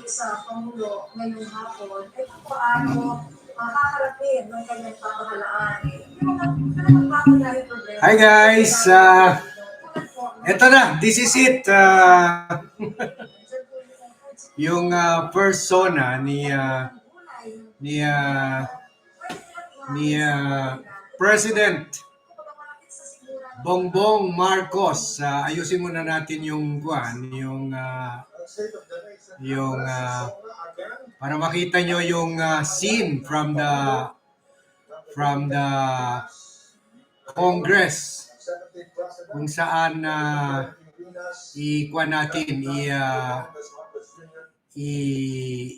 sa Pangulo ngayong hapon ay kung paano haharapin ng kanyang pamahalaan. Hi guys! Eto na, this is it. Yung first SONA ni President Bong Bong Marcos. Ayusin muna natin yung para makita nyo yung scene from the Congress kung saan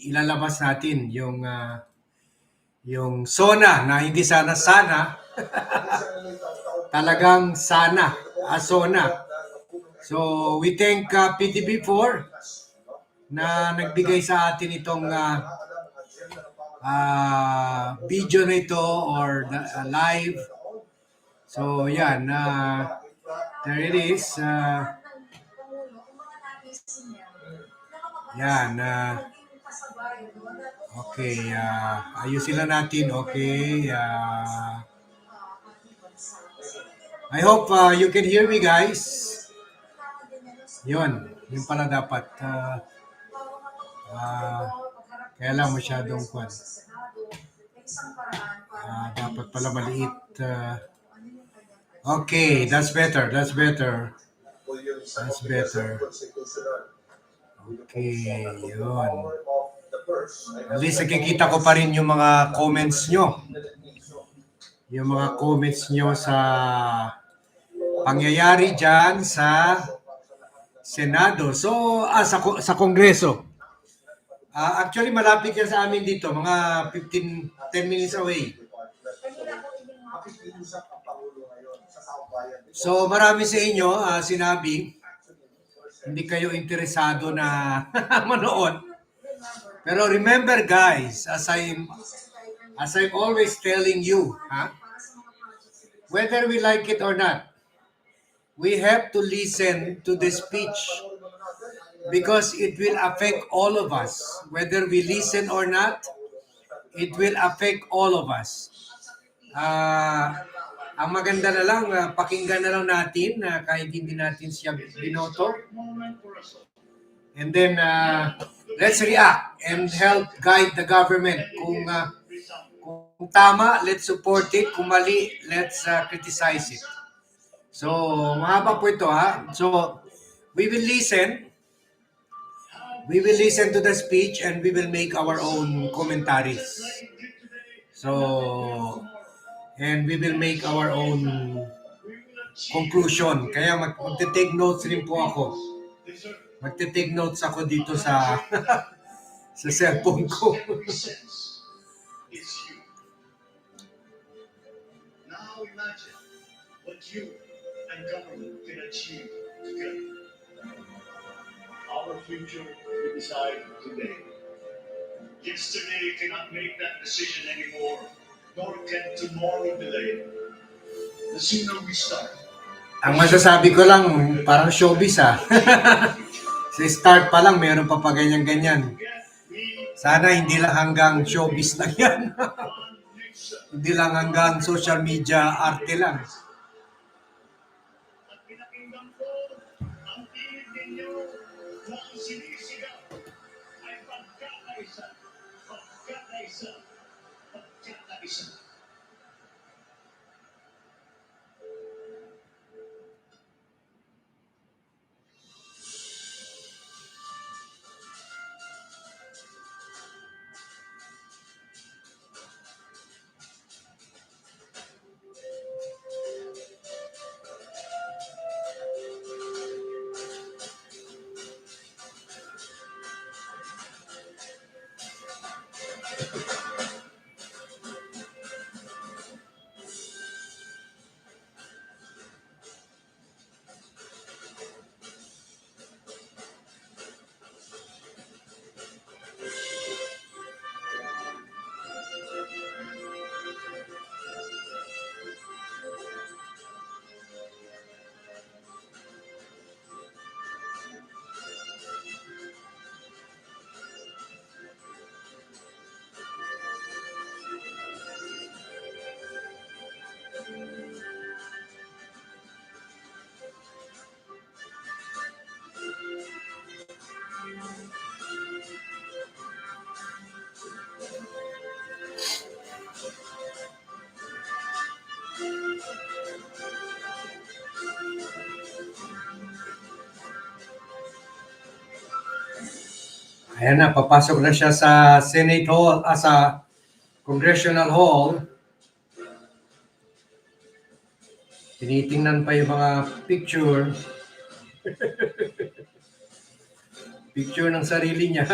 ilalabas natin yung SONA na hindi sana talagang sana SONA. So we thank PTB4 na nagbigay sa atin itong video na ito or live. So yan, there it is. Yan. Okay, ayusin lang natin. Okay. I hope you can hear me, guys. Yun pala dapat. Kaya lang masyadong kwan. Dapat pala maliit. Okay, that's better. Okay, yun. At least nakikita ko pa rin yung mga comments nyo. Yung mga comments nyo sa pangyayari dyan sa Senado. So, sa Kongreso. Actually, malapit yan sa amin dito. Mga 10 minutes away. So, marami sa inyo sinabi, hindi kayo interesado na manood. Pero remember guys, as I'm always telling you, whether we like it or not, we have to listen to the speech because it will affect all of us. Whether we listen or not, it will affect all of us. Ang maganda na lang, pakinggan na lang natin kahit hindi natin siya binoto. And then, let's react and help guide the government. Kung tama, let's support it. Kung mali, let's criticize it. So, mahaba po ito So, we will listen to the speech and we will make our own commentaries. So, and we will make our own conclusion. Kaya magte-take notes rin po ako. Magte-take notes ako dito sa sa cellphone ko. Now imagine what you and government can achieve together. Our future we decide today. Yesterday cannot make that decision anymore, nor can tomorrow delay. The sooner we start. Ang masasabi ko lang, parang showbiz Sa start pa lang, meron pa ganyan-ganyan. Sana hindi lang hanggang showbiz lang yan. Hindi lang hanggang social media, arte lang. At pinakinggan ko ang tinig ninyo na ang sinisigaw ay pagkakaisa. Ayan na, papasok na siya sa Senate Hall, sa Congressional Hall. Tinitingnan pa yung mga picture. Picture ng sarili niya.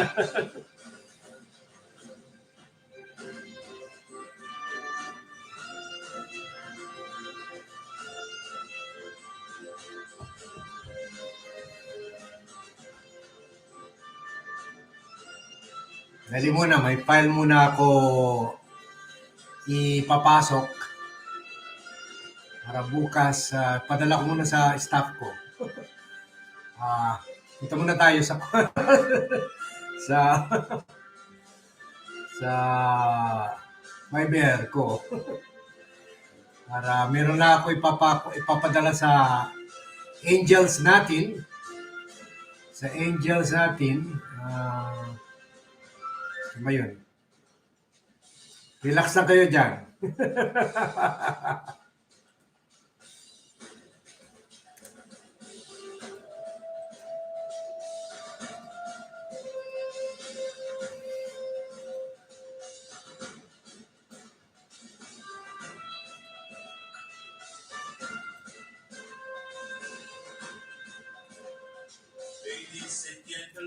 Dali muna, may file muna ako ipapasok para bukas. Padala ko muna sa staff ko. Punta muna tayo sa sa sa Viber ko para meron na ako ipapadala sa angels natin. Sa angels natin. Ano ba yun? Relax lang kayo dyan.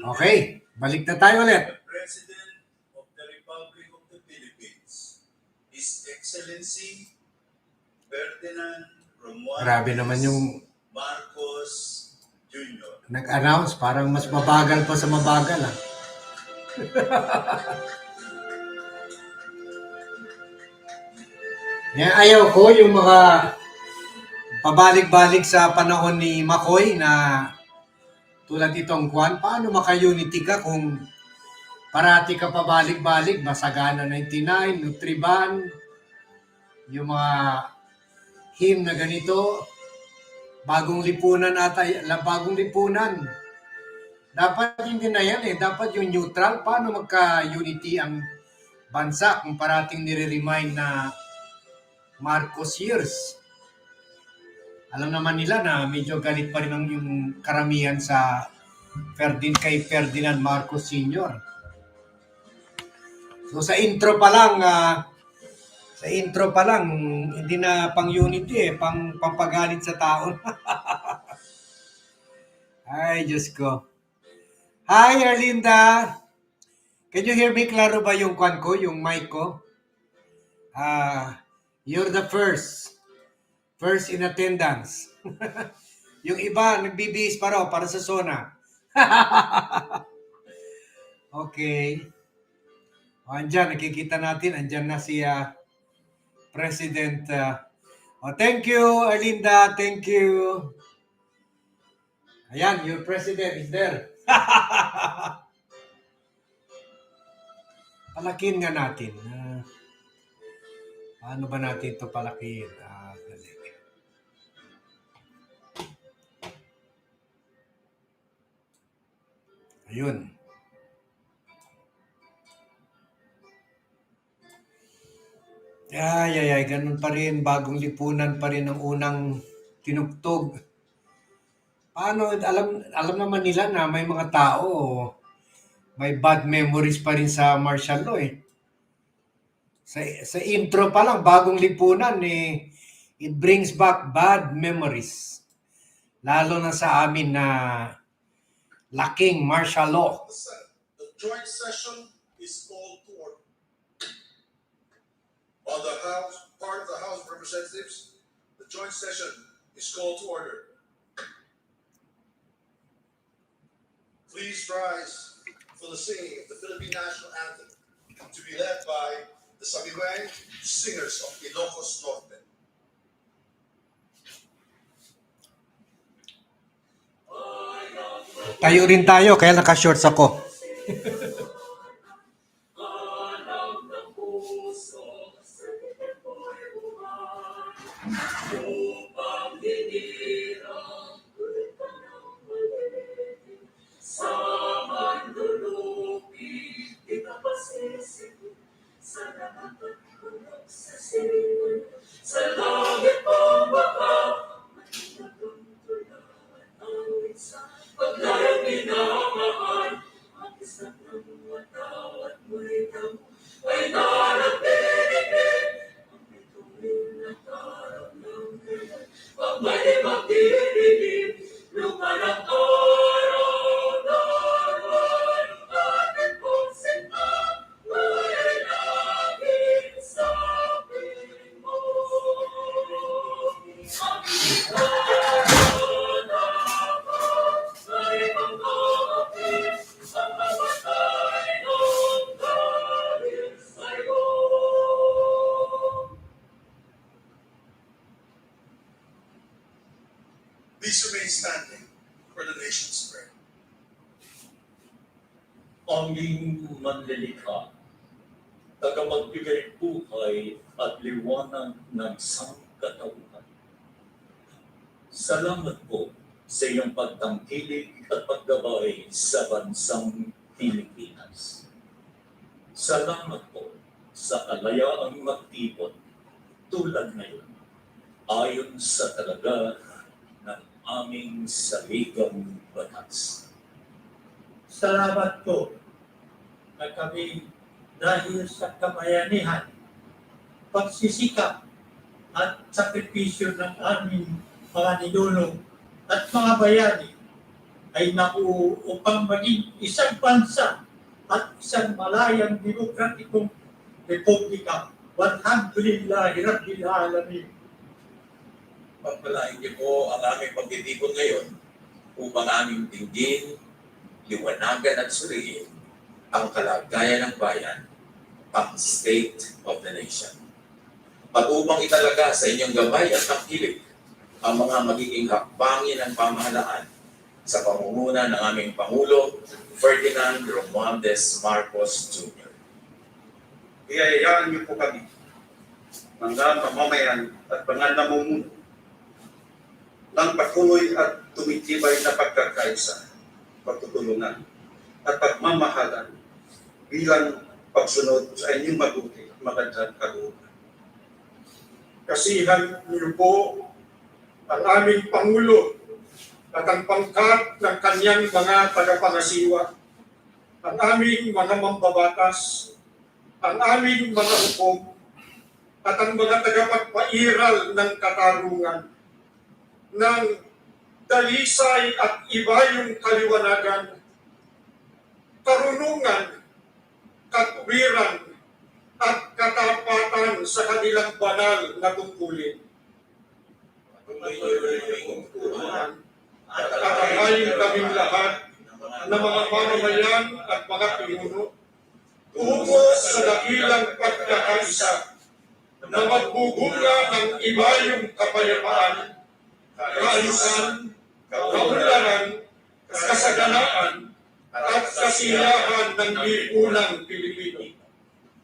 Okay, balik na tayo ulit. The President of the Republic of the Philippines, His Excellency Ferdinand Grabe naman yung Marcos Jr. nag-announce, parang mas mabagal pa sa mabagal. Yan, ayaw ko yung mga pabalik-balik sa panahon ni Makoy na tulad itong Kwan. Paano maka-unity ka kung parati ka pabalik-balik? Masagana 99, Nutriban, yung mga hymn na ganito, bagong lipunan ata, bagong lipunan. Dapat hindi na yan eh. Dapat yung neutral. Paano magka-unity ang bansa kung parating nire-remind na Marcos years? Alam naman nila na medyo galit pa rin ang yung karamihan sa kay Ferdinand Marcos Sr. So sa intro pa lang, hindi na pang unity eh, pampagalit sa tao. Ay, Diyos ko. Hi, Erlinda. Can you hear me? Klaro ba yung kwan ko, yung mic ko? You're the first in attendance. Yung iba, nagbibihis pa raw para sa SONA. Okay. Andyan, nakikita natin, andyan na si President. Thank you, Erlinda. Thank you. Ayan, your president is there. Palakin nga natin. Paano ba natin ito palakin? Ayun. Ay, ganun pa rin. Bagong lipunan pa rin ang unang tinugtog. Paano, alam naman nila na may mga tao, may bad memories pa rin sa martial law eh. Sa intro pa lang, bagong lipunan eh, it brings back bad memories. Lalo na sa amin na laking martial law. The joint session is called to order. On the House, part of the House of Representatives, the joint session is called to order. Please rise for the singing of the Philippine National Anthem to be led by the Sabiwang Singers of Ilocos Norte. Tayo rin tayo, kaya naka-shorts ako. Please remain standing for the nation's prayer. Aming manlilikha, tagamagbigay buhay at liwanag ng sangkatauhan. Salamat po sa iyong pagtangkilik at paggabay sa bansang Pilipinas. Salamat po sa kalayaang magtipon tulad ngayon ayon sa talaga ng aming saligang batas. Salamat po na kami dahil sa kabayanihan, pagsisikap at sakripisyo ng aming mga ninuno at mga bayani ay nabuo upang maging isang bansa at isang malayang demokratikong republika. Walhamdulillahi Rabbil Alamin. Pagpalain niyo po ang aming pagtitipon ngayon upang aming dinggin, liwanagan at suriin ang kalagayan ng bayan, ang state of the nation. At upang italaga sa inyong gabay at tangkilik ang mga magiging hakbangin ng pamahalaan sa pamumuno ng aming Pangulo, Ferdinand Romualdez Marcos Jr. Iyayaan niyo po kami, mga mamamayan at mga namumuno, ng patuloy at tumitibay na pagkakaisa, pagtutulungan, at pagmamahalan bilang pagsunod sa inyong mabuti at magandang kalooban. Kasihan niyo po ang aming Pangulo at ang pangkat ng kanyang mga tagapangasiwa, ang aming mga mambabatas, ang aming mga hukom, at ang mga tagapagpairal ng katarungan, ng dalisay at iba yung kaliwanagan, karunungan, katwiran, at katapatan sa kanilang banal na tungkulin. At kakahayin kaming lahat ng mga mamamayan at mga pinuno tungo sa dakilang pagkakaisa na magbubunga ng iba yung kapayapaan, kaayusan, kaunlaran, kasaganaan, at kasiyahan ng lipunang Pilipino.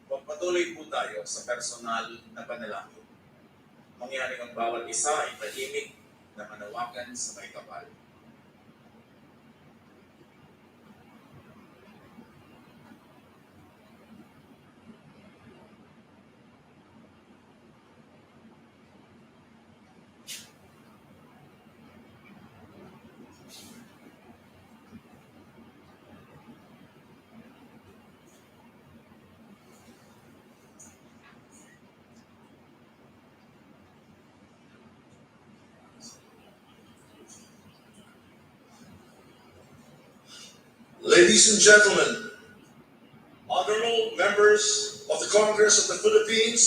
Magpatuloy po tayo sa personal na panalangin. Mangyari ang bawat isa ay tahimik na manawagan sa may kapal. Ladies and gentlemen, honorable members of the Congress of the Philippines,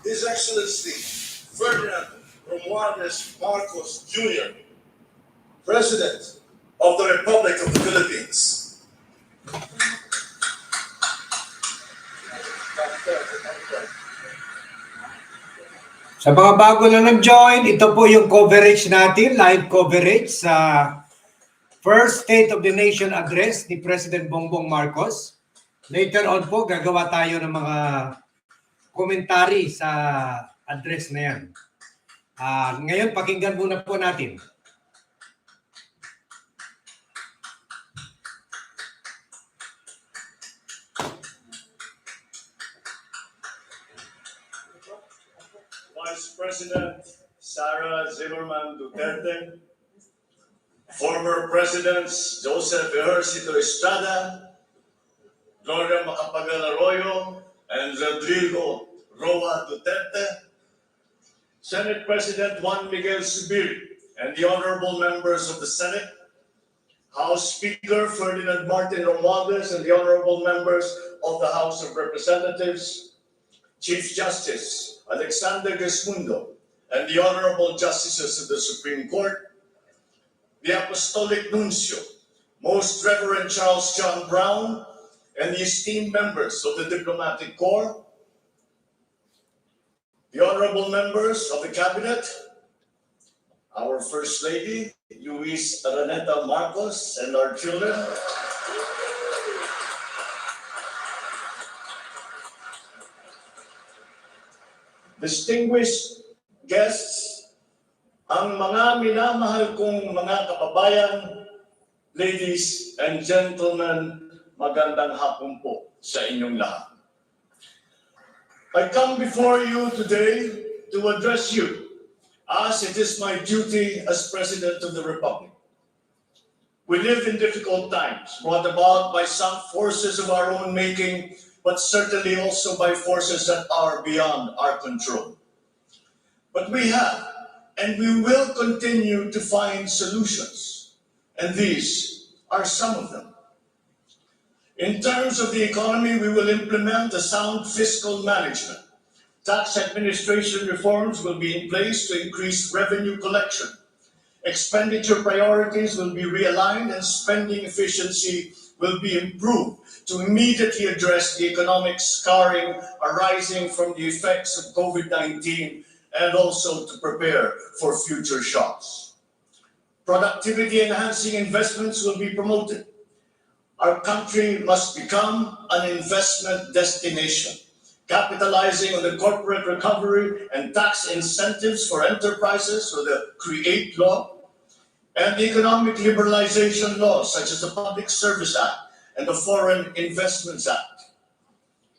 His Excellency Ferdinand Romualdez Marcos Jr., President of the Republic of the Philippines. Sa mga bago na nag-join, ito po yung coverage natin, live coverage sa First State of the Nation Address ni President Bongbong Marcos. Later on po, gagawa tayo ng mga komentary sa address na yan. Ngayon, pakinggan muna po natin. Vice President Sara Zimmerman Duterte, former Presidents Joseph Ejercito Estrada Gloria Macapagal Arroyo, and Rodrigo Roa Duterte, Senate President Juan Miguel Subiri, and the honorable members of the Senate, House Speaker Ferdinand Martin Romualdez, and the honorable members of the House of Representatives, Chief Justice Alexander Gesmundo, and the honorable justices of the Supreme Court, the Apostolic Nuncio, Most Reverend Charles John Brown, and the esteemed members of the Diplomatic Corps, the honorable members of the Cabinet, our First Lady, Luis Araneta Marcos, and our children, distinguished guests, ang mga minamahal kong mga kababayan, ladies and gentlemen, magandang hapon po sa inyong lahat. I come before you today to address you as it is my duty as President of the Republic. We live in difficult times brought about by some forces of our own making, but certainly also by forces that are beyond our control. But we have and we will continue to find solutions, and these are some of them. In terms of the economy, we will implement a sound fiscal management. Tax administration reforms will be in place to increase revenue collection. Expenditure priorities will be realigned and spending efficiency will be improved to immediately address the economic scarring arising from the effects of COVID-19 and also to prepare for future shocks. Productivity-enhancing investments will be promoted. Our country must become an investment destination, capitalizing on the corporate recovery and tax incentives for enterprises, so the CREATE law, and the economic liberalization laws such as the Public Service Act and the Foreign Investments Act.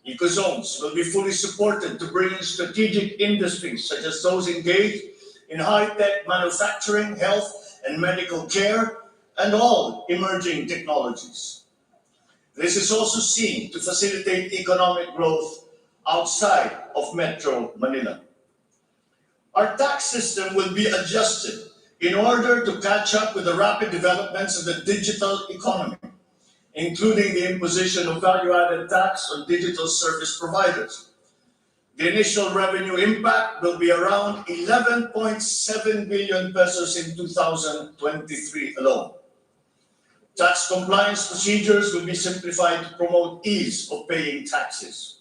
Ecozones will be fully supported to bring in strategic industries such as those engaged in high-tech manufacturing, health and medical care, and all emerging technologies. This is also seen to facilitate economic growth outside of Metro Manila. Our tax system will be adjusted in order to catch up with the rapid developments of the digital economy, including the imposition of value-added tax on digital service providers. The initial revenue impact will be around 11.7 billion pesos in 2023 alone. Tax compliance procedures will be simplified to promote ease of paying taxes.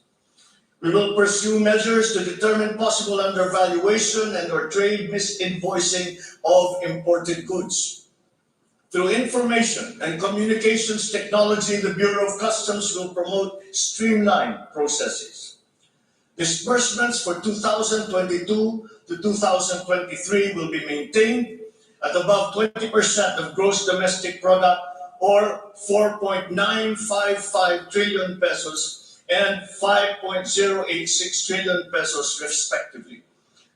We will pursue measures to determine possible undervaluation and or trade misinvoicing of imported goods. Through information and communications technology, the Bureau of Customs will promote streamlined processes. Disbursements for 2022 to 2023 will be maintained at above 20% of gross domestic product, or 4.955 trillion pesos and 5.086 trillion pesos respectively,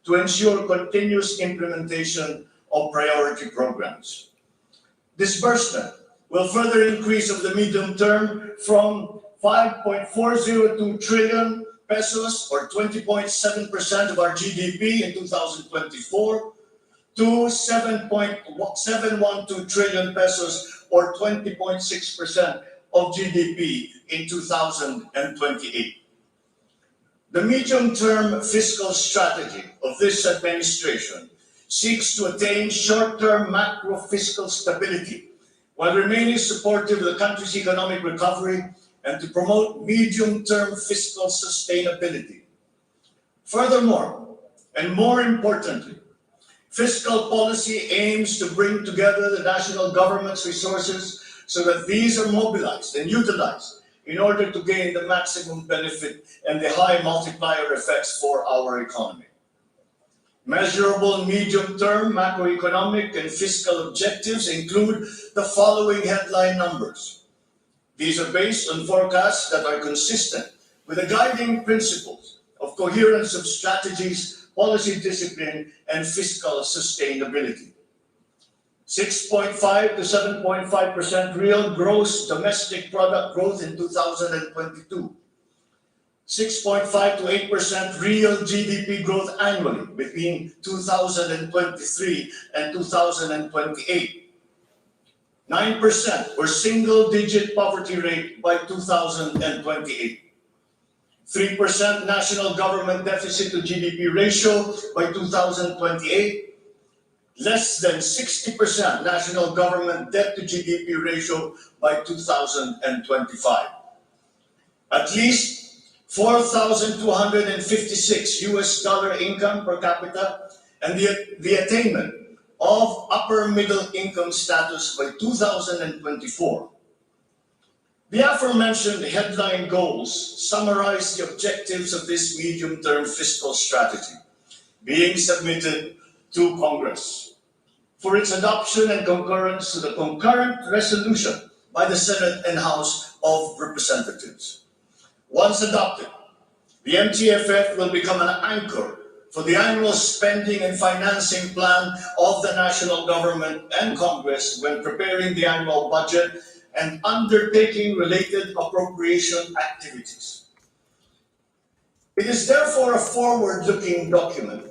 to ensure continuous implementation of priority programs. Disbursement will further increase over the medium term from 5.402 trillion pesos, or 20.7% of our GDP in 2024, to 7.712 trillion pesos, or 20.6% of GDP in 2028. The medium-term fiscal strategy of this administration seeks to attain short-term macro-fiscal stability while remaining supportive of the country's economic recovery and to promote medium-term fiscal sustainability. Furthermore, and more importantly, fiscal policy aims to bring together the national government's resources so that these are mobilized and utilized in order to gain the maximum benefit and the high multiplier effects for our economy. Measurable medium-term macroeconomic and fiscal objectives include the following headline numbers. These are based on forecasts that are consistent with the guiding principles of coherence of strategies, policy discipline, and fiscal sustainability. 6.5 to 7.5% real gross domestic product growth in 2022. 6.5 to 8% real GDP growth annually between 2023 and 2028. 9% or single-digit poverty rate by 2028. 3% national government deficit to GDP ratio by 2028. Less than 60% national government debt to GDP ratio by 2025. At least $4,256 income per capita and the attainment of upper middle income status by 2024. The aforementioned headline goals summarize the objectives of this medium-term fiscal strategy being submitted to Congress for its adoption and concurrence to the concurrent resolution by the Senate and House of Representatives. Once adopted, the MTFF will become an anchor for the annual spending and financing plan of the national government and Congress when preparing the annual budget and undertaking related appropriation activities. It is therefore a forward-looking document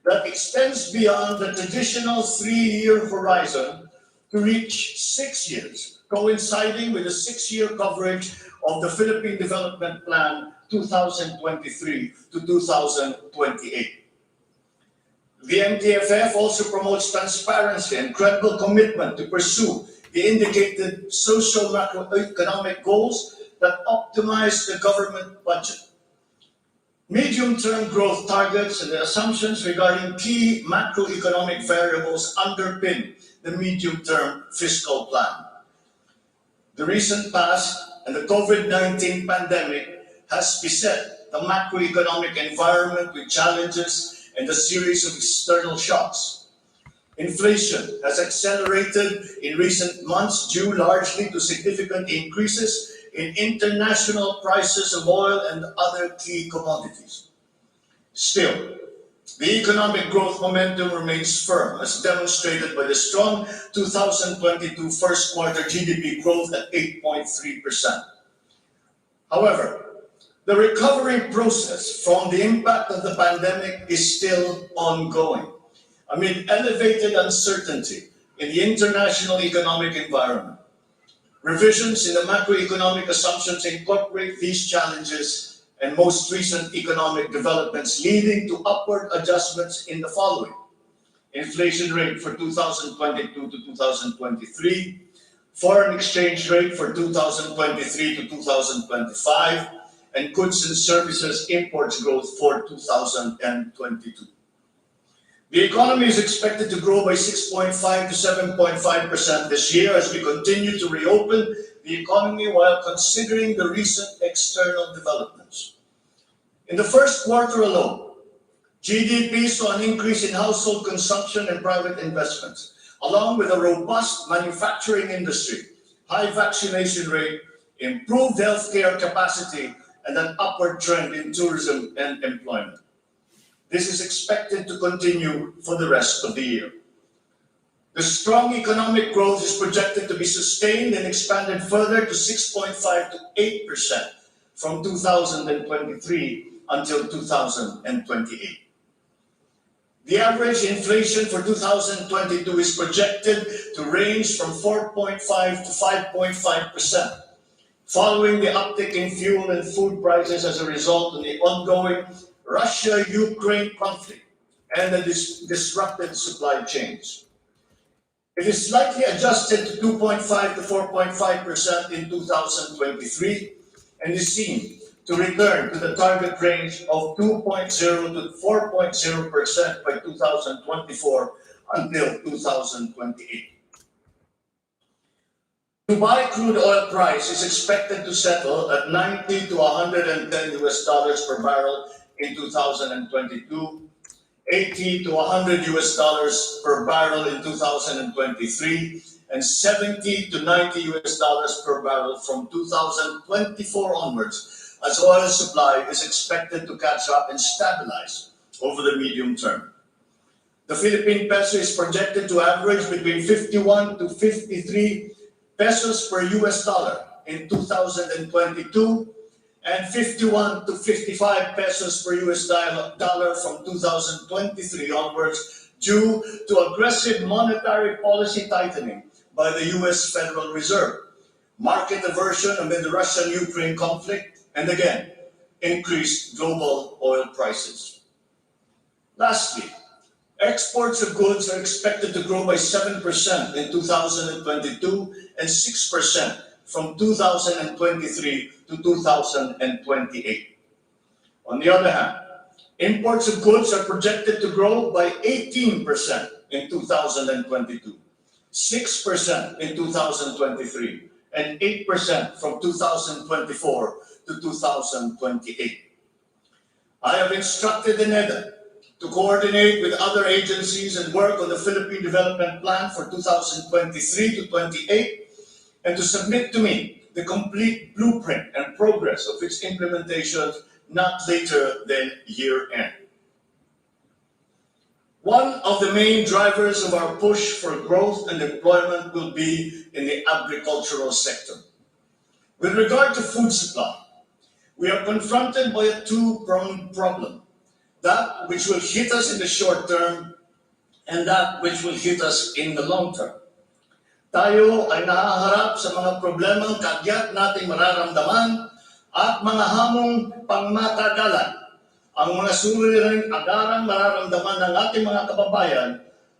that extends beyond the traditional 3-year horizon to reach 6 years, coinciding with the 6-year coverage of the Philippine Development Plan 2023 to 2028. The MTFF also promotes transparency and credible commitment to pursue the indicated social macroeconomic goals that optimize the government budget. Medium-term growth targets and the assumptions regarding key macroeconomic variables underpin the medium-term fiscal plan. The recent past and the COVID-19 pandemic has beset the macroeconomic environment with challenges and a series of external shocks. Inflation has accelerated in recent months due largely to significant increases in international prices of oil and other key commodities. Still, the economic growth momentum remains firm, as demonstrated by the strong 2022 first quarter GDP growth at 8.3%. However, the recovery process from the impact of the pandemic is still ongoing, amid elevated uncertainty in the international economic environment. Revisions in the macroeconomic assumptions incorporate these challenges and most recent economic developments, leading to upward adjustments in the following: inflation rate for 2022 to 2023, foreign exchange rate for 2023 to 2025, and goods and services imports growth for 2022. The economy is expected to grow by 6.5 to 7.5% this year as we continue to reopen the economy while considering the recent external developments. In the first quarter alone, GDP saw an increase in household consumption and private investments, along with a robust manufacturing industry, high vaccination rate, improved healthcare capacity, and an upward trend in tourism and employment. This is expected to continue for the rest of the year. The strong economic growth is projected to be sustained and expanded further to 6.5 to 8% from 2023 until 2028. The average inflation for 2022 is projected to range from 4.5 to 5.5%, following the uptick in fuel and food prices as a result of the ongoing Russia-Ukraine conflict and the disrupted supply chains. It is slightly adjusted to 2.5 to 4.5% in 2023 and is seen to return to the target range of 2.0 to 4.0% by 2024 until 2028. Dubai crude oil price is expected to settle at $90 to $110 per barrel in 2022, $80 to $100 per barrel in 2023, and $70 to $90 per barrel from 2024 onwards, as oil supply is expected to catch up and stabilize over the medium term. The Philippine peso is projected to average between 51 to 53 pesos per US dollar in 2022 and 51 to 55 pesos per US dollar from 2023 onwards due to aggressive monetary policy tightening by the US Federal Reserve, market aversion amid the Russian-Ukraine conflict, and again, increased global oil prices. Lastly, exports of goods are expected to grow by 7% in 2022 and 6% from 2023 to 2028. On the other hand, imports of goods are projected to grow by 18% in 2022, 6% in 2023, and 8% from 2024 to 2028. I have instructed the NEDA to coordinate with other agencies and work on the Philippine Development Plan for 2023 to 28 and to submit to me the complete blueprint and progress of its implementation not later than year-end. One of the main drivers of our push for growth and employment will be in the agricultural sector. With regard to food supply, we are confronted by a two-pronged problem, that which will hit us in the short term and that which will hit us in the long term. Tayo ay nahaharap sa mga problemang kagyat nating mararamdaman at mga hamong pangmatagalan. Ang mga suliraning agarang mararamdaman ng ating mga kababayan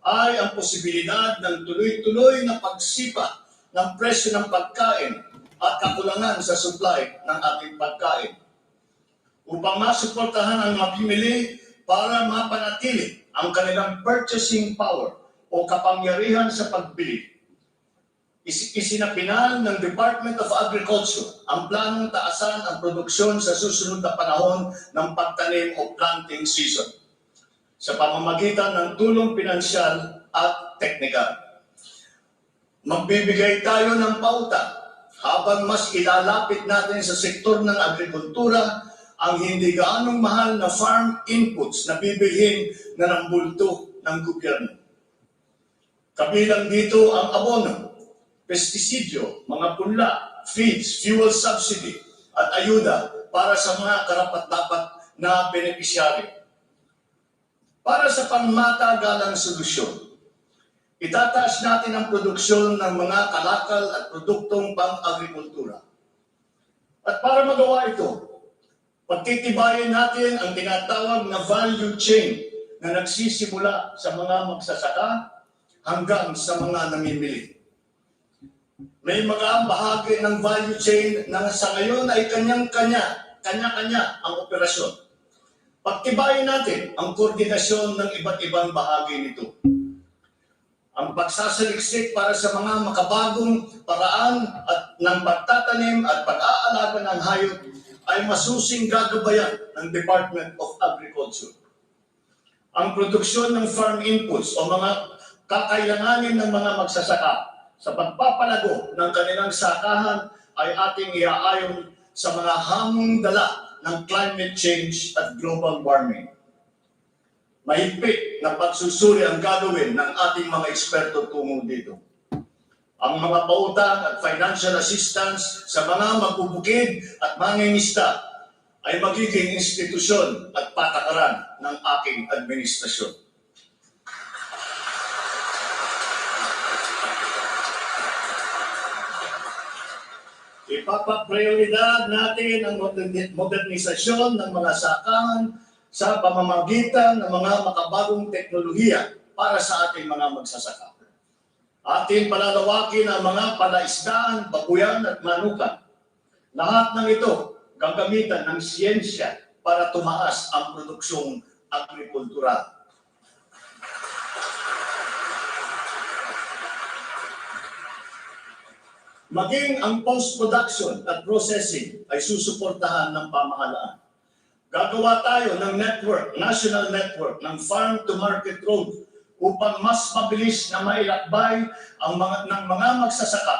ay ang posibilidad ng tuloy-tuloy na pagsipa ng presyo ng pagkain at kakulangan sa supply ng ating pagkain. Upang masuportahan ang mapimili para mapanatili ang kanilang purchasing power o kapangyarihan sa pagbili, isinapinal ng Department of Agriculture ang planong taasan ang produksyon sa susunod na panahon ng pagtanim o planting season sa pamamagitan ng tulong pinansyal at teknikal. Magbibigay tayo ng pauta habang mas ilalapit natin sa sektor ng agrikultura ang hindi gaanong mahal na farm inputs na bibilhin na ng bulto ng gobyerno. Kabilang dito ang abono, pestisidyo, mga punla, feeds, fuel subsidy, at ayuda para sa mga karapat-dapat na benepisyari. Para sa pangmatagalang solusyon, itataas natin ang produksyon ng mga kalakal at produktong pang-agrikultura. At para magawa ito, pagtitibayin natin ang tinatawag na value chain na nagsisimula sa mga magsasaka hanggang sa mga namimili. May mga bahagi ng value chain na sa ngayon ay kanya-kanya ang operasyon. Pagtibayin natin ang koordinasyon ng iba't ibang bahagi nito. Ang pagsasaliksik para sa mga makabagong paraan at ng pagtatanim at pag-aalaga ng hayop ay masusing gagabayan ng Department of Agriculture. Ang produksyon ng farm inputs o mga kakailanganin ng mga magsasaka sa pagpapalago ng kanilang sakahan ay ating iaayon sa mga hamong dala ng climate change at global warming. Mahigpit na pagsusuri ang gagawin ng ating mga eksperto tungo dito. Ang mga pautang at financial assistance sa mga magbubukid at mangingisda ay magiging institusyon at patakaran ng aking administrasyon. Ipapaprioridad natin ang modernisasyon ng mga sakahan sa pamamagitan ng mga makabagong teknolohiya para sa ating mga magsasaka. Ating palalawakin ang mga palaisdaan, babuyan at manukan. Lahat ng ito gagamitan ng siyensya para tumaas ang produksyong agrikultural. Maging ang post-production at processing ay susuportahan ng pamahalaan. Gagawa tayo ng network, national network ng farm-to-market road upang mas mabilis na mailakbay ng mga magsasaka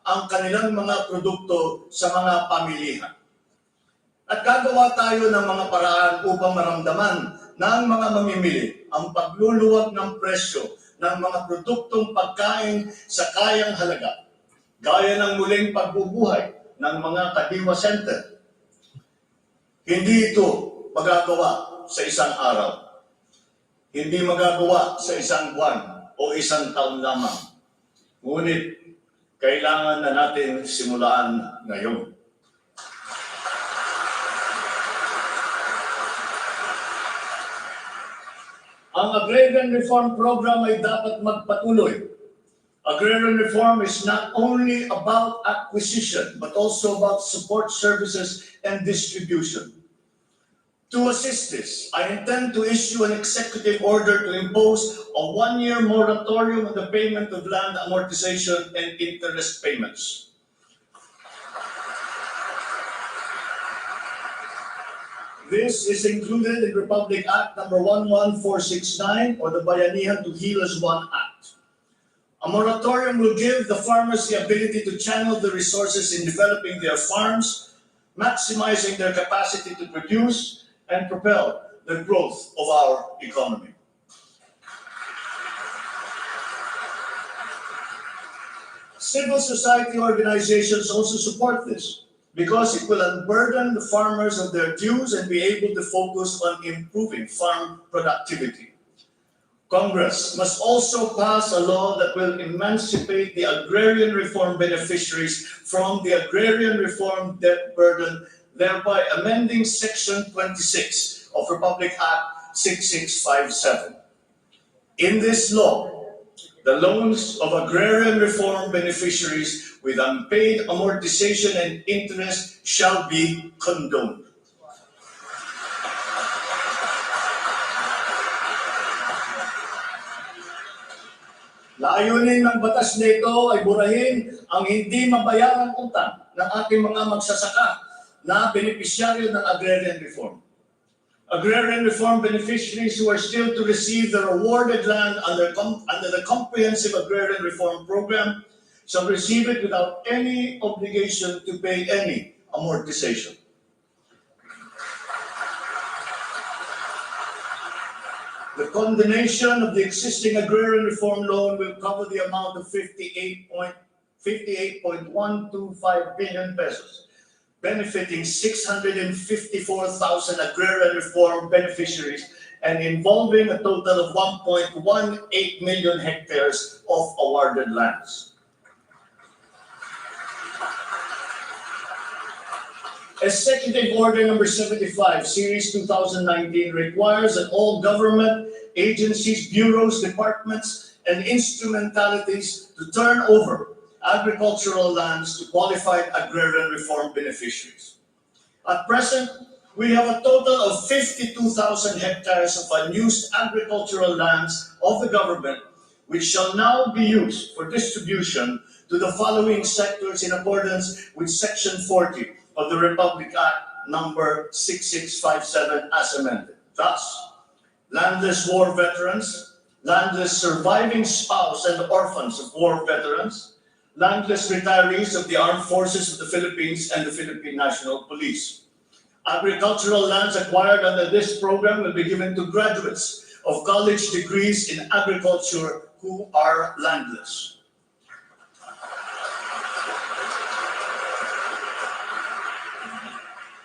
ang kanilang mga produkto sa mga pamilihan. At gagawa tayo ng mga paraan upang maramdaman ng mga mamimili ang pagluluwag ng presyo ng mga produktong pagkain sa kayang halaga, gaya ng muling pagbubuhay ng mga Kadiwa Center. Hindi ito magagawa sa isang araw. Hindi magagawa sa isang buwan o isang taon lamang. Ngunit kailangan na natin simulaan ngayon. Ang Agrarian Reform Program ay dapat magpatuloy. Agrarian reform is not only about acquisition, but also about support services and distribution. To assist this, I intend to issue an executive order to impose a one-year moratorium on the payment of land amortization and interest payments. This is included in Republic Act number 11469 or the Bayanihan to Heal as One Act. A moratorium will give the farmers the ability to channel the resources in developing their farms, maximizing their capacity to produce, and propel the growth of our economy. Civil society organizations also support this because it will unburden the farmers of their dues and be able to focus on improving farm productivity. Congress must also pass a law that will emancipate the agrarian reform beneficiaries from the agrarian reform debt burden, thereby amending Section 26 of Republic Act 6657. In this law, the loans of agrarian reform beneficiaries with unpaid amortization and interest shall be condoned. Layunin ng batas nito ay burahin ang hindi mabayarang utang ng ating mga magsasaka na benepisyaryo ng agrarian reform. Agrarian reform beneficiaries who are still to receive their awarded land under the Comprehensive Agrarian Reform Program shall receive it without any obligation to pay any amortization. The condonation of the existing agrarian reform loan will cover the amount of 58.125 billion pesos, benefiting 654,000 agrarian reform beneficiaries and involving a total of 1.18 million hectares of awarded lands. Executive Order number 75, Series 2019 requires that all government agencies, bureaus, departments, and instrumentalities to turn over agricultural lands to qualified agrarian reform beneficiaries. At present, we have a total of 52,000 hectares of unused agricultural lands of the government, which shall now be used for distribution to the following sectors in accordance with Section 40 of the Republic Act number 6657 as amended. Thus, landless war veterans, landless surviving spouse and orphans of war veterans, landless retirees of the Armed Forces of the Philippines and the Philippine National Police. Agricultural lands acquired under this program will be given to graduates of college degrees in agriculture who are landless.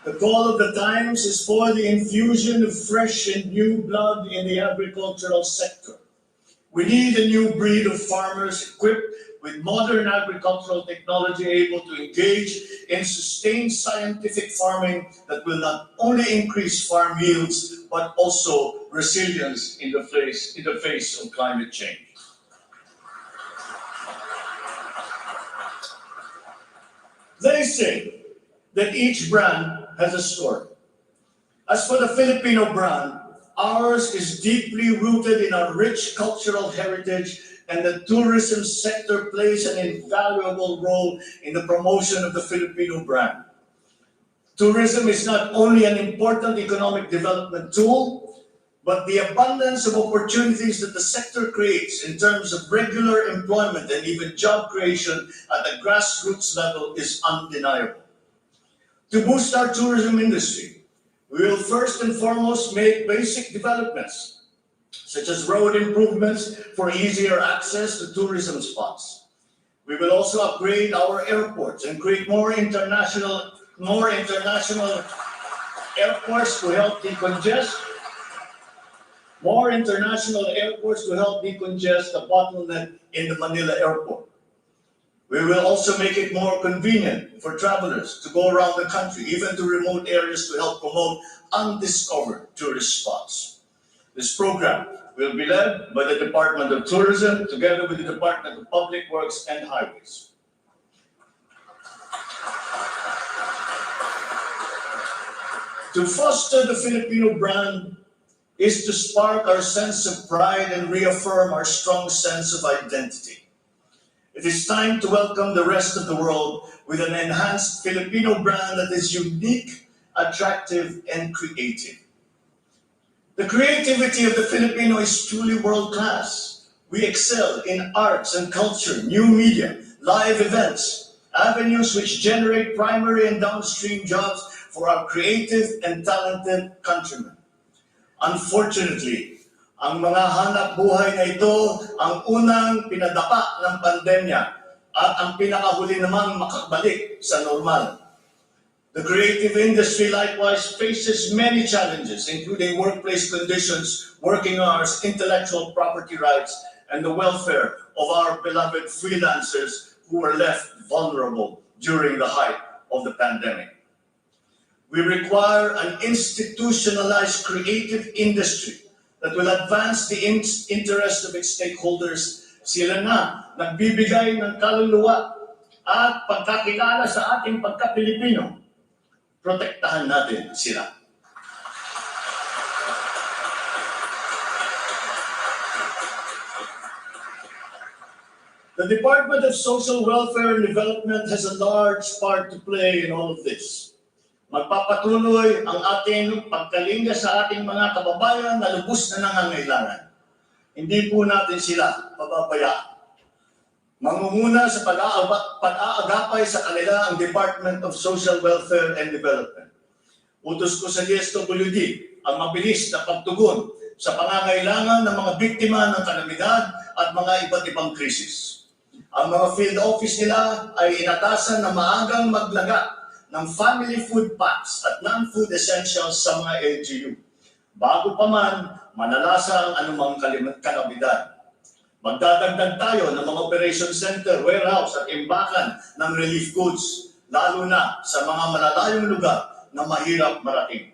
The call of the times is for the infusion of fresh and new blood in the agricultural sector. We need a new breed of farmers equipped with modern agricultural technology able to engage in sustained scientific farming that will not only increase farm yields, but also resilience in the face of climate change. They say that each brand has a story. As for the Filipino brand, ours is deeply rooted in our rich cultural heritage, and the tourism sector plays an invaluable role in the promotion of the Filipino brand. Tourism is not only an important economic development tool, but the abundance of opportunities that the sector creates in terms of regular employment and even job creation at the grassroots level is undeniable. To boost our tourism industry, We will first and foremost make basic developments, such as road improvements for easier access to tourism spots. We will also upgrade our airports and create more international airports to help decongest the bottleneck in the Manila airport. We will also make it more convenient for travelers to go around the country, even to remote areas, to help promote undiscovered tourist spots. This program will be led by the Department of Tourism together with the Department of Public Works and Highways. To foster the Filipino brand is to spark our sense of pride and reaffirm our strong sense of identity. It is time to welcome the rest of the world with an enhanced Filipino brand that is unique, attractive, and creative. The creativity of the Filipino is truly world-class. We excel in arts and culture, new media, live events, avenues which generate primary and downstream jobs for our creative and talented countrymen. Unfortunately, ang mga hanap buhay na ito ang unang pinadapa ng pandemya at ang pinakahuli namang makabalik sa normal. The creative industry likewise faces many challenges, including workplace conditions, working hours, intellectual property rights, and the welfare of our beloved freelancers who were left vulnerable during the height of the pandemic. We require an institutionalized creative industry that will advance the interest of its stakeholders. Sila na nagbibigay ng kaluluwa at pagkakilala sa ating pagka-Pilipino. Protektahan natin sila. The Department of Social Welfare and Development has a large part to play in all of this. Magpapatuloy ang ating pagkalinga sa ating mga kababayan na lubos na nangangailangan. Hindi po natin sila pababayaan. Mangunguna sa pag-aagapay sa kanila ang Department of Social Welfare and Development. Utos ko sa DSWD ang mabilis na pagtugon sa pangangailangan ng mga biktima ng kalamidad at mga iba't ibang krisis. Ang mga field office nila ay inatasan na maagang maglaga ng family food packs at non-food essentials sa mga LGU, bago pa man manalasa ang anumang kalamidad. Magdadagdag tayo ng mga operation center, warehouse at imbakan ng relief goods, lalo na sa mga malalayong lugar na mahirap marating.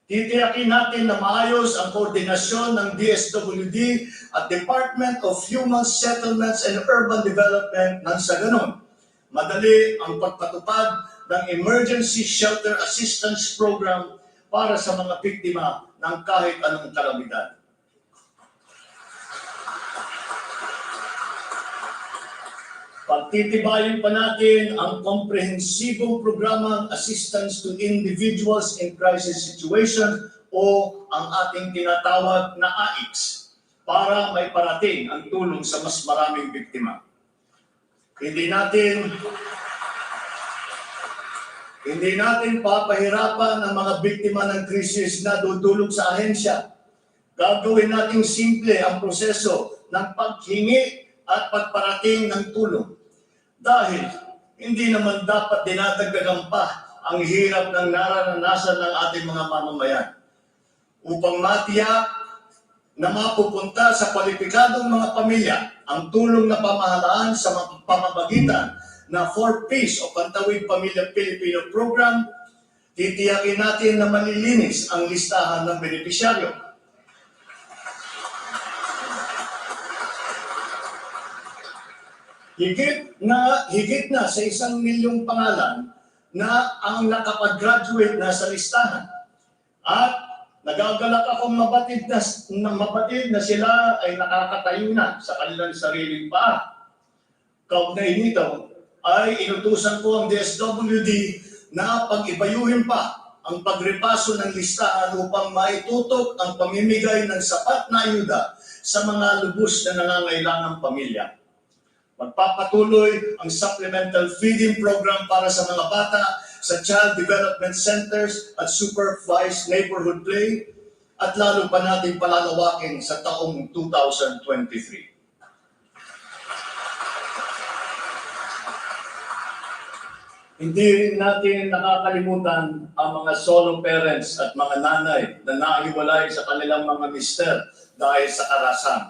Titiyakin natin na maayos ang koordinasyon ng DSWD at Department of Human Settlements and Urban Development nang sa ganon, madali ang pagpatupad ng Emergency Shelter Assistance Program para sa mga biktima ng kahit anong kalamidad. Pagtitibayin pa natin ang komprehensibong programang Assistance to Individuals in Crisis Situation o ang ating tinatawag na AICS para may parating ang tulong sa mas maraming biktima. Hindi natin papahirapan ang mga biktima ng krisis na dudulog sa ahensya. Gagawin nating simple ang proseso ng paghingi at pagparating ng tulong. Dahil hindi naman dapat dinadagdagan pa ang hirap ng nararanasan ng ating mga mamamayan. Upang matiyak na mapupunta sa kwalipikadong mga pamilya ang tulong na pamahalaan sa pamamagitan na 4Ps o Pantawid Pamilya Pilipino Program, titiyakin natin na malilinis ang listahan ng benepisyaryo. Higit na sa 1 milyong pangalan na ang nakapag-graduate na sa listahan. At nagagalak akong mabatid na sila ay nakakatayo na sa kanilang sariling paa. Kaugnay nito ay inutusan ko ang DSWD na pag-ibayuhin pa ang pagrepaso ng listahan upang maitutok ang pamimigay ng sapat na ayuda sa mga lubos na nangangailangang pamilya. Magpapatuloy ang supplemental feeding program para sa mga bata sa child development centers at supervised neighborhood play, at lalo pa natin palalawakin sa taong 2023. Hindi rin natin nakakalimutan ang mga solo parents at mga nanay na nahiwalay sa kanilang mga mister dahil sa karahasan.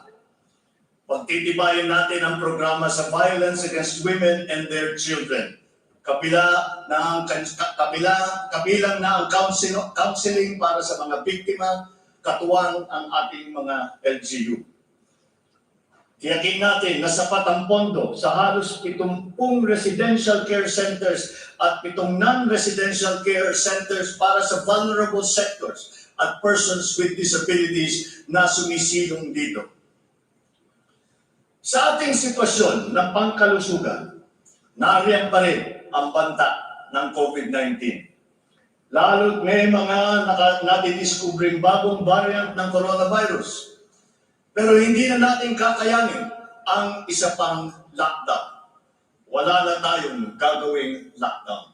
Pagtitibayin natin ang programa sa violence against women and their children. Kabilang na ang counseling para sa mga biktima, katuwang ang ating mga LGU. Tiyakin natin na sapat ang pondo sa halos 70 residential care centers at 7 non-residential care centers para sa vulnerable sectors at persons with disabilities na sumisilong dito. Sa ating sitwasyon ng pangkalusugan, nariyan pa rin ang banta ng COVID-19. Lalo't may mga natidiscovering bagong variant ng coronavirus. Pero hindi na natin kakayanin ang isa pang lockdown. Wala na tayong gagawing lockdown.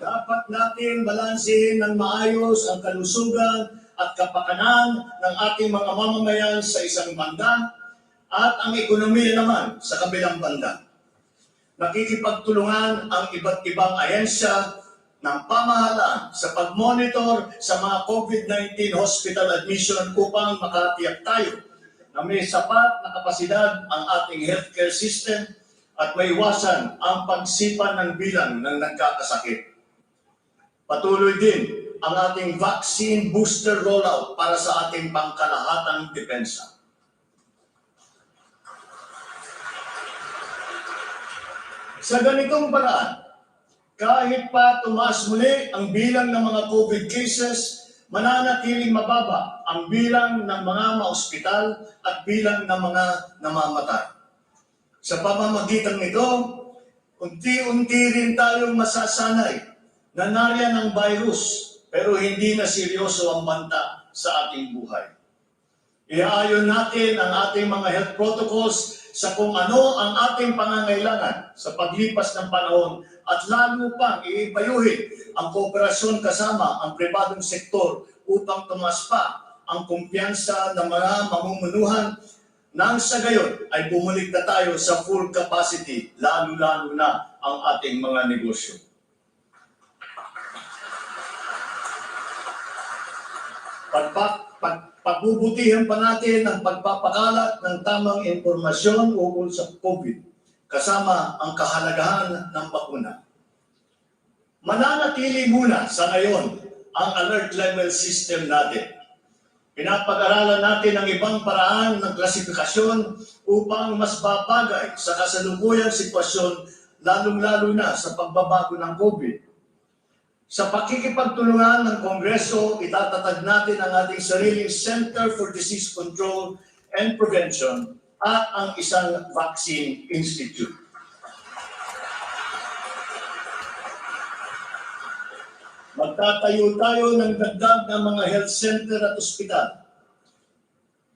Dapat natin balansehin ng maayos ang kalusugan at kapakanan ng ating mga mamamayan sa isang banda at ang ekonomiya naman sa kabilang banda. Nakikipagtulungan ang iba't ibang ahensya ng pamahalaan sa pag-monitor sa mga COVID-19 hospital admission upang makatiyak tayo na may sapat na kapasidad ang ating healthcare system at maiwasan ang pagsipa ng bilang ng nagkakasakit. Patuloy din ang ating vaccine booster rollout para sa ating pangkalahatang depensa. Sa ganitong paraan, kahit pa tumaas muli ang bilang ng mga COVID cases, mananatiling mababa ang bilang ng mga maospital at bilang ng mga namamatay. Sa pamamagitan nito, unti-unti rin tayong masasanay na nariyan ang virus pero hindi na seryoso ang banta sa ating buhay. Iaayon natin ang ating mga health protocols sa kung ano ang ating pangangailangan sa paglipas ng panahon at lalo pang iipayuhin ang kooperasyon kasama ang pribadong sektor upang tumas pa ang kumpiyansa ng mga mamumunuhan nang sa gayon ay bumalik na tayo sa full capacity, lalo-lalo na ang ating mga negosyo. Pagbubutihan pa natin ang pagpapakalat ng tamang impormasyon ukol sa COVID, kasama ang kahalagahan ng bakuna. Mananatili muna sa ngayon ang alert level system natin. Pinapag-aralan natin ang ibang paraan ng klasifikasyon upang mas babagay sa kasalukuyang sitwasyon, lalong-lalo na sa pagbabago ng COVID. Sa pakikipagtulungan ng Kongreso, itatatag natin ang ating sariling Center for Disease Control and Prevention at ang isang Vaccine Institute. Magtatayo tayo ng dagdag ng mga health center at ospital.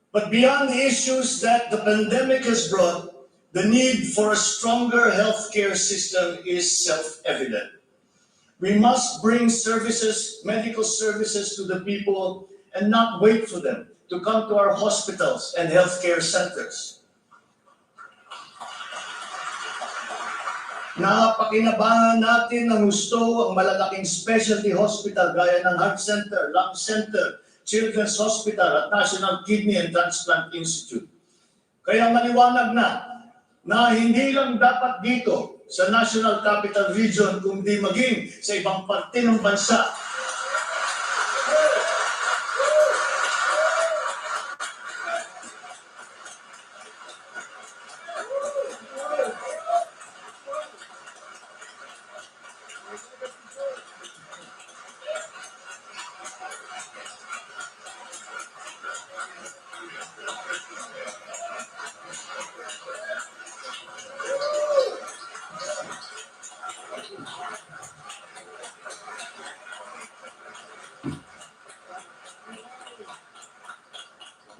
But beyond the issues that the pandemic has brought, the need for a stronger healthcare system is self-evident. We must bring services, medical services to the people and not wait for them to come to our hospitals and healthcare centers. Napakinabangan natin ng gusto ang malalaking specialty hospital gaya ng Heart Center, Lung Center, Children's Hospital at National Kidney and Transplant Institute. Kaya maliwanag na hindi lang dapat dito sa National Capital Region kundi maging sa ibang parte ng bansa.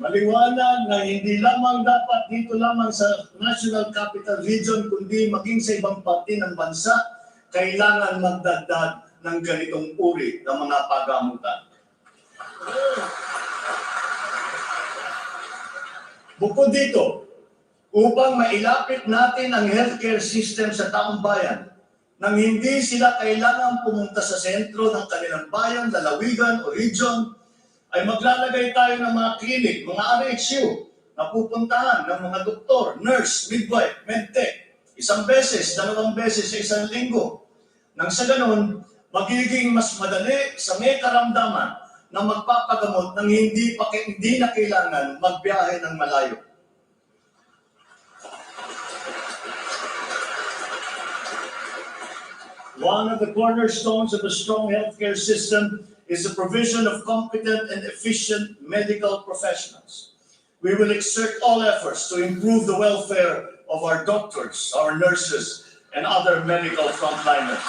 Maliwanag na hindi lamang dapat dito lamang sa National Capital Region, kundi maging sa ibang parte ng bansa, kailangan magdagdag ng ganitong uri ng mga pagamutan. Bukod dito, upang mailapit natin ang healthcare system sa taong bayan, nang hindi sila kailangan pumunta sa sentro ng kanilang bayan, lalawigan o region, ay maglalagay tayo ng mga clinic, mga RHU, na pupuntahan ng mga doktor, nurse, midwife, medtech, 1 beses, 2 beses sa isang linggo. Nang sa ganun, magiging mas madali sa may karamdaman na magpapagamot ng hindi na kailangan magbiyahe ng malayo. One of the cornerstones of a strong healthcare system is the provision of competent and efficient medical professionals. We will exert all efforts to improve the welfare of our doctors, our nurses, and other medical frontliners.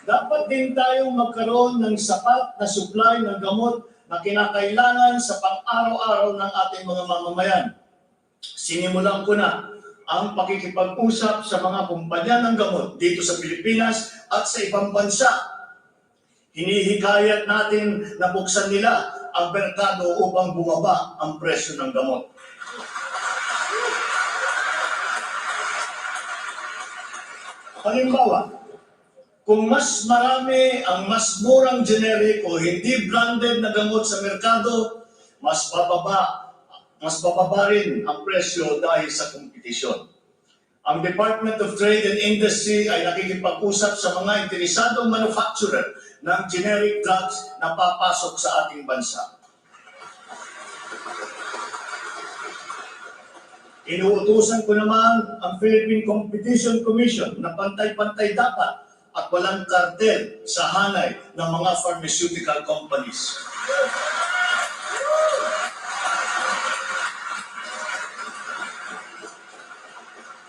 Dapat din tayong magkaroon ng sapat na supply ng gamot na kinakailangan sa pang-araw-araw ng ating mga mamamayan. Sinimulan ko na ang pakikipag-usap sa mga kumpanya ng gamot dito sa Pilipinas at sa ibang bansa. Hinihikayat natin na buksan nila ang merkado upang bumaba ang presyo ng gamot. Halimbawa, kung mas marami ang mas murang generic o hindi branded na gamot sa merkado, mas bababa rin ang presyo dahil sa kompetisyon. Ang Department of Trade and Industry ay nakikipag-usap sa mga interesadong manufacturer ng generic drugs na papasok sa ating bansa. Inuutusan ko naman ang Philippine Competition Commission na pantay-pantay dapat at walang kartel sa hanay ng mga pharmaceutical companies.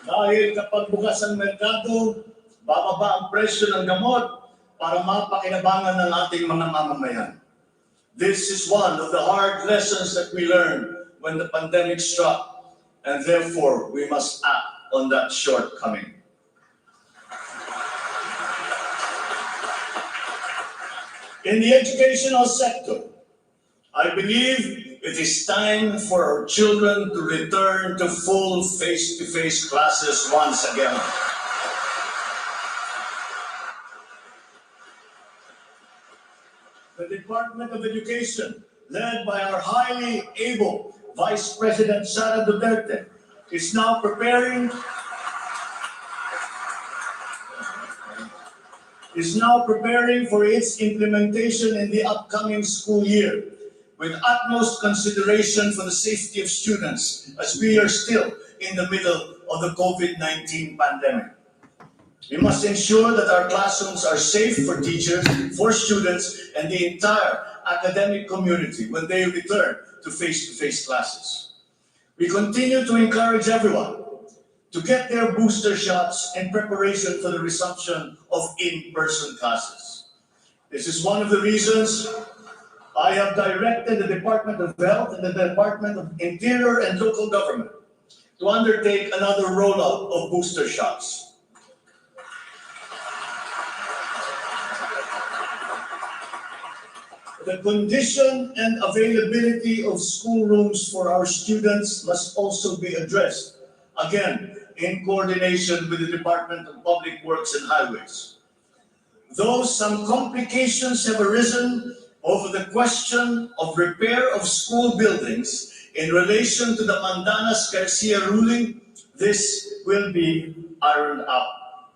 Dahil kapag bukas ang merkado, bababa ang presyo ng gamot para mapakinabangan ng ating mga mamamayan. This is one of the hard lessons that we learned when the pandemic struck, and therefore we must act on that shortcoming. In the educational sector, I believe it is time for our children to return to full face-to-face classes once again. The Department of Education, led by our highly able Vice President Sara Duterte, is now preparing for its implementation in the upcoming school year, with utmost consideration for the safety of students, as we are still in the middle of the COVID-19 pandemic. We must ensure that our classrooms are safe for teachers, for students, and the entire academic community when they return to face-to-face classes. We continue to encourage everyone to get their booster shots in preparation for the resumption of in-person classes. This is one of the reasons I have directed the Department of Health and the Department of Interior and Local Government to undertake another rollout of booster shots. The condition and availability of schoolrooms for our students must also be addressed, again, in coordination with the Department of Public Works and Highways. Though some complications have arisen over the question of repair of school buildings in relation to the Mandanas-Garcia ruling, this will be ironed out.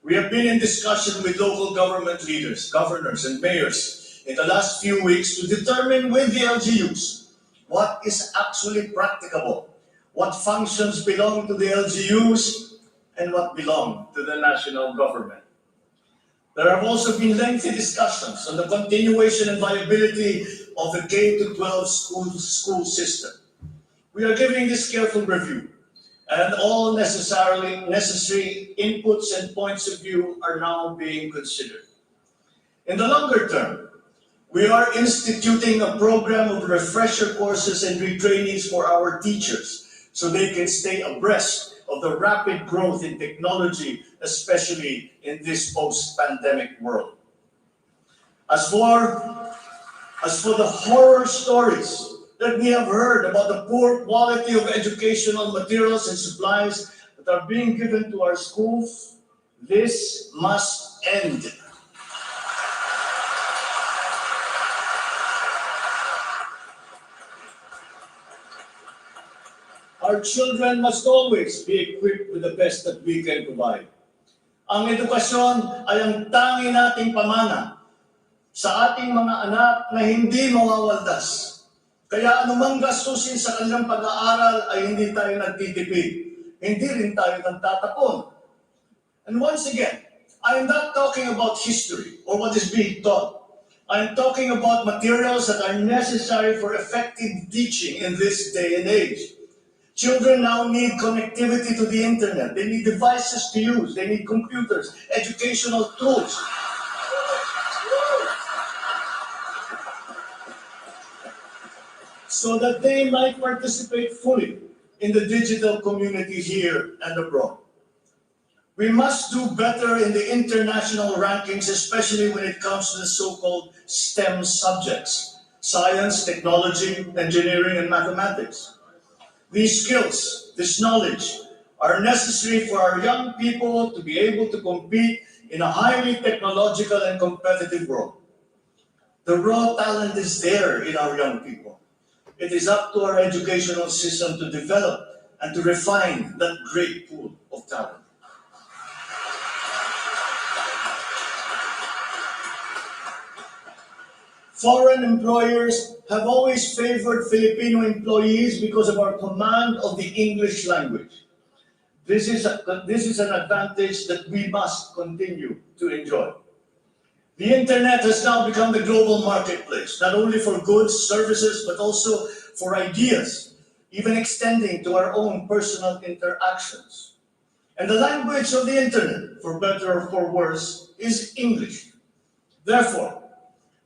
We have been in discussion with local government leaders, governors, and mayors in the last few weeks to determine with the LGUs what is actually practicable, what functions belong to the LGUs, and what belong to the national government. There have also been lengthy discussions on the continuation and viability of the K-12 school system. We are giving this careful review, and all necessary inputs and points of view are now being considered. In the longer term, We are instituting a program of refresher courses and retrainings for our teachers so they can stay abreast of the rapid growth in technology, especially in this post-pandemic world. As for the horror stories that we have heard about the poor quality of educational materials and supplies that are being given to our schools, this must end. Our children must always be equipped with the best that we can provide. Ang edukasyon ay ang tangi nating pamana sa ating mga anak na hindi mawawaldas. Kaya anumang gastusin sa kanilang pag-aaral ay hindi tayo nagtitipid. Hindi rin tayo nagtatapon. And once again, I am not talking about history or what is being taught. I am talking about materials that are necessary for effective teaching in this day and age. Children now need connectivity to the internet. They need devices to use. They need computers, educational tools. So that they might participate fully in the digital community here and abroad. We must do better in the international rankings, especially when it comes to the so-called STEM subjects: science, technology, engineering, and mathematics. These skills, this knowledge, are necessary for our young people to be able to compete in a highly technological and competitive world. The raw talent is there in our young people. It is up to our educational system to develop and to refine that great pool of talent. Foreign employers have always favored Filipino employees because of our command of the English language. This is an advantage that we must continue to enjoy. The internet has now become the global marketplace, not only for goods, services, but also for ideas, even extending to our own personal interactions. And the language of the internet, for better or for worse, is English. Therefore,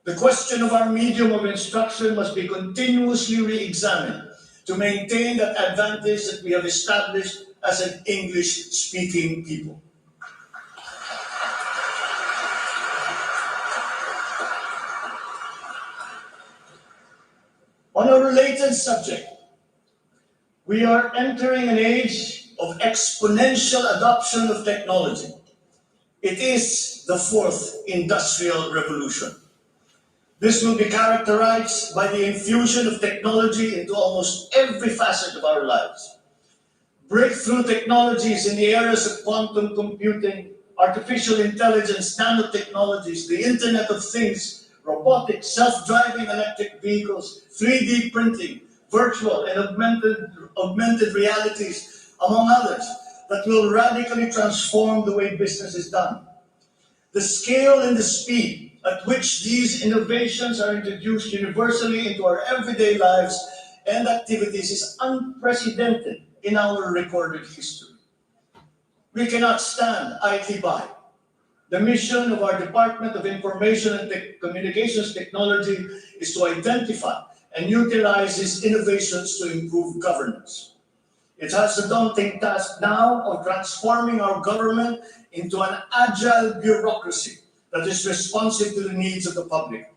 the question of our medium of instruction must be continuously re-examined to maintain that advantage that we have established as an English-speaking people. On a related subject, we are entering an age of exponential adoption of technology. It is the fourth industrial revolution. This will be characterized by the infusion of technology into almost every facet of our lives. Breakthrough technologies in the areas of quantum computing, artificial intelligence, nanotechnologies, the Internet of Things, robotics, self-driving electric vehicles, 3D printing, virtual and augmented realities, among others, that will radically transform the way business is done. The scale and the speed at which these innovations are introduced universally into our everyday lives and activities is unprecedented in our recorded history. We cannot stand idly by. The mission of our Department of Information and Communications Technology is to identify and utilize these innovations to improve governance. It has the daunting task now of transforming our government into an agile bureaucracy that is responsive to the needs of the public.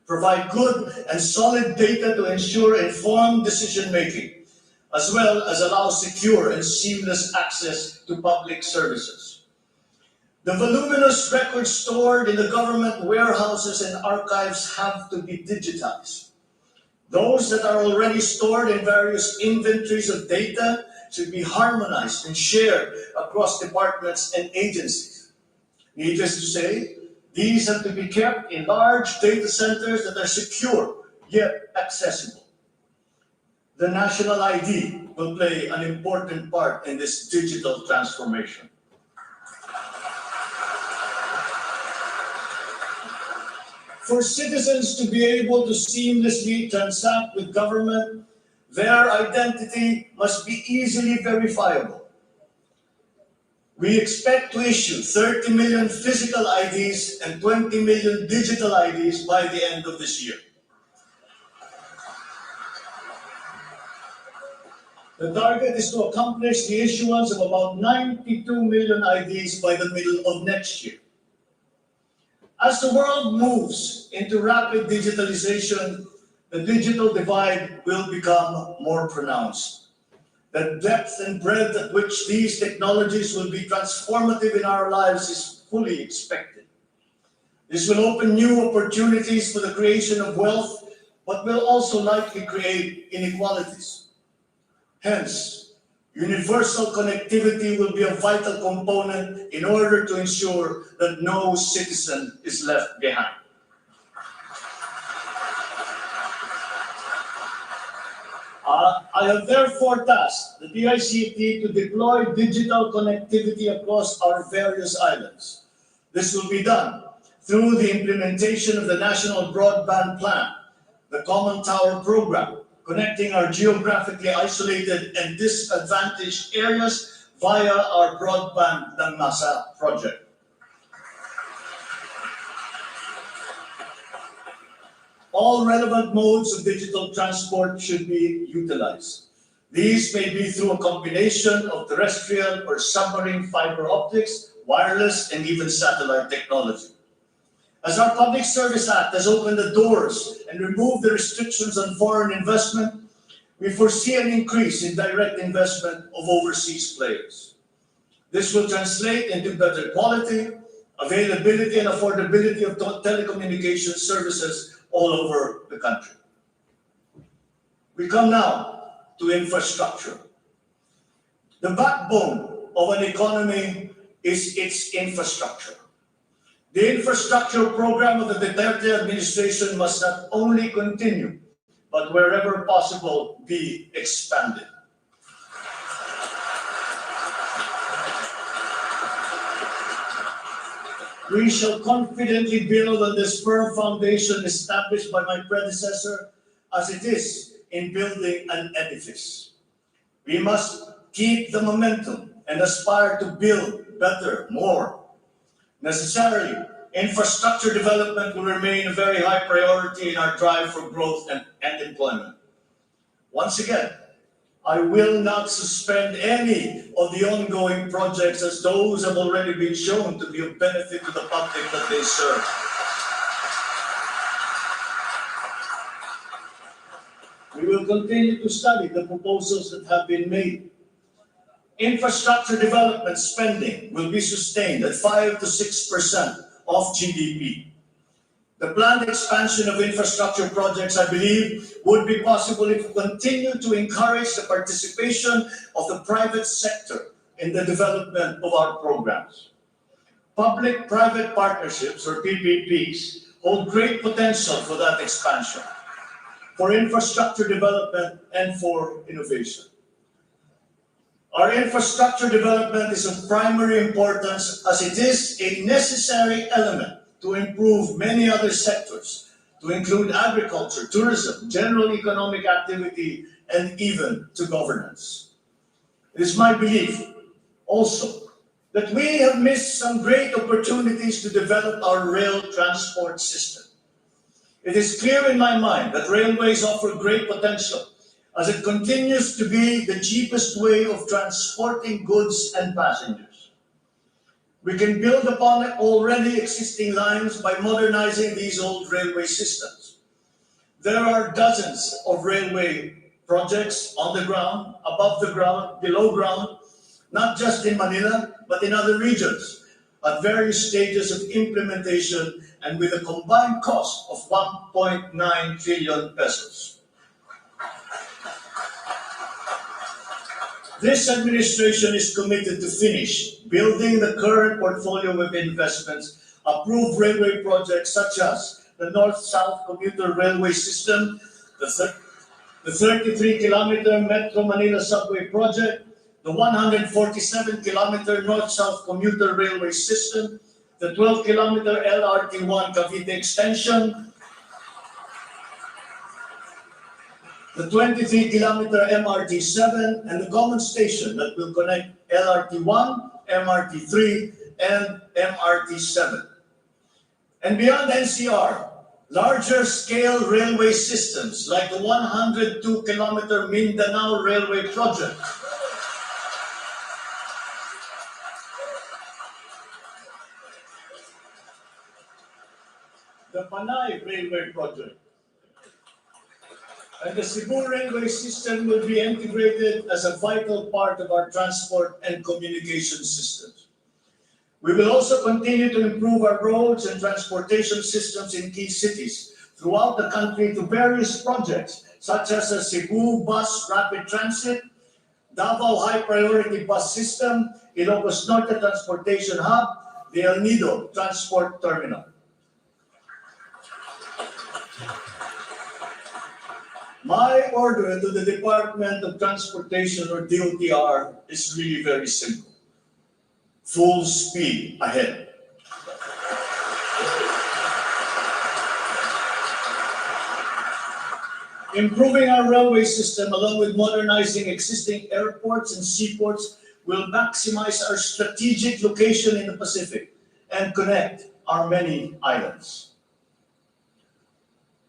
Provide good and solid data to ensure informed decision-making, as well as allow secure and seamless access to public services. The voluminous records stored in the government warehouses and archives have to be digitized. Those that are already stored in various inventories of data should be harmonized and shared across departments and agencies. Needless to say, these have to be kept in large data centers that are secure yet accessible. The national ID will play an important part in this digital transformation. For citizens to be able to seamlessly transact with government, their identity must be easily verifiable. We expect to issue 30 million physical IDs and 20 million digital IDs by the end of this year. The target is to accomplish the issuance of about 92 million IDs by the middle of next year. As the world moves into rapid digitalization, the digital divide will become more pronounced. The depth and breadth at which these technologies will be transformative in our lives is fully expected. This will open new opportunities for the creation of wealth, but will also likely create inequalities. Hence, universal connectivity will be a vital component in order to ensure that no citizen is left behind. I have therefore tasked the DICT to deploy digital connectivity across our various islands. This will be done through the implementation of the National Broadband Plan, the Common Tower Program, connecting our geographically isolated and disadvantaged areas via our Broadband ng Masa project. All relevant modes of digital transport should be utilized. These may be through a combination of terrestrial or submarine fiber optics, wireless, and even satellite technology. As our Public Service Act has opened the doors and removed the restrictions on foreign investment, we foresee an increase in direct investment of overseas players. This will translate into better quality, availability, and affordability of telecommunication services all over the country. We come now to infrastructure. The backbone of an economy is its infrastructure. The infrastructure program of the Duterte administration must not only continue, but wherever possible, be expanded. We shall confidently build on this firm foundation established by my predecessor, as it is in building an edifice. We must keep the momentum and aspire to build better, more. Necessarily, infrastructure development will remain a very high priority in our drive for growth and employment. Once again, I will not suspend any of the ongoing projects, as those have already been shown to be of benefit to the public that they serve. We will continue to study the proposals that have been made. Infrastructure development spending will be sustained at 5 to 6% of GDP. The planned expansion of infrastructure projects, I believe, would be possible if we continue to encourage the participation of the private sector in the development of our programs. Public-private partnerships, or PPPs, hold great potential for that expansion, for infrastructure development, and for innovation. Our infrastructure development is of primary importance, as it is a necessary element to improve many other sectors, to include agriculture, tourism, general economic activity, and even to governance. It is my belief also that we have missed some great opportunities to develop our rail transport system. It is clear in my mind that railways offer great potential, as it continues to be the cheapest way of transporting goods and passengers. We can build upon already existing lines by modernizing these old railway systems. There are dozens of railway projects on the ground, above the ground, below ground, not just in Manila, but in other regions, at various stages of implementation and with a combined cost of 1.9 trillion pesos. This administration is committed to finish building the current portfolio of investments, approved railway projects such as the North-South Commuter Railway System, the 33-kilometer Metro Manila Subway Project, the 147-kilometer North-South Commuter Railway System, the 12-kilometer LRT-1 Cavite Extension, the 23-kilometer MRT-7, and the common station that will connect LRT-1 MRT3, and MRT7. And beyond NCR, larger scale railway systems like the 102-kilometer Mindanao Railway Project, the Panay Railway Project, and the Cebu Railway system will be integrated as a vital part of our transport and communication systems. We will also continue to improve our roads and transportation systems in key cities throughout the country through various projects, such as the Cebu Bus Rapid Transit, Davao High Priority Bus System, Ilocos Norte Transportation Hub, the El Nido Transport Terminal. My order to the Department of Transportation, or DOTR, is really very simple. Full speed ahead. Improving our railway system along with modernizing existing airports and seaports will maximize our strategic location in the Pacific and connect our many islands.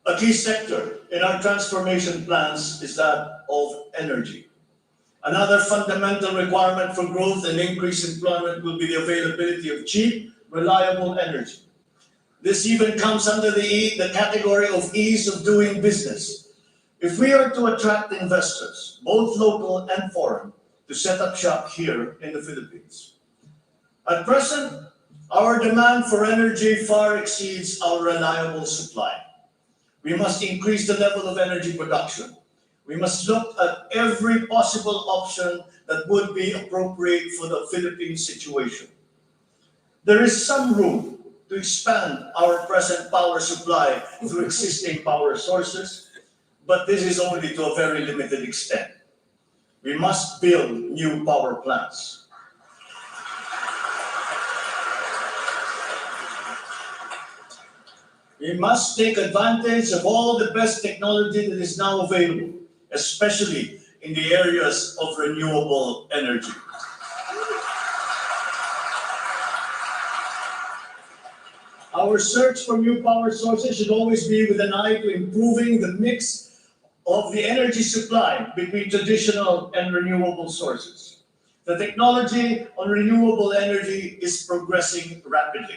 A key sector in our transformation plans is that of energy. Another fundamental requirement for growth and increased employment will be the availability of cheap, reliable energy. This even comes under the category of ease of doing business. If we are to attract investors, both local and foreign, to set up shop here in the Philippines. At present, our demand for energy far exceeds our reliable supply. We must increase the level of energy production. We must look at every possible option that would be appropriate for the Philippine situation. There is some room to expand our present power supply through existing power sources, but this is only to a very limited extent. We must build new power plants. We must take advantage of all the best technology that is now available, especially in the areas of renewable energy. Our search for new power sources should always be with an eye to improving the mix of the energy supply between traditional and renewable sources. The technology on renewable energy is progressing rapidly,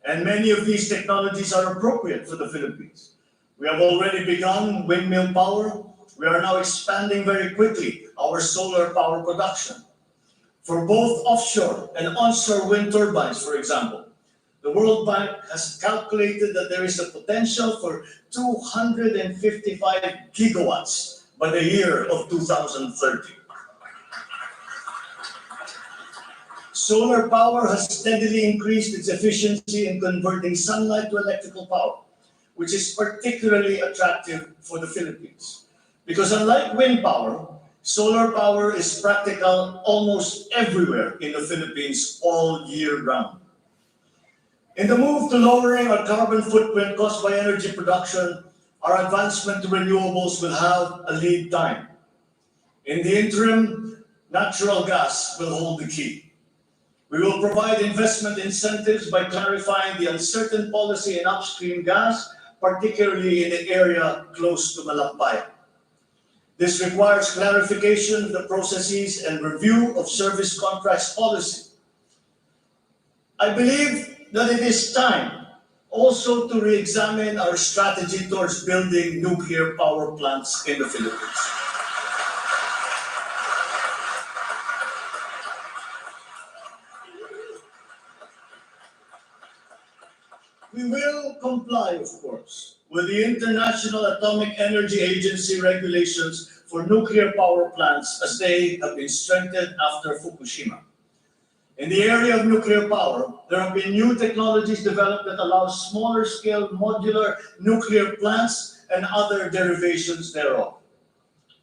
and many of these technologies are appropriate for the Philippines. We have already begun windmill power. We are now expanding very quickly our solar power production. For both offshore and onshore wind turbines, for example, the World Bank has calculated that there is a potential for 255 gigawatts by the year of 2030. Solar power has steadily increased its efficiency in converting sunlight to electrical power, which is particularly attractive for the Philippines. Because unlike wind power, solar power is practical almost everywhere in the Philippines all year round. In the move to lowering our carbon footprint caused by energy production, our advancement to renewables will have a lead time. In the interim, natural gas will hold the key. We will provide investment incentives by clarifying the uncertain policy in upstream gas, particularly in the area close to Malampaya. This requires clarification of the processes and review of service contracts policy. I believe that it is time also to re-examine our strategy towards building nuclear power plants in the Philippines. We will comply, of course, with the International Atomic Energy Agency regulations for nuclear power plants as they have been strengthened after Fukushima. In the area of nuclear power, there have been new technologies developed that allow smaller scale modular nuclear plants and other derivations thereof.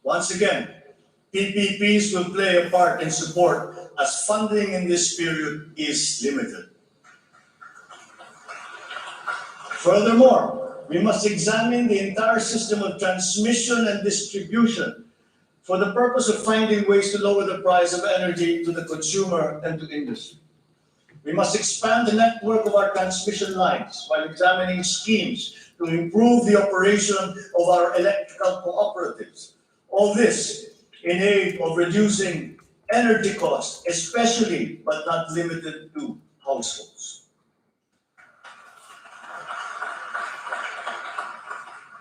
Once again, PPPs will play a part in support as funding in this period is limited. Furthermore, we must examine the entire system of transmission and distribution for the purpose of finding ways to lower the price of energy to the consumer and to industry. We must expand the network of our transmission lines while examining schemes to improve the operation of our electrical cooperatives. All this in aid of reducing energy costs, especially but not limited to households.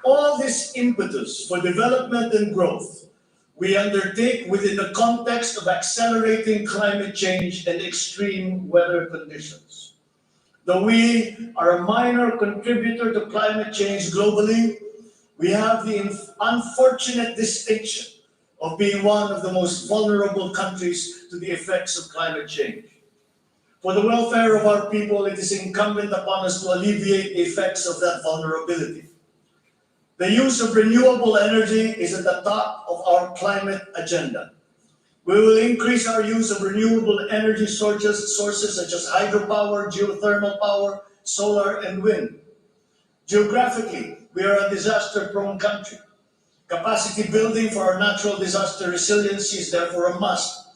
All this impetus for development and growth we undertake within the context of accelerating climate change and extreme weather conditions. Though we are a minor contributor to climate change globally, we have the unfortunate distinction of being one of the most vulnerable countries to the effects of climate change. For the welfare of our people, it is incumbent upon us to alleviate the effects of that vulnerability. The use of renewable energy is at the top of our climate agenda. We will increase our use of renewable energy sources such as hydropower, geothermal power, solar, and wind. Geographically, we are a disaster-prone country. Capacity building for our natural disaster resiliency is therefore a must.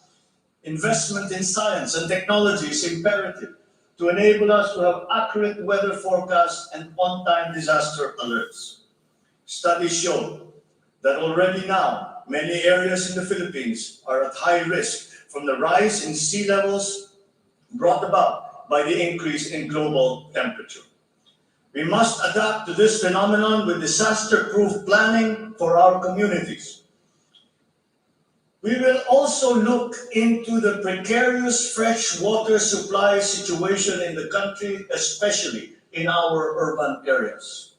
Investment in science and technology is imperative to enable us to have accurate weather forecasts and on-time disaster alerts. Studies show that already now, many areas in the Philippines are at high risk from the rise in sea levels brought about by the increase in global temperature. We must adapt to this phenomenon with disaster-proof planning for our communities. We will also look into the precarious fresh water supply situation in the country, especially in our urban areas.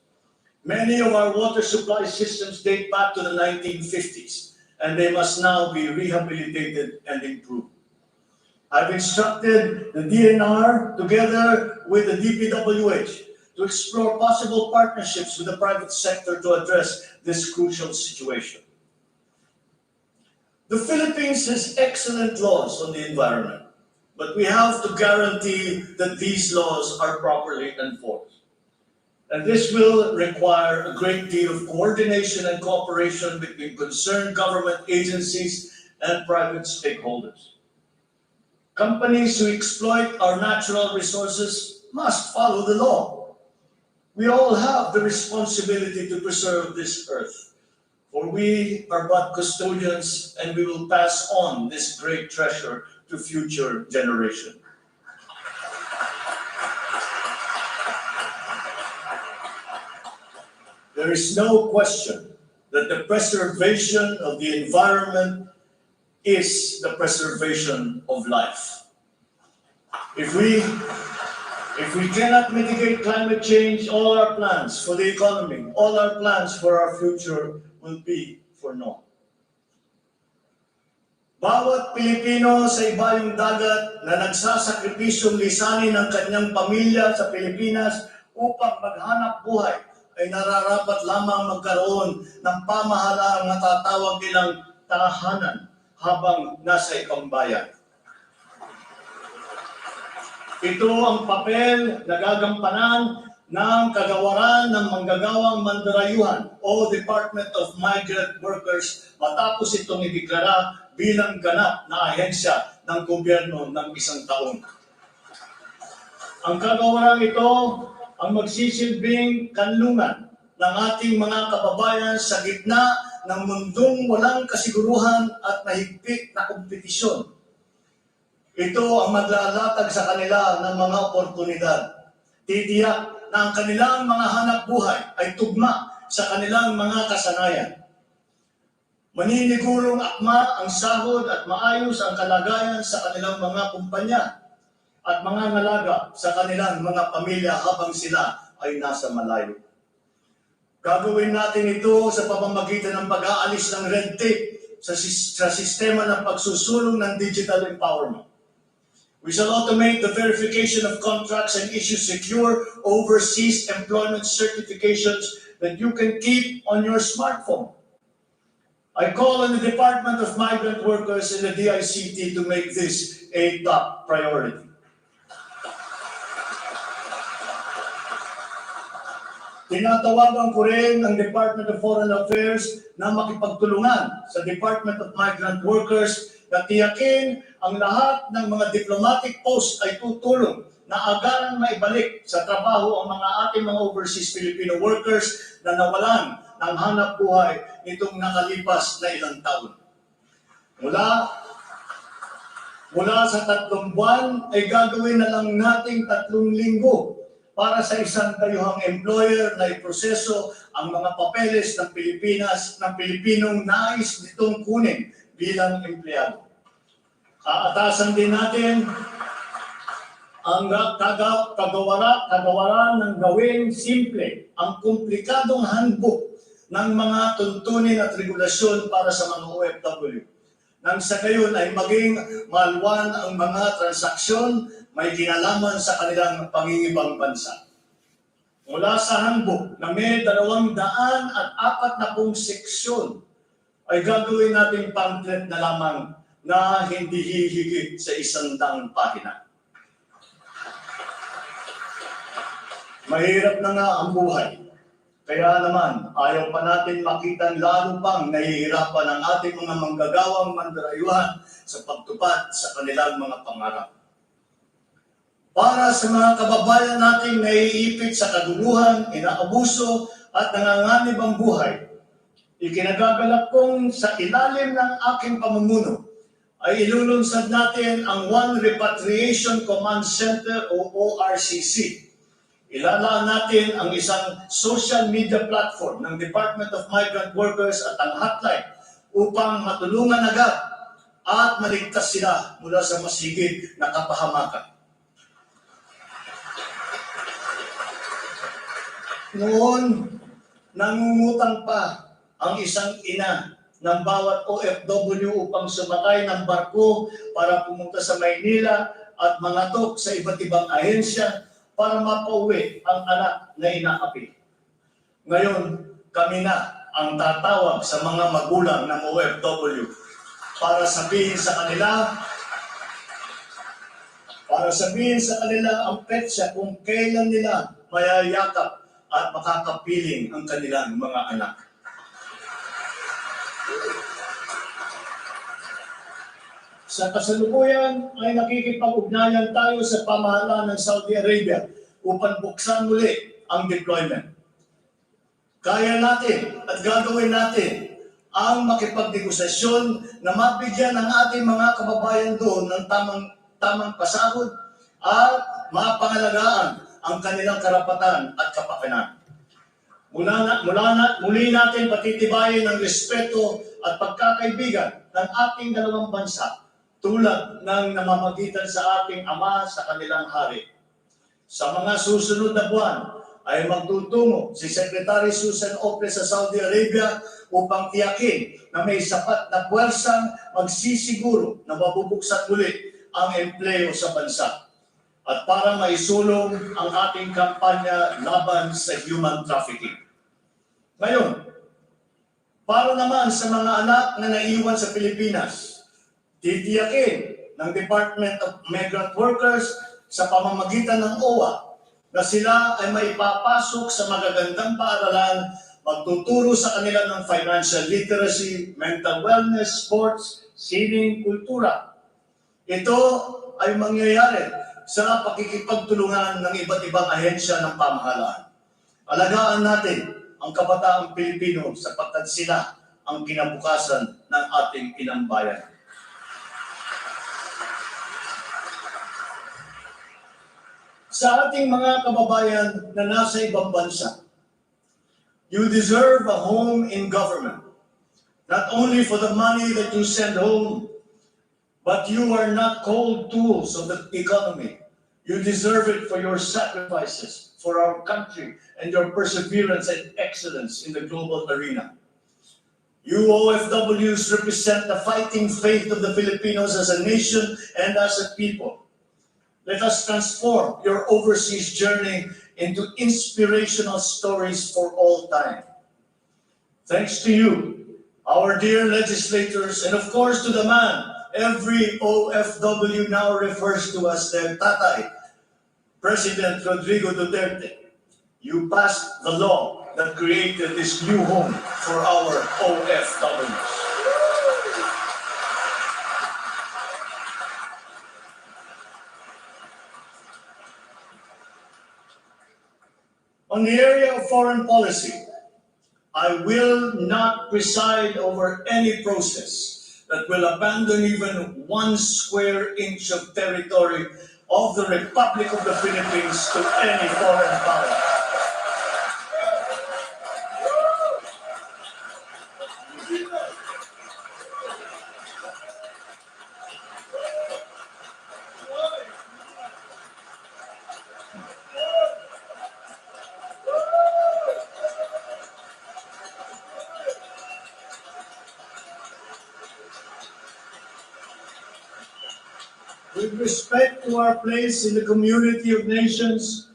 Many of our water supply systems date back to the 1950s, and they must now be rehabilitated and improved. I've instructed the DNR together with the DPWH to explore possible partnerships with the private sector to address this crucial situation. The Philippines has excellent laws on the environment, but we have to guarantee that these laws are properly enforced. And this will require a great deal of coordination and cooperation between concerned government agencies and private stakeholders. Companies who exploit our natural resources must follow the law. We all have the responsibility to preserve this earth, for we are but custodians and we will pass on this great treasure to future generations. There is no question that the preservation of the environment is the preservation of life. If we cannot mitigate climate change, all our plans for the economy, all our plans for our future will be for naught. Bawat Pilipino sa ibayong dagat na nagsasakripisyong lisanin ang kanyang pamilya sa Pilipinas upang maghanap buhay ay nararapat lamang magkaroon ng pamahalaang natatawag nilang tahanan habang nasa ibang bayan. Ito ang papel na gagampanan ng kagawaran ng manggagawang mandarayuhan o Department of Migrant Workers matapos itong ideklara bilang ganap na ahensya ng gobyerno ng isang taon. Ang kagawaran ito ang magsisilbing kanlungan ng ating mga kababayan sa gitna ng mundong walang kasiguruhan at mahigpit na kompetisyon. Ito ang maglalatag sa kanila ng mga oportunidad. Titiyak na ang kanilang mga hanap buhay ay tugma sa kanilang mga kasanayan. Maninigurong akma ang sahod at maayos ang kalagayan sa kanilang mga kumpanya at mga ngalaga sa kanilang mga pamilya habang sila ay nasa malayo. Gagawin natin ito sa pamamagitan ng pag-aalis ng red tape sa sistema ng pagsusulong ng digital empowerment. We shall automate the verification of contracts and issue secure overseas employment certifications that you can keep on your smartphone. I call on the Department of Migrant Workers and the DICT to make this a top priority. Tinatawagan ko rin ang Department of Foreign Affairs na makipagtulungan sa Department of Migrant Workers na tiyakin ang lahat ng mga diplomatic post ay tutulong na agaran maibalik sa trabaho ang mga ating mga overseas Filipino workers na nawalan ng hanap buhay nitong nakalipas na ilang taon. Mula sa 3 buwan ay gagawin na lang nating 3 linggo para sa isang dayuhang employer na iproseso ang mga papeles ng Pilipinas ng Pilipinong nais nitong kunin bilang empleyado. Aatasan din natin ang kagawaran ng gawing simple ang komplikadong handbook ng mga tuntunin at regulasyon para sa mga OFW. Nang sa gayon ay maging malwan ang mga transaksyon may kinalaman sa kanilang pangingibang bansa. Mula sa handbook na may 240 seksyon ay gagawin natin pamphlet na lamang na hindi hihigit sa 100 pahina. Mahirap na nga ang buhay. Kaya naman, ayaw pa natin makita lalo pang nahihirapan ang ating mga manggagawang mandarayuhan sa pagtupad sa kanilang mga pangarap. Para sa mga kababayan nating naiipit sa kaguluhan, inaabuso at nanganganib ang buhay, ikinagagalak kong sa ilalim ng aking pamumuno ay ilulunsad natin ang One Repatriation Command Center o ORCC. Ilalaan natin ang isang social media platform ng Department of Migrant Workers at ang hotline upang matulungan agad at maligtas sila mula sa masigit na kapahamakan. Noon, nangungutang pa ang isang ina ng bawat OFW upang sumakay ng barko para pumunta sa Maynila at mangatok sa iba't ibang ahensya para mapauwi ang anak na inaapi. Ngayon, kami na ang tatawag sa mga magulang ng OFW para sabihin sa kanila ang petsa kung kailan nila mayayakap at makakapiling ang kanilang mga anak. Sa kasalukuyan ay nakikipag-ugnayan tayo sa pamahalaan ng Saudi Arabia upang buksan muli ang deployment. Kaya natin at gagawin natin ang makipagdegosasyon na mabigyan ng ating mga kababayan doon ng tamang pasahod at mapangalagaan ang kanilang karapatan at kapakanan. Muli natin patitibayin ang respeto at pagkakaibigan ng ating dalawang bansa tulad ng namamagitan sa ating ama sa kanilang hari. Sa mga susunod na buwan ay magtutungo si Secretary Susan Ople sa Saudi Arabia upang tiyakin na may sapat na puwersang magsisiguro na mabubuksan muli ang empleo sa bansa at para maisulong ang ating kampanya laban sa human trafficking. Ngayon, para naman sa mga anak na naiwan sa Pilipinas, titiyakin ng Department of Migrant Workers sa pamamagitan ng OWA na sila ay maipapasok sa magagandang paaralan, magtuturo sa kanila ng financial literacy, mental wellness, sports, sining, kultura. Ito ay mangyayari sa pakikipagtulungan ng iba't ibang ahensya ng pamahalaan. Alagaan natin ang kabataang Pilipino sapagkat sila ang kinabukasan ng ating inang bayan. Sa ating mga kababayan na nasa ibang bansa, you deserve a home in government. Not only for the money that you send home, but you are not cold tools of the economy. You deserve it for your sacrifices for our country and your perseverance and excellence in the global arena. You OFWs represent the fighting faith of the Filipinos as a nation and as a people. Let us transform your overseas journey into inspirational stories for all time. Thanks to you, our dear legislators, and of course to the man every OFW now refers to as their tatay, President Rodrigo Duterte. you passed the law that created this new home for our OFWs. On the area of foreign policy, I will not preside over any process that will abandon even 1 square inch of territory of the Republic of the Philippines to any foreign power. With respect to our place in the community of nations,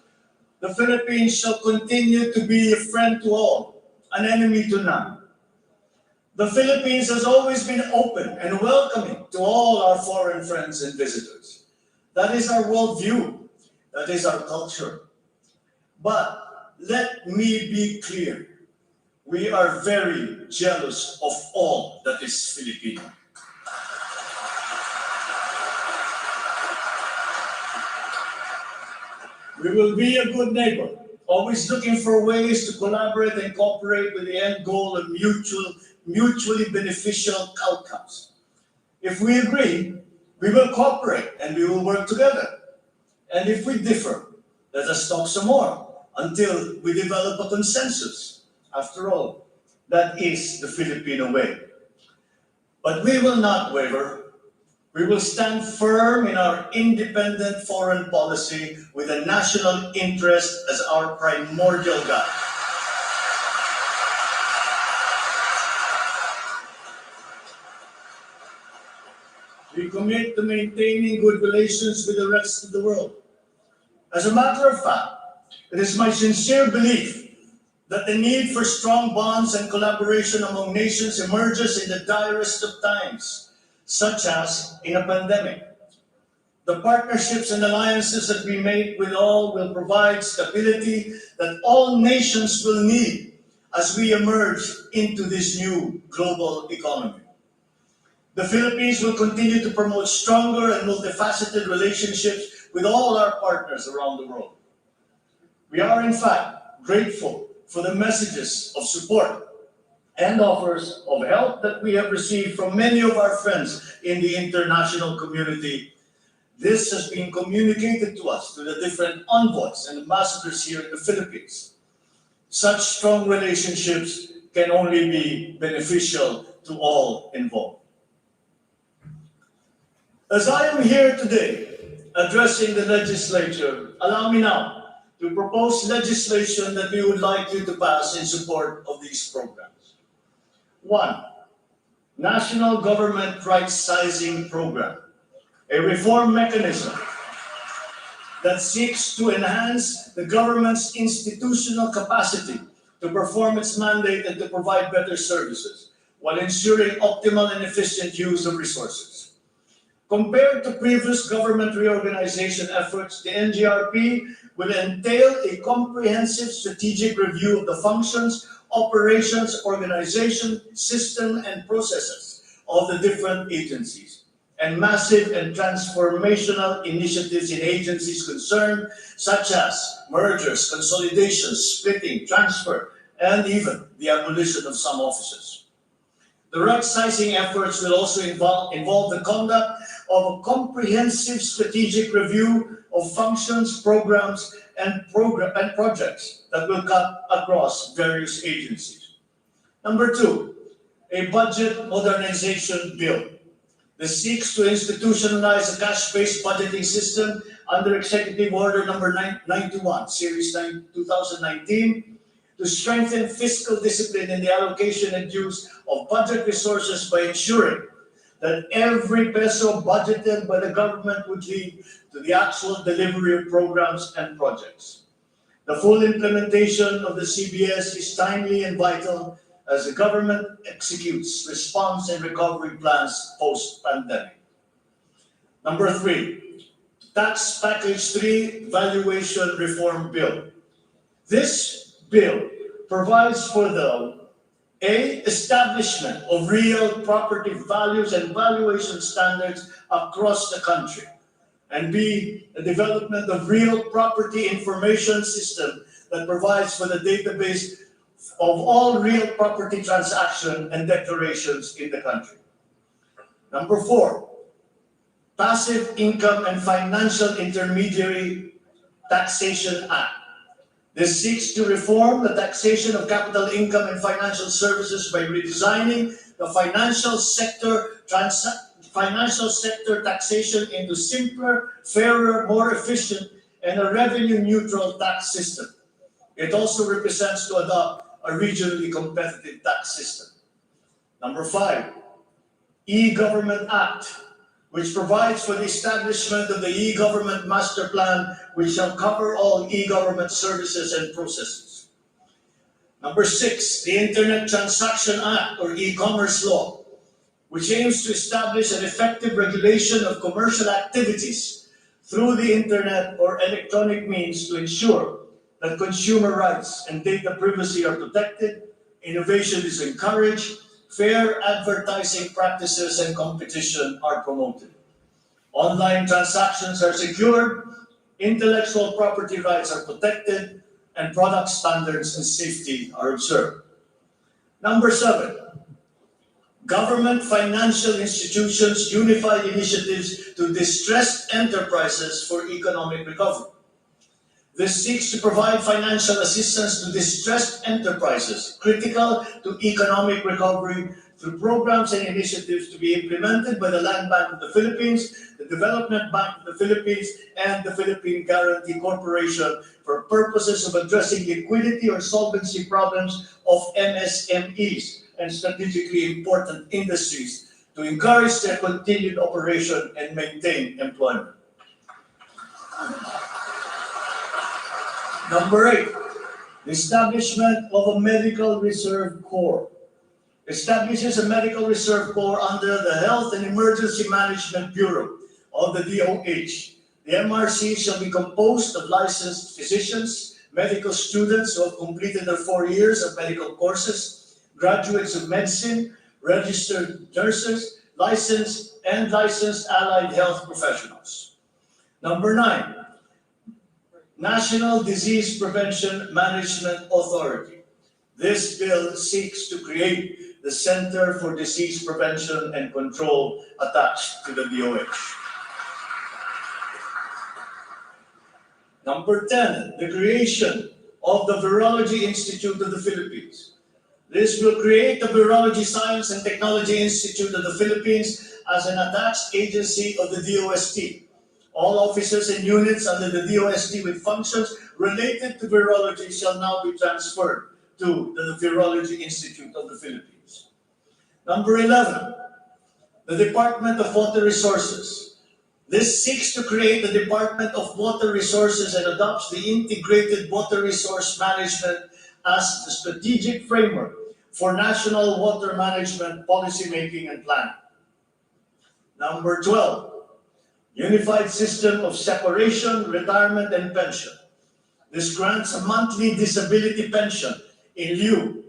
the Philippines shall continue to be a friend to all, an enemy to none. The Philippines has always been open and welcoming to all our foreign friends and visitors. That is our worldview. That is our culture. But let me be clear. We are very jealous of all that is Filipino. We will be a good neighbor, always looking for ways to collaborate and cooperate with the end goal of mutually beneficial outcomes. If we agree, we will cooperate and we will work together. And if we differ, let us talk some more until we develop a consensus. After all, that is the Filipino way. But we will not waver. We will stand firm in our independent foreign policy with a national interest as our primordial guide. We commit to maintaining good relations with the rest of the world. As a matter of fact, it is my sincere belief that the need for strong bonds and collaboration among nations emerges in the direst of times, such as in a pandemic. The partnerships and alliances that we make with all will provide stability that all nations will need as we emerge into this new global economy. The Philippines will continue to promote stronger and multifaceted relationships with all our partners around the world. We are, in fact, grateful for the messages of support and offers of help that we have received from many of our friends in the international community. This has been communicated to us through the different envoys and ambassadors here in the Philippines. Such strong relationships can only be beneficial to all involved. As I am here today addressing the legislature, allow me now to propose legislation that we would like you to pass in support of these programs. 1. National Government Right-Sizing Program, a reform mechanism that seeks to enhance the government's institutional capacity to perform its mandate and to provide better services while ensuring optimal and efficient use of resources. Compared to previous government reorganization efforts, the NGRP will entail a comprehensive strategic review of the functions, operations, organization, system, and processes of the different agencies, and massive and transformational initiatives in agencies concerned, such as mergers, consolidations, splitting, transfer, and even the abolition of some offices. The right-sizing efforts will also involve the conduct of a comprehensive strategic review of functions, programs, and projects that will cut across various agencies. Number 2, a budget modernization bill. This seeks to institutionalize a cash-based budgeting system under Executive Order number 91, Series 2019, to strengthen fiscal discipline in the allocation and use of budget resources by ensuring that every peso budgeted by the government would lead to the actual delivery of programs and projects. The full implementation of the CBS is timely and vital as the government executes response and recovery plans post-pandemic. Number 3, Tax Package 3 Valuation Reform Bill. This bill provides for the A, establishment of real property values and valuation standards across the country, and B, the development of real property information system that provides for the database of all real property transaction and declarations in the country. Number 4, Passive Income and Financial Intermediary Taxation Act. This seeks to reform the taxation of capital income and financial services by redesigning the financial sector taxation into simpler, fairer, more efficient, and a revenue-neutral tax system. It also represents to adopt a regionally competitive tax system. Number 5, E-Government Act, which provides for the establishment of the E-Government Master Plan, which shall cover all e-government services and processes. Number 6, the Internet Transaction Act, or e-commerce law, which aims to establish an effective regulation of commercial activities through the Internet or electronic means to ensure that consumer rights and data privacy are protected, innovation is encouraged, fair advertising practices and competition are promoted. Online transactions are secured, intellectual property rights are protected, and product standards and safety are observed. Number 7, Government Financial Institutions Unified Initiatives to Distressed Enterprises for Economic Recovery. This seeks to provide financial assistance to distressed enterprises critical to economic recovery through programs and initiatives to be implemented by the Land Bank of the Philippines, the Development Bank of the Philippines, and the Philippine Guarantee Corporation for purposes of addressing liquidity or solvency problems of MSMEs and strategically important industries to encourage their continued operation and maintain employment. Number 8, the establishment of a Medical Reserve Corps. Establishes a Medical Reserve Corps under the Health and Emergency Management Bureau of the DOH. The MRC shall be composed of licensed physicians, medical students who have completed their 4 years of medical courses, graduates of medicine, registered nurses, licensed allied health professionals. Number 9, National Disease Prevention Management Authority. This bill seeks to create the Center for Disease Prevention and Control attached to the DOH. Number 10, the creation of the Virology Institute of the Philippines. This will create the Virology Science and Technology Institute of the Philippines as an attached agency of the DOST. All officers and units under the DOST with functions related to virology shall now be transferred to the Virology Institute of the Philippines. Number 11, the Department of Water Resources. This seeks to create the Department of Water Resources and adopts the Integrated Water Resource Management as the strategic framework for national water management, policymaking, and planning. Number 12, Unified System of Separation, Retirement, and Pension. This grants a monthly disability pension in lieu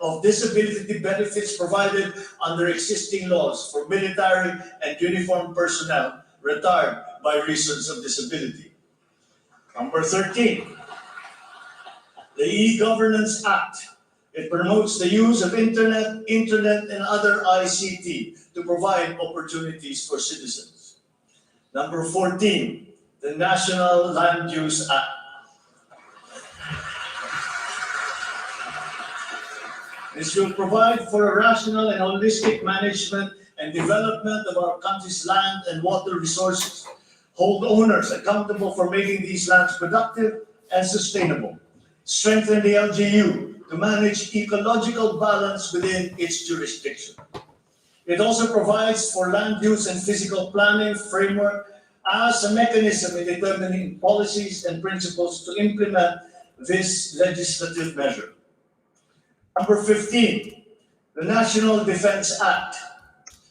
of disability benefits provided under existing laws for military and uniformed personnel retired by reasons of disability. Number 13, the E-Governance Act. It promotes the use of internet, and other ICT to provide opportunities for citizens. Number 14, the National Land Use Act. This will provide for a rational and holistic management and development of our country's land and water resources, hold owners accountable for making these lands productive and sustainable, strengthen the LGU to manage ecological balance within its jurisdiction. It also provides for land use and physical planning framework as a mechanism in determining policies and principles to implement this legislative measure. Number 15, the National Defense Act.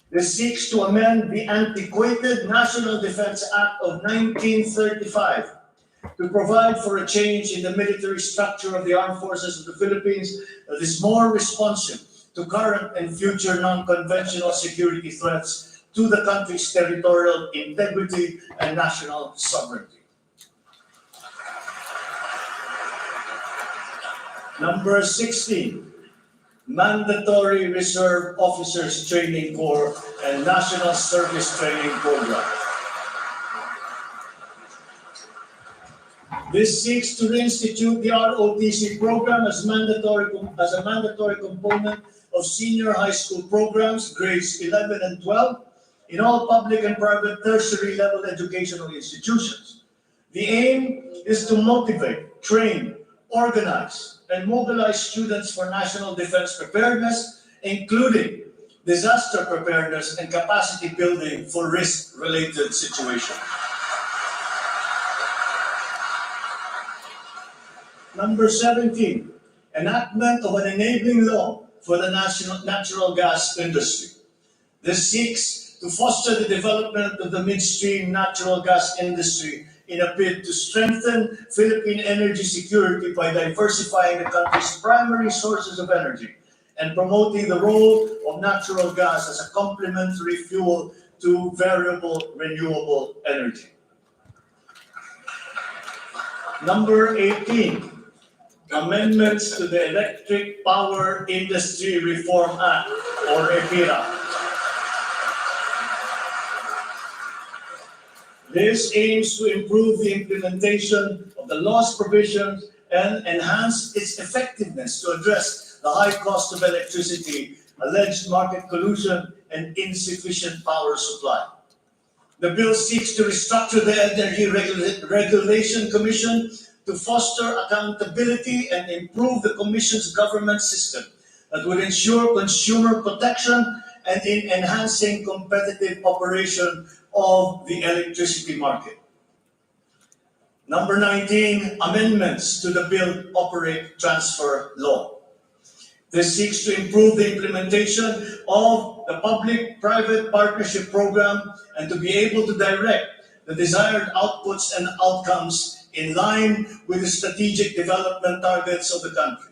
This seeks to amend the antiquated National Defense Act of 1935 to provide for a change in the military structure of the armed forces of the Philippines that is more responsive to current and future non-conventional security threats to the country's territorial integrity and national sovereignty. Number 16, Mandatory Reserve Officers Training Corps and National Service Training Program. This seeks to reinstitute the ROTC program as a mandatory component of senior high school programs, grades 11 and 12, in all public and private tertiary level educational institutions. The aim is to motivate, train, organize, and mobilize students for national defense preparedness, including disaster preparedness and capacity building for risk-related situations. Number 17, enactment of an enabling law for the natural gas industry. This seeks to foster the development of the midstream natural gas industry in a bid to strengthen Philippine energy security by diversifying the country's primary sources of energy and promoting the role of natural gas as a complementary fuel to variable renewable energy. Number 18, amendments to the Electric Power Industry Reform Act, or EPIRA. This aims to improve the implementation of the law's provisions and enhance its effectiveness to address the high cost of electricity, alleged market collusion, and insufficient power supply. The bill seeks to restructure the Energy Regulation Commission to foster accountability and improve the Commission's government system that would ensure consumer protection and in enhancing competitive operation of the electricity market. Number 19, amendments to the Build, Operate, Transfer Law. This seeks to improve the implementation of the public-private partnership program and to be able to direct the desired outputs and outcomes in line with the strategic development targets of the country.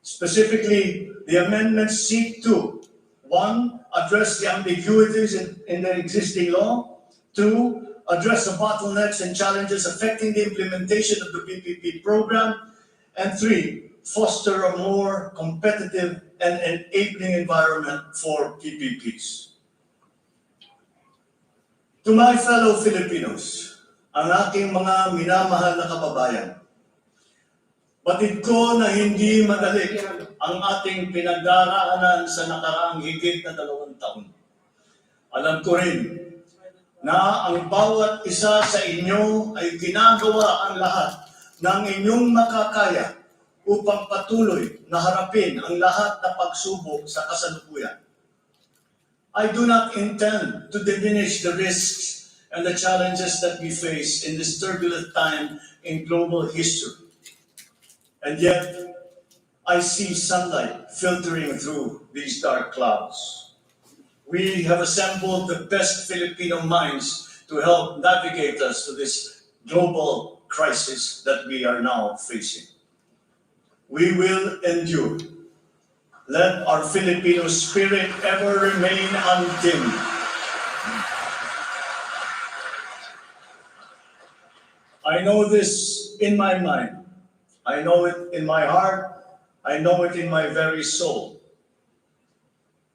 Specifically, the amendments seek to 1. Address the ambiguities in the existing law. 2. Address the bottlenecks and challenges affecting the implementation of the PPP program. And 3. Foster a more competitive and enabling environment for PPPs. To my fellow Filipinos, ang aking mga minamahal na kababayan, batid ko na hindi madali ang ating pinagdaraanan sa nakaraang higit na 2 taon. Alam ko rin na ang bawat isa sa inyo ay ginagawa ang lahat ng inyong makakaya upang patuloy na harapin ang lahat na pagsubok sa kasalukuyan. I do not intend to diminish the risks and the challenges that we face in this turbulent time in global history. And yet, I see sunlight filtering through these dark clouds. We have assembled the best Filipino minds to help navigate us to this global crisis that we are now facing. We will endure. Let our Filipino spirit ever remain undimmed. I know this in my mind. I know it in my heart. I know it in my very soul.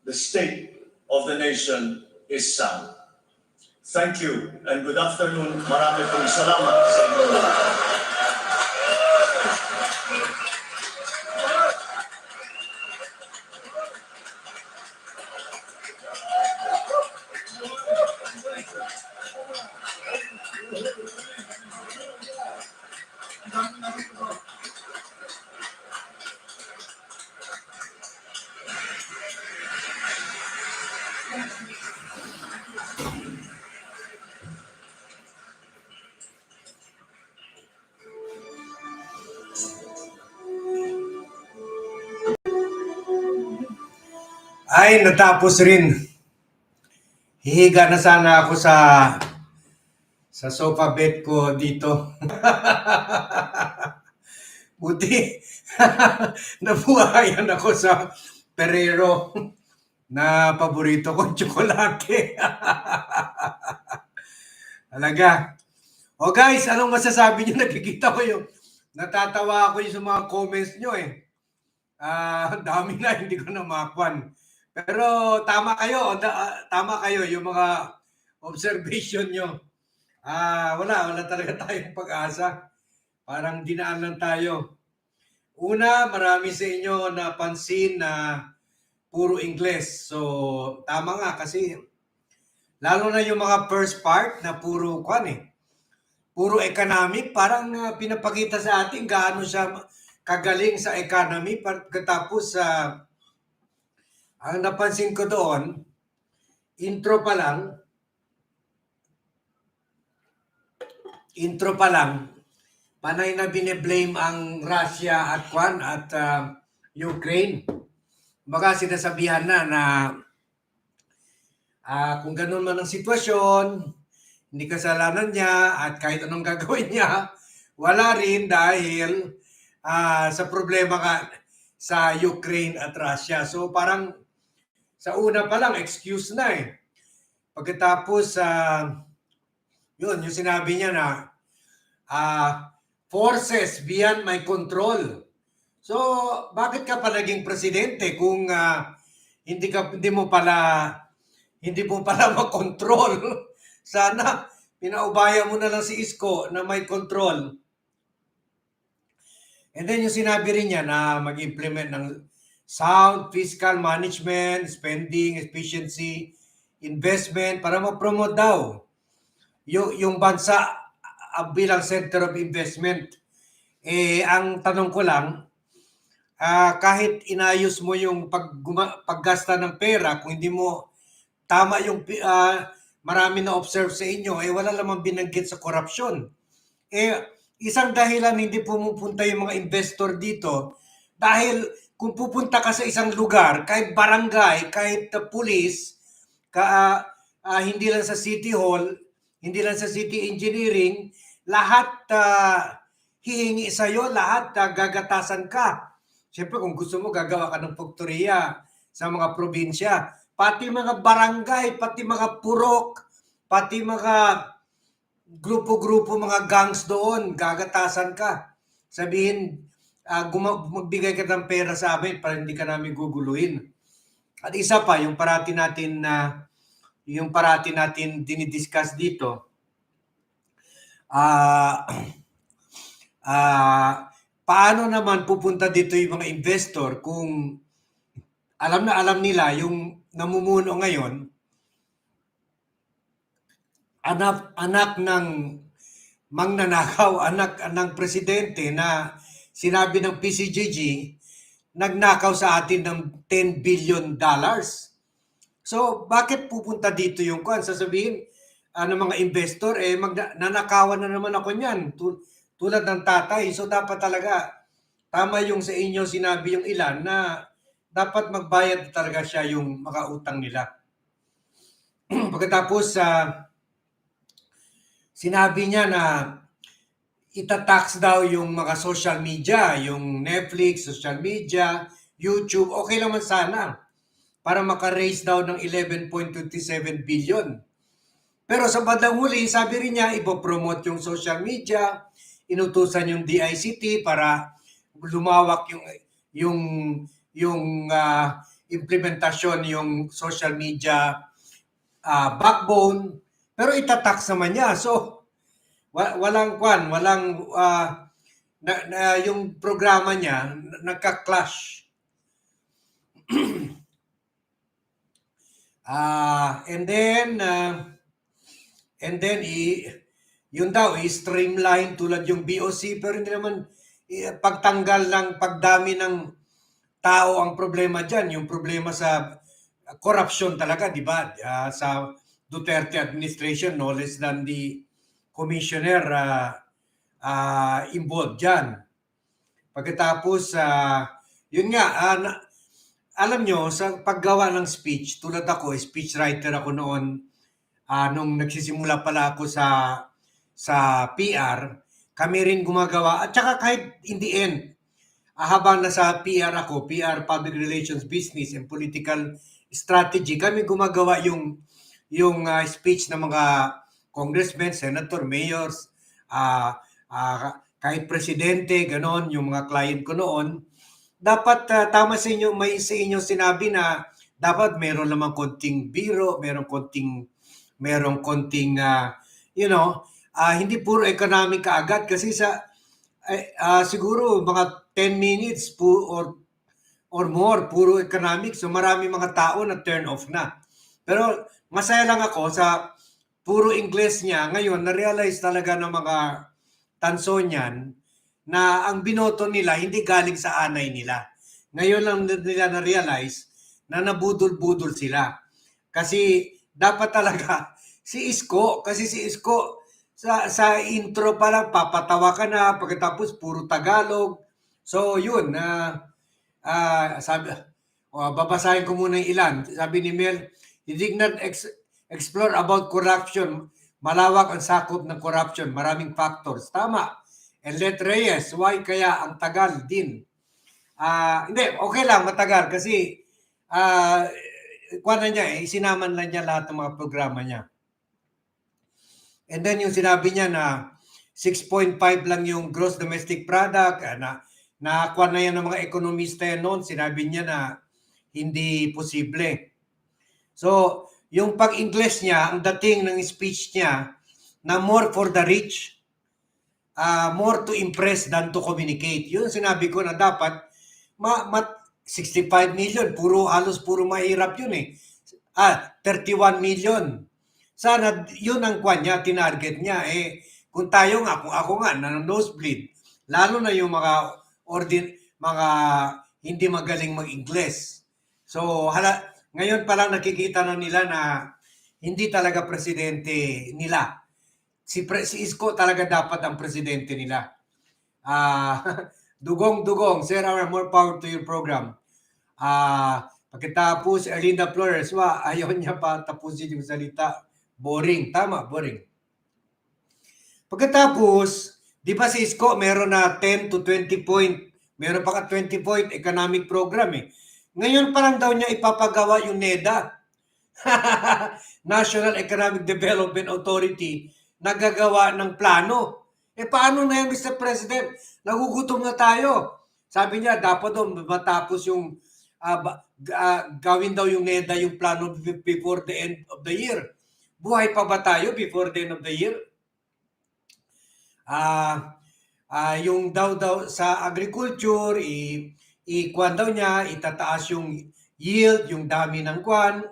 The state of the nation is sound. Thank you and good afternoon. Marami pong salamat sa inyo lahat. Ay, natapos rin. Hihiga na sana ako sa sofa bed ko dito. Buti, nabuhayan ako sa Ferrero na paborito kong tsokolate. Talaga. O guys, anong masasabi niyo? Nakikita ko yung natatawa ako yung sa mga comments nyo eh. Dami na, hindi ko na makwan. Pero tama kayo, tama kayo yung mga observation nyo. Wala talaga tayong pag-asa. Parang dinaan lang tayo. Una, marami sa inyo napansin na puro Ingles. So, tama nga kasi lalo na yung mga first part na puro puro economic, parang pinapakita sa atin gaano siya kagaling sa economy. Pagkatapos, ang napansin ko doon, intro pa lang, panay na bine-blame ang Russia at Ukraine. Baga sinasabihan na kung ganun man ang sitwasyon, hindi kasalanan niya at kahit anong gagawin niya, wala rin dahil sa problema sa Ukraine at Russia. So parang sa una pa lang, excuse na eh. Pagkatapos, yung sinabi niya na forces beyond my control. So, bakit ka pa naging presidente kung hindi mo pala makontrol? Sana pinaubaya mo na lang si Isko na may control. And then yung sinabi rin niya na mag-implement ng sound fiscal management, spending, efficiency, investment para ma-promote daw yung bansa bilang center of investment. Ang tanong ko lang, kahit inayos mo yung paggasta ng pera, kung hindi mo tama yung marami na observe sa inyo, wala lamang binanggit sa korupsyon. Isang dahilan hindi pumupunta yung mga investor dito dahil kung pupunta ka sa isang lugar, kahit barangay, kahit police, hindi lang sa city hall, hindi lang sa city engineering, lahat hihingi sa'yo, lahat gagatasan ka. Siyempre kung gusto mo gagawa ka ng faktorya sa mga probinsya, pati mga barangay, pati mga purok, pati mga grupo-grupo, mga gangs doon, gagatasan ka. Sabihin, magbigay ka ng pera sa amin para hindi ka namin guguluhin. At isa pa, yung parati natin dinidiscuss dito, paano naman pupunta dito yung mga investor kung alam nila yung namumuno ngayon, anak ng mangnanakaw, anak ng presidente na sinabi ng PCGG, nagnakaw sa atin ng $10 billion. So, bakit pupunta dito yung sasabihin ng mga investor, nanakawan na naman ako niyan, tulad ng tatay. So, dapat talaga, tama yung sa inyo sinabi yung ilan na dapat magbayad talaga siya yung makautang nila. Pagkatapos, sinabi niya na itatax daw yung mga social media, yung Netflix, social media, YouTube, okay lang man sana para maka-raise daw ng 11.27 billion. Pero sa bandang huli, sabi rin niya, ipopromote yung social media, inutusan yung DICT para lumawak yung implementasyon yung social media backbone, pero itatax naman niya. So, walang yung programa niya nagka-clash. And then yun daw i-streamline tulad yung BOC, pero hindi naman pagtanggal ng pagdami ng tao ang problema diyan, yung problema sa corruption talaga, di ba? Sa Duterte administration, no less than the commissioner involved diyan. Pagkatapos yun nga, alam nyo, sa paggawa ng speech, tulad ako, speech writer ako noon, nung nagsisimula pala ako sa sa PR, kami rin gumagawa. At saka kahit in the end, habang nasa PR ako, PR, Public Relations, Business, and Political Strategy, kami gumagawa yung speech ng mga congressmen, senator, mayors, kahit presidente, ganon, yung mga client ko noon. Dapat tama sa inyo, may sa inyo sinabi na dapat meron lamang konting biro, merong konting hindi puro economic kaagad kasi siguro mga 10 minutes or more puro economics, so marami mga tao na turn off na. Pero masaya lang ako sa puro English niya. Ngayon na-realize talaga ng mga Tansonian na ang binoto nila hindi galing sa anay nila. Ngayon lang nila na-realize na nabudol-budol sila. Kasi dapat talaga si Isko sa intro pa lang papatawa ka na, pagkatapos puro Tagalog. So yun, babasahin ko muna yung ilan. Sabi ni Mel, he did not explore about corruption. Malawak ang sakop ng corruption, maraming factors. Tama. And Let Reyes, why kaya ang tagal din? Hindi, okay lang, matagal kasi isinaman lang niya lahat ng mga programa niya. And then yung sinabi niya na 6.5 lang yung gross domestic product, nakakuha na yan ng mga ekonomista yan noon, sinabi niya na hindi posible. So, yung pag-English niya, ang dating ng speech niya, na more for the rich, more to impress than to communicate. Yun sinabi ko na dapat, 65 million, halos puro mahirap yun eh. 31 million. Sana yun ang kwan niya, tinarget niya. Kung tayo nga, kung ako nga, na nosebleed, lalo na yung mga hindi magaling mag-Ingles. So, ngayon pa lang nakikita na nila na hindi talaga presidente nila. Si Isko talaga dapat ang presidente nila. Dugong, Sir, more power to your program. Pagkatapos, Erlinda Flores, ayaw niya pa tapusin yung salita. Boring. Tama, boring. Pagkatapos, di ba si Isko meron na 10 to 20 point, meron pa ka 20 point economic program eh. Ngayon pa lang daw niya ipapagawa yung NEDA. National Economic Development Authority, nagagawa ng plano. Paano na yan, Mr. President? Nagugutom na tayo. Sabi niya, dapat daw matapos yung gawin daw yung NEDA, yung plano before the end of the year. Buhay pa ba tayo before the end of the year? Yung daw sa agriculture, i-kwan daw niya, itataas yung yield, yung dami ng kwan,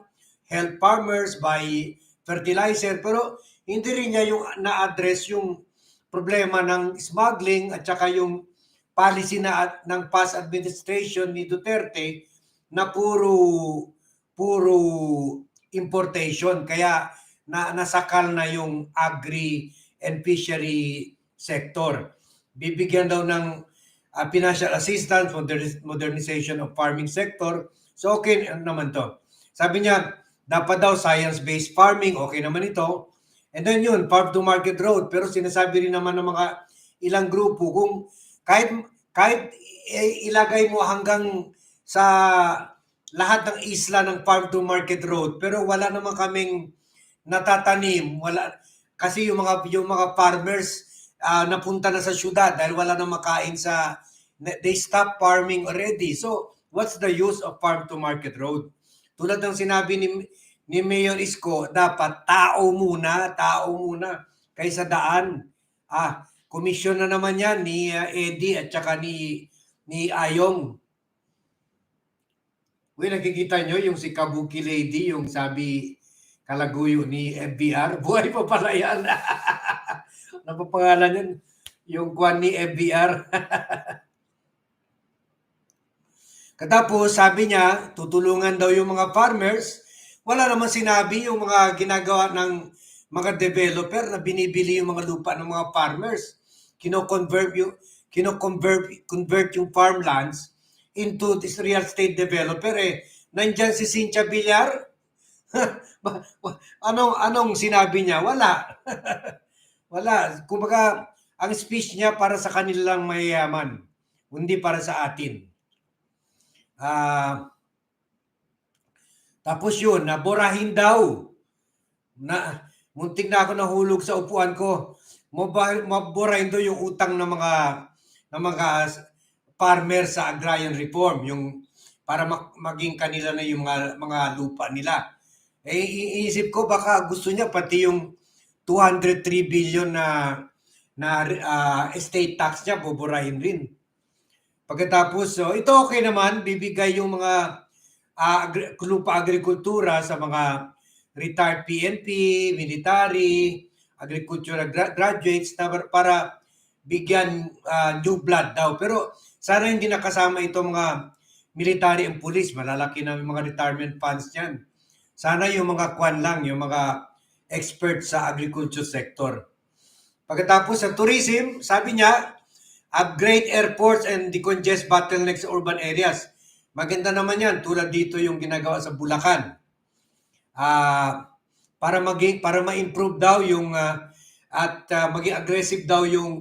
help farmers by fertilizer, pero hindi rin niya yung na-address yung problema ng smuggling at saka yung policy ng past administration ni Duterte na puro importation. Kaya nasakal na yung agri and fishery sector. Bibigyan daw ng financial assistance, modernization of farming sector. So okay naman to. Sabi niya, dapat daw science-based farming, okay naman ito. And then yun, farm to market road. Pero sinasabi rin naman ng mga ilang grupo, kung kahit ilagay mo hanggang sa lahat ng isla ng farm to market road, pero wala naman kaming natatanim, kasi yung mga farmers napunta na sa syudad dahil wala na makain they stop farming already. So, what's the use of farm to market road? Tulad ng sinabi ni Mayor Isko, dapat tao muna kaysa daan. Komisyon na naman yan ni Eddie at saka ni Ayong. Nakikita nyo yung si Kabuki Lady, yung sabi kalaguyo ni FBR. Buhay pa pala yan. Napapangalan yan. Yung kwan ni FBR. Katapos, sabi niya, tutulungan daw yung mga farmers. Wala naman sinabi yung mga ginagawa ng mga developer na binibili yung mga lupa ng mga farmers. Kino-convert yung farmlands into this real estate developer. Nandyan si Cynthia Villar. Anong sinabi niya? Wala. Wala. Kumbaga, ang speech niya para sa kanilang mayayaman, hindi para sa atin. Tapos yun, naburahin daw. Muntik na ako nahulog sa upuan ko. Maburahin daw yung utang ng mga farmer sa agrarian reform, yung para maging kanila na yung mga lupa nila. Iisip ko baka gusto niya pati yung 203 billion na estate tax niya buburahin rin. Pagkatapos, so ito okay naman, bibigay yung mga lupa agrikultura sa mga retired PNP, military, agricultural graduates para bigyan new blood daw. Pero sana hindi nakasama itong mga military and police, malalaki na yung mga retirement funds niyan. Sana yung mga kwan lang, yung mga experts sa agriculture sector. Pagkatapos sa tourism, sabi niya, upgrade airports and decongest bottlenecks sa urban areas. Maganda naman yan, tulad dito yung ginagawa sa Bulacan. Para ma-improve daw yung at maging aggressive daw yung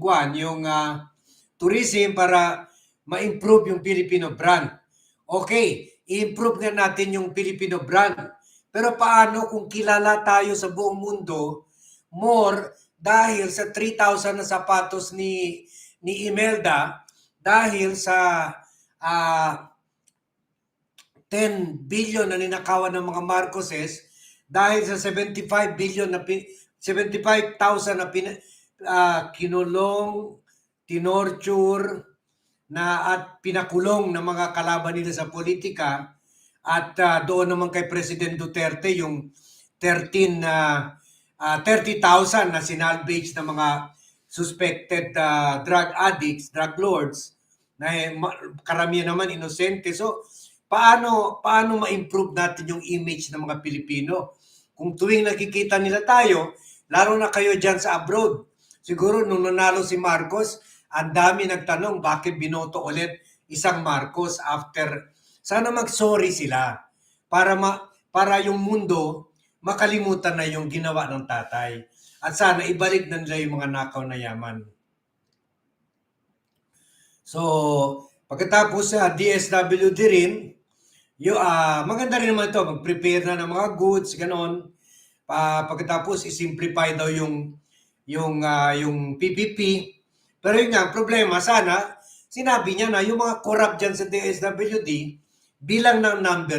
tourism para ma-improve yung Filipino brand. Okay, i-improve nga natin yung Filipino brand. Pero paano kung kilala tayo sa buong mundo more dahil sa 3,000 na sapatos ni Imelda, dahil sa 10 billion na ninakawan ng mga Marcoses, dahil sa 75 billion na 75,000 na kinulong, tinorture na at pinakulong ng mga kalaban nila sa politika, at doon naman kay President Duterte yung 30,000 na sinalvage ng mga suspected drug addicts, drug lords, na karamihan naman inosente. So, paano ma-improve natin yung image ng mga Pilipino? Kung tuwing nakikita nila tayo, lalo na kayo dyan sa abroad, siguro nung nanalo si Marcos, ang dami nagtanong bakit binoto ulit isang Marcos after. Sana mag-sorry sila para yung mundo makalimutan na yung ginawa ng tatay. At sana ibalik na nila yung mga nakaw na yaman. So, pagkatapos sa DSWD rin, maganda rin naman ito, mag-prepare na ng mga goods, ganon. Pagkatapos i-simplify daw yung PPP. Pero yun nga, problema sana, sinabi niya na yung mga corrupt dyan sa DSWD, bilang ng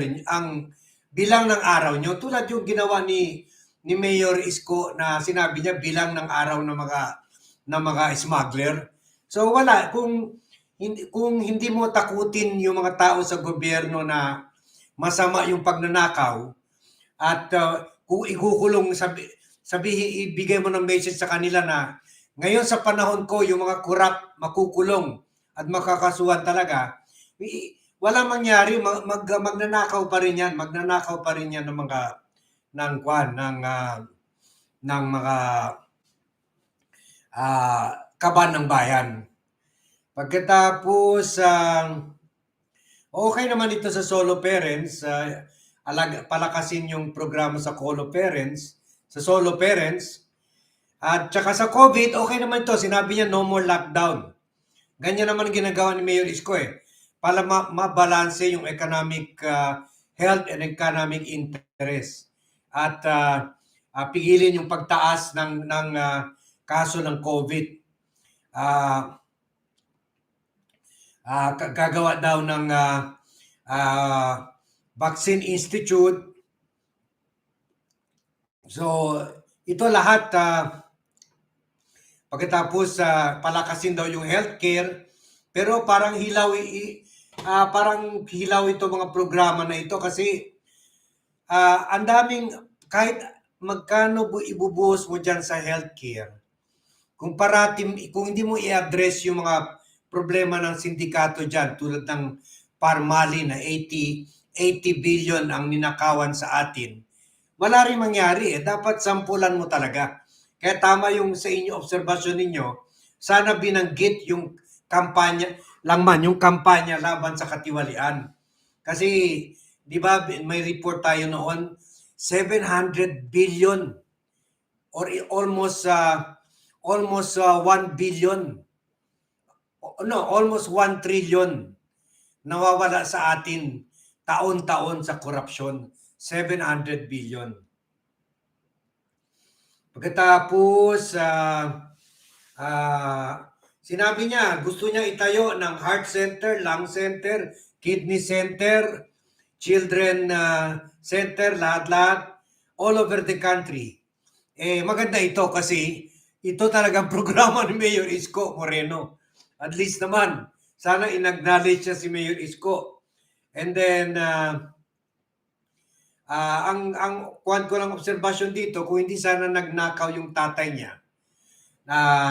bilang ng araw nyo, tulad yung ginawa ni Mayor Isko na sinabi niya bilang ng araw ng mga smuggler. So wala, kung hindi mo takutin yung mga tao sa gobyerno na masama yung pagnanakaw, at kung ikukulong, ibigay mo ng message sa kanila na ngayon sa panahon ko, yung mga corrupt makukulong at makakasuhan talaga, walang mangyari, magnanakaw pa rin yan, ng mga kaban ng bayan. Pagkatapos, okay naman ito sa solo parents, palakasin yung programa sa solo parents, at saka sa COVID, okay naman ito, sinabi niya no more lockdown. Ganyan naman ginagawa ni Mayor Isko para mabalanse yung economic health and economic interest, at pigilin yung pagtaas ng kaso ng COVID. Gagawa daw ng Vaccine Institute. So, ito lahat pagkatapos palakasin daw yung healthcare, pero parang hilaw ito mga programa na ito kasi ang daming, kahit magkano ibubuhos mo dyan sa healthcare, kung hindi mo i-address yung mga problema ng sindikato dyan, tulad ng Parmali na 80 billion ang ninakawan sa atin, wala rin mangyari. Dapat sampulan mo talaga. Kaya tama yung sa inyo obserbasyon ninyo, sana binanggit yung kampanya laban sa katiwalian. Kasi, di ba, may report tayo noon, 700 billion or almost almost 1 billion, no, almost 1 trillion nawawala sa atin taon-taon sa korupsyon. 700 billion. Pagkatapos, sinabi niya, gusto niya itayo ng heart center, lung center, kidney center, children center, lahat-lahat, all over the country. Maganda ito kasi ito talagang programa ni Mayor Isko Moreno. At least naman, sana in-acknowledge siya si Mayor Isko. And then, ang kuwan ko lang obserbasyon dito, kung hindi sana nagnakaw yung tatay niya,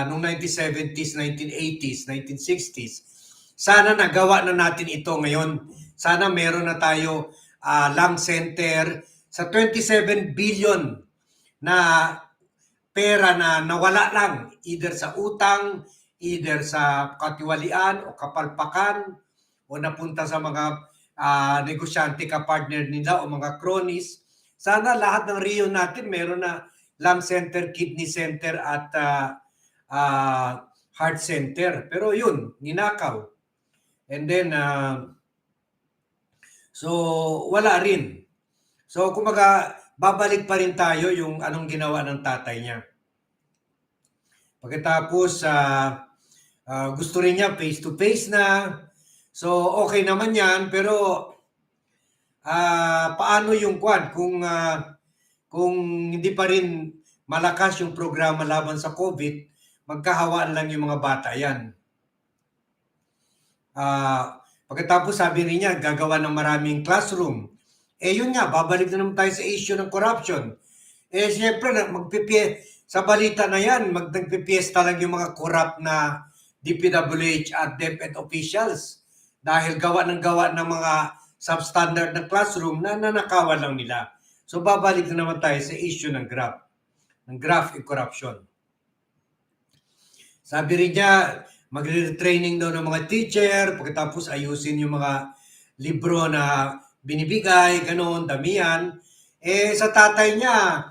noong 1970s, 1980s, 1960s, sana nagawa na natin ito ngayon. Sana meron na tayo lung center sa 27 billion na pera na nawala lang, either sa utang, either sa katiwalian o kapalpakan, o napunta sa mga negosyante ka-partner nila o mga cronies. Sana lahat ng Rio natin meron na lung center, kidney center at heart center. Pero yun, ninakaw. And then, so wala rin. So kumaga, babalik pa rin tayo yung anong ginawa ng tatay niya. Pagkatapos, gusto rin niya face-to-face na. So, okay naman yan, pero paano yung kwan kung hindi pa rin malakas yung programa laban sa COVID, magkahawaan lang yung mga bata yan. Pagkatapos sabi rin niya, gagawa ng maraming classroom. Yun nga, babalik na naman tayo sa issue ng corruption. Siyempre, sa balita na yan, nagpipiesta lang yung mga corrupt na DPWH at DepEd officials. Dahil gawa ng mga substandard na classroom na nanakawan lang nila. So babalik na naman tayo sa issue ng graft and corruption. Sabi rin niya, magre-training daw ng mga teacher, pagkatapos ayusin yung mga libro na binibigay, gano'n, damihan. Sa tatay niya,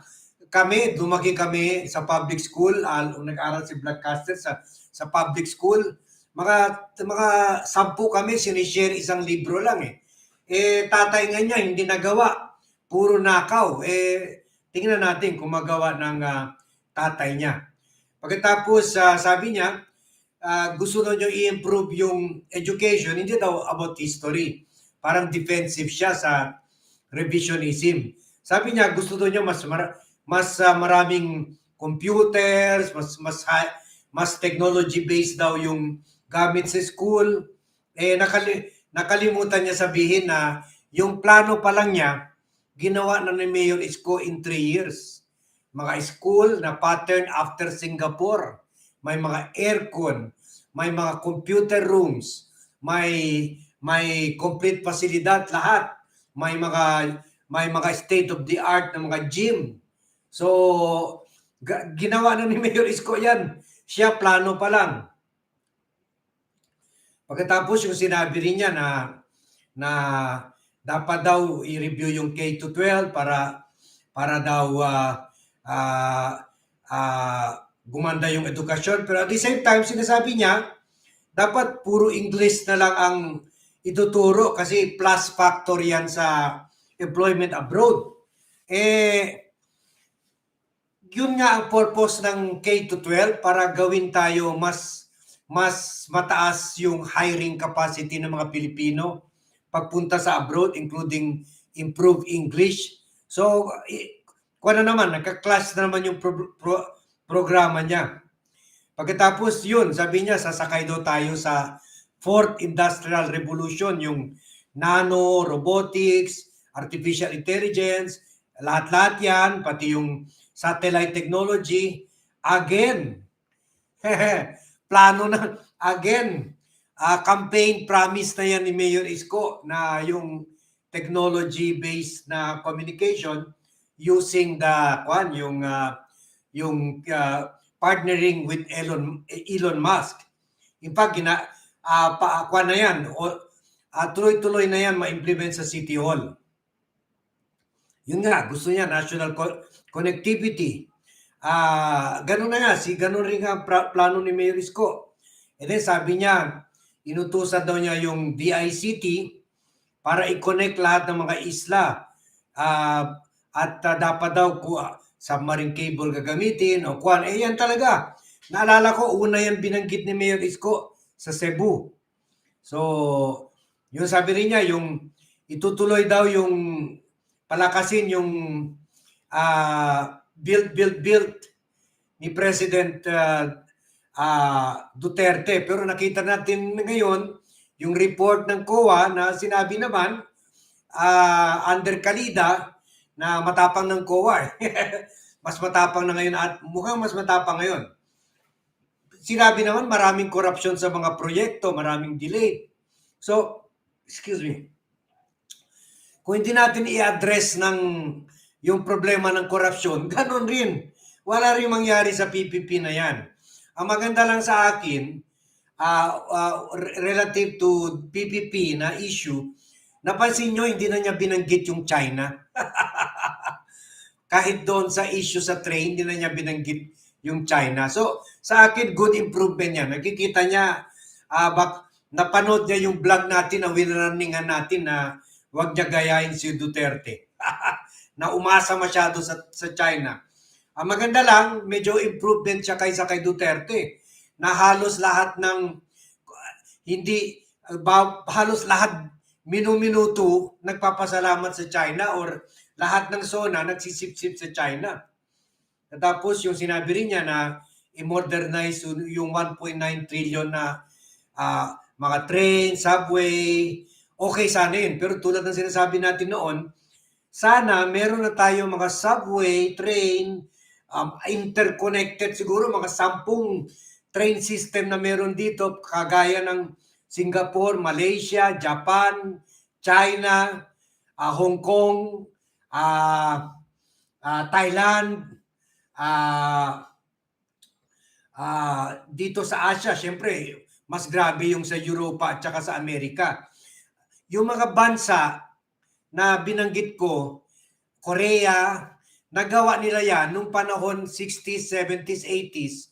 lumaki kami sa public school, nag-aral si Blackcaster sa public school. Mga 10 kami, sinishare isang libro lang tatay nga niya, hindi nagawa. Puro nakaw. Tingnan natin kung magawa ng tatay niya. Pagkatapos, sabi niya, gusto daw niya i-improve yung education, hindi daw about history. Parang defensive siya sa revisionism. Sabi niya, gusto daw niya mas maraming computers, mas technology-based daw yung gamit sa school. Nakalimutan niya sabihin na yung plano pa lang niya, ginawa na ni Mayor Isko in 3 years. Mga school na pattern after Singapore. May mga aircon, may mga computer rooms, may complete pasilidad lahat. May mga state of the art na mga gym. So ginawa na ni Mayor Isko yan. Siya plano pa lang. Pagkatapos yung sinabi rin niya na dapat daw i-review yung K-12 para daw gumanda yung edukasyon. Pero at the same time, sinasabi niya, dapat puro English na lang ang ituturo kasi plus factor yan sa employment abroad. Yun nga ang purpose ng K-12 para gawin tayo mas mataas yung hiring capacity ng mga Pilipino pagpunta sa abroad, including improve English. So, nagka-class na naman yung programa niya. Pagkatapos yun, sabi niya, sasakay daw tayo sa 4th Industrial Revolution, yung nano, robotics, artificial intelligence, lahat-lahat yan, pati yung satellite technology. Again, plano na, again, campaign promise na yan ni Mayor Isko na yung technology-based na communication using yung partnering with Elon Musk. In fact, na yan, tuloy-tuloy na yan ma-implement sa City Hall. Yun nga, gusto niya national connectivity. ganun na nga, ganun rin ang plano ni Mayor Isko. And then sabi niya, inutusan daw niya yung DICT para i-connect lahat ng mga isla. At dapat daw submarine cable gagamitin o kuwan. Yan talaga. Naalala ko, una yan binanggit ni Mayor Isko sa Cebu. So, yung sabi rin niya, yung itutuloy daw yung palakasin yung build ni President Duterte. Pero nakita natin ngayon yung report ng COA na sinabi naman under Kalida na matapang ng COA. Mas matapang na ngayon at mukhang mas matapang ngayon. Sinabi naman maraming korupsyon sa mga proyekto, maraming delay. So, excuse me. Kung hindi natin i-address yung problema ng korupsyon, ganun rin. Wala rin mangyari sa PPP na yan. Ang maganda lang sa akin, relative to PPP na issue, napansin nyo, hindi na niya binanggit yung China. Kahit doon sa issue sa train, hindi na niya binanggit yung China. So, sa akin, good improvement yan. Nakikita niya, napanood niya yung vlog natin, na winrunningan natin na huwag niya gayahin si Duterte. Na umasa masyado sa China. Ang maganda lang, medyo improvement siya kaysa kay Duterte. Na halos lahat halos lahat minuto nagpapasalamat sa China or lahat ng SONA nagsisip-sip sa China. Tapos yung sinabi rin niya na i-modernize yung 1.9 trillion na mga train, subway, okay sana yun. Pero tulad ng sinasabi natin noon, sana meron na tayo mga subway, train, interconnected siguro mga 10 train system na meron dito kagaya ng Singapore, Malaysia, Japan, China, Hong Kong, Thailand, dito sa Asia, syempre, mas grabe yung sa Europa at saka sa Amerika. Yung mga bansa na binanggit ko, Korea, nagawa nila yan nung panahon 60s, 70s, 80s,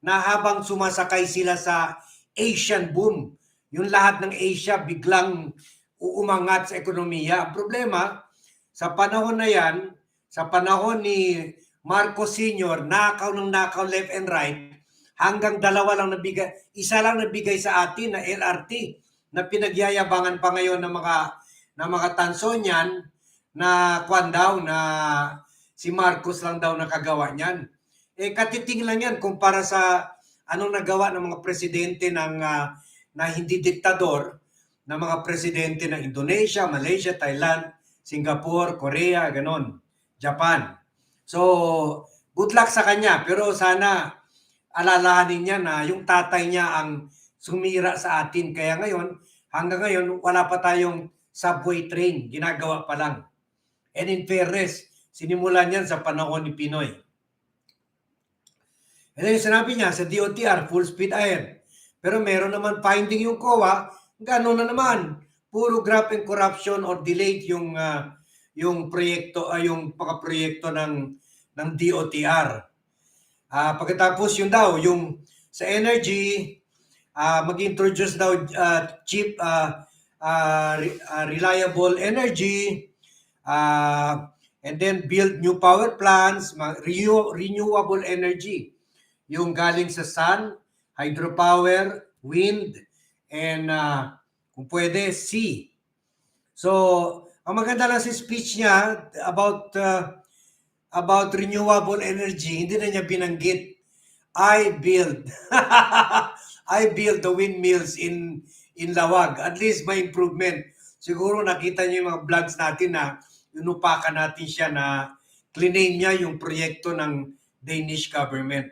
na habang sumasakay sila sa Asian boom, yung lahat ng Asia biglang uumangat sa ekonomiya. Ang problema, sa panahon na yan, sa panahon ni Marcos Sr., nakaw left and right, hanggang isa lang nabigay sa atin na LRT, na pinagyayabangan pa ngayon ng mga Tansonian na na si Marcos lang daw nakagawa niyan. Katiting lang yan kumpara sa anong nagawa ng mga presidente na hindi diktador, na mga presidente ng Indonesia, Malaysia, Thailand, Singapore, Korea, ganon, Japan. So, good luck sa kanya. Pero sana alalahanin niya na yung tatay niya ang sumira sa atin. Kaya ngayon, hanggang ngayon, wala pa tayong subway train. Ginagawa pa lang. And in fairness, sinimulan yan sa panahon ni Pinoy. And then sinabi niya sa DOTR, full speed ahead. Pero meron naman finding yung COA, gano'n na naman. Puro graft and corruption or delayed yung proyekto, yung pagka-proyekto ng DOTR. Pagkatapos yun daw, yung sa energy, mag-introduce daw cheap, reliable energy, and then build new power plants, renewable energy. Yung galing sa sun, hydropower, wind, and kung pwede, sea. So, ang maganda lang sa speech niya about renewable energy, hindi na niya binanggit, I build the windmills in Lawag. At least may improvement. Siguro nakita niyo yung mga vlogs natin na inupakan natin siya na clean niya yung proyekto ng Danish government.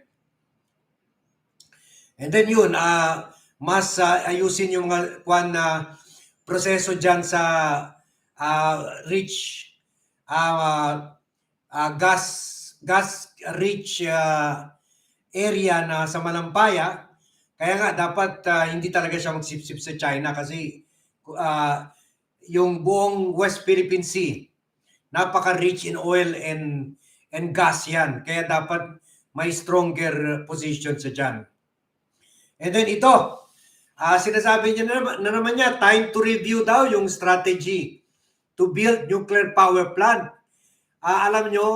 And then yun, mas ayusin yung mga proseso dyan sa rich gas rich area na sa Malampaya. Kaya nga dapat hindi talaga siya magsipsip sa China kasi yung buong West Philippine Sea napaka-rich in oil and gas yan. Kaya dapat may stronger position sa dyan. And then ito, sinasabi niya na naman niya, time to review daw yung strategy to build nuclear power plant. Alam nyo,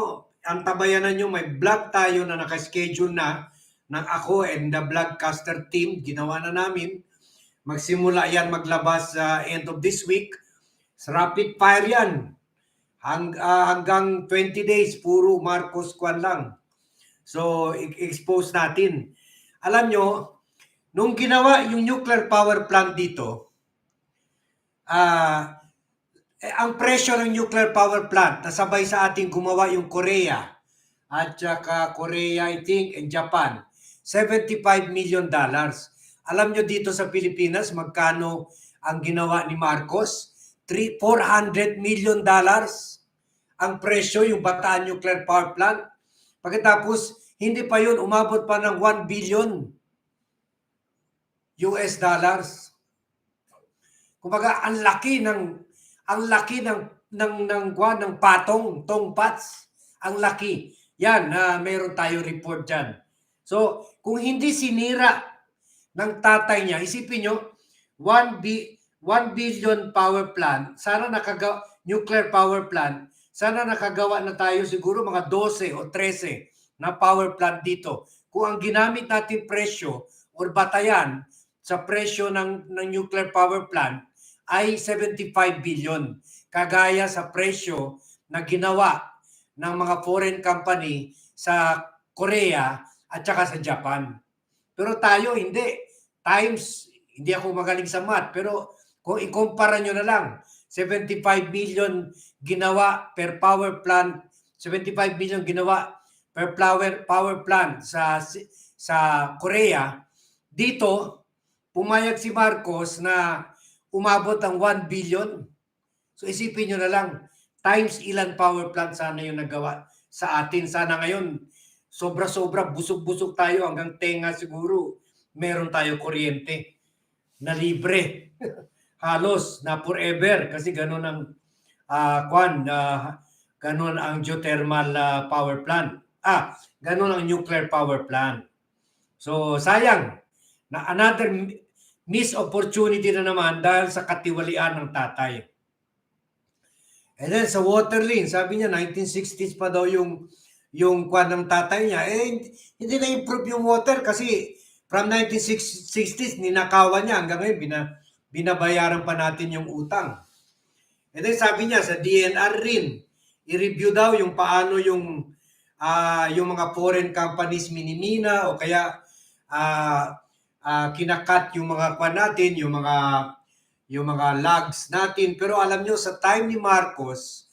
ang tabayanan nyo, may vlog tayo na nakaschedule na ng ako and the vlogcaster team. Ginawa na namin. Magsimula yan maglabas sa end of this week. Sa rapid fire yan. Hanggang 20 days, puro Marcos kwan lang. So, expose natin. Alam nyo, nung ginawa yung nuclear power plant dito, ang presyo ng nuclear power plant, nasabay sa ating gumawa yung Korea, at saka Korea, I think, and Japan, $75 million. Alam nyo dito sa Pilipinas, magkano ang ginawa ni Marcos? $400 million ang presyo, yung Bataan Nuclear Power Plant. Pagkatapos, hindi pa yun, umabot pa ng $1 billion US dollars. Kumbaga, ang laki ng patong, tongpats. Ang laki. Yan, mayroon tayo report dyan. So, kung hindi sinira ng tatay niya, isipin nyo, 1 billion power plant, sana nuclear power plant, sana nakagawa na tayo siguro mga 12 o 13 na power plant dito. Kung ang ginamit natin presyo or batayan sa presyo ng nuclear power plant ay 75 billion. Kagaya sa presyo na ginawa ng mga foreign company sa Korea at saka sa Japan. Pero tayo hindi. Hindi ako magaling sa math, pero kung ikumpara nyo na lang, 75 billion ginawa per power plant, 75 billion ginawa per power plant sa Korea. Dito, pumayag si Marcos na umabot ang 1 billion. So isipin nyo na lang, times ilan power plant sana yung nagawa sa atin. Sana ngayon, sobra-sobra, busog-busog tayo hanggang tenga siguro. Meron tayo kuryente na libre. Halos na forever kasi ganun ang ganun ang geothermal power plant. Ganun ang nuclear power plant. So sayang na another missed opportunity na naman dahil sa katiwalian ng tatay. And then sa water lane, sabi niya 1960s pa daw yung kwan ng tatay niya. Hindi na improve yung water kasi from 1960s ninakawan niya hanggang ngayon binabayaran pa natin yung utang. And then sabi niya sa DNR rin, i-review daw yung paano yung mga foreign companies minimina o kaya kinakat yung mga kwan natin, yung mga logs natin. Pero alam nyo, sa time ni Marcos,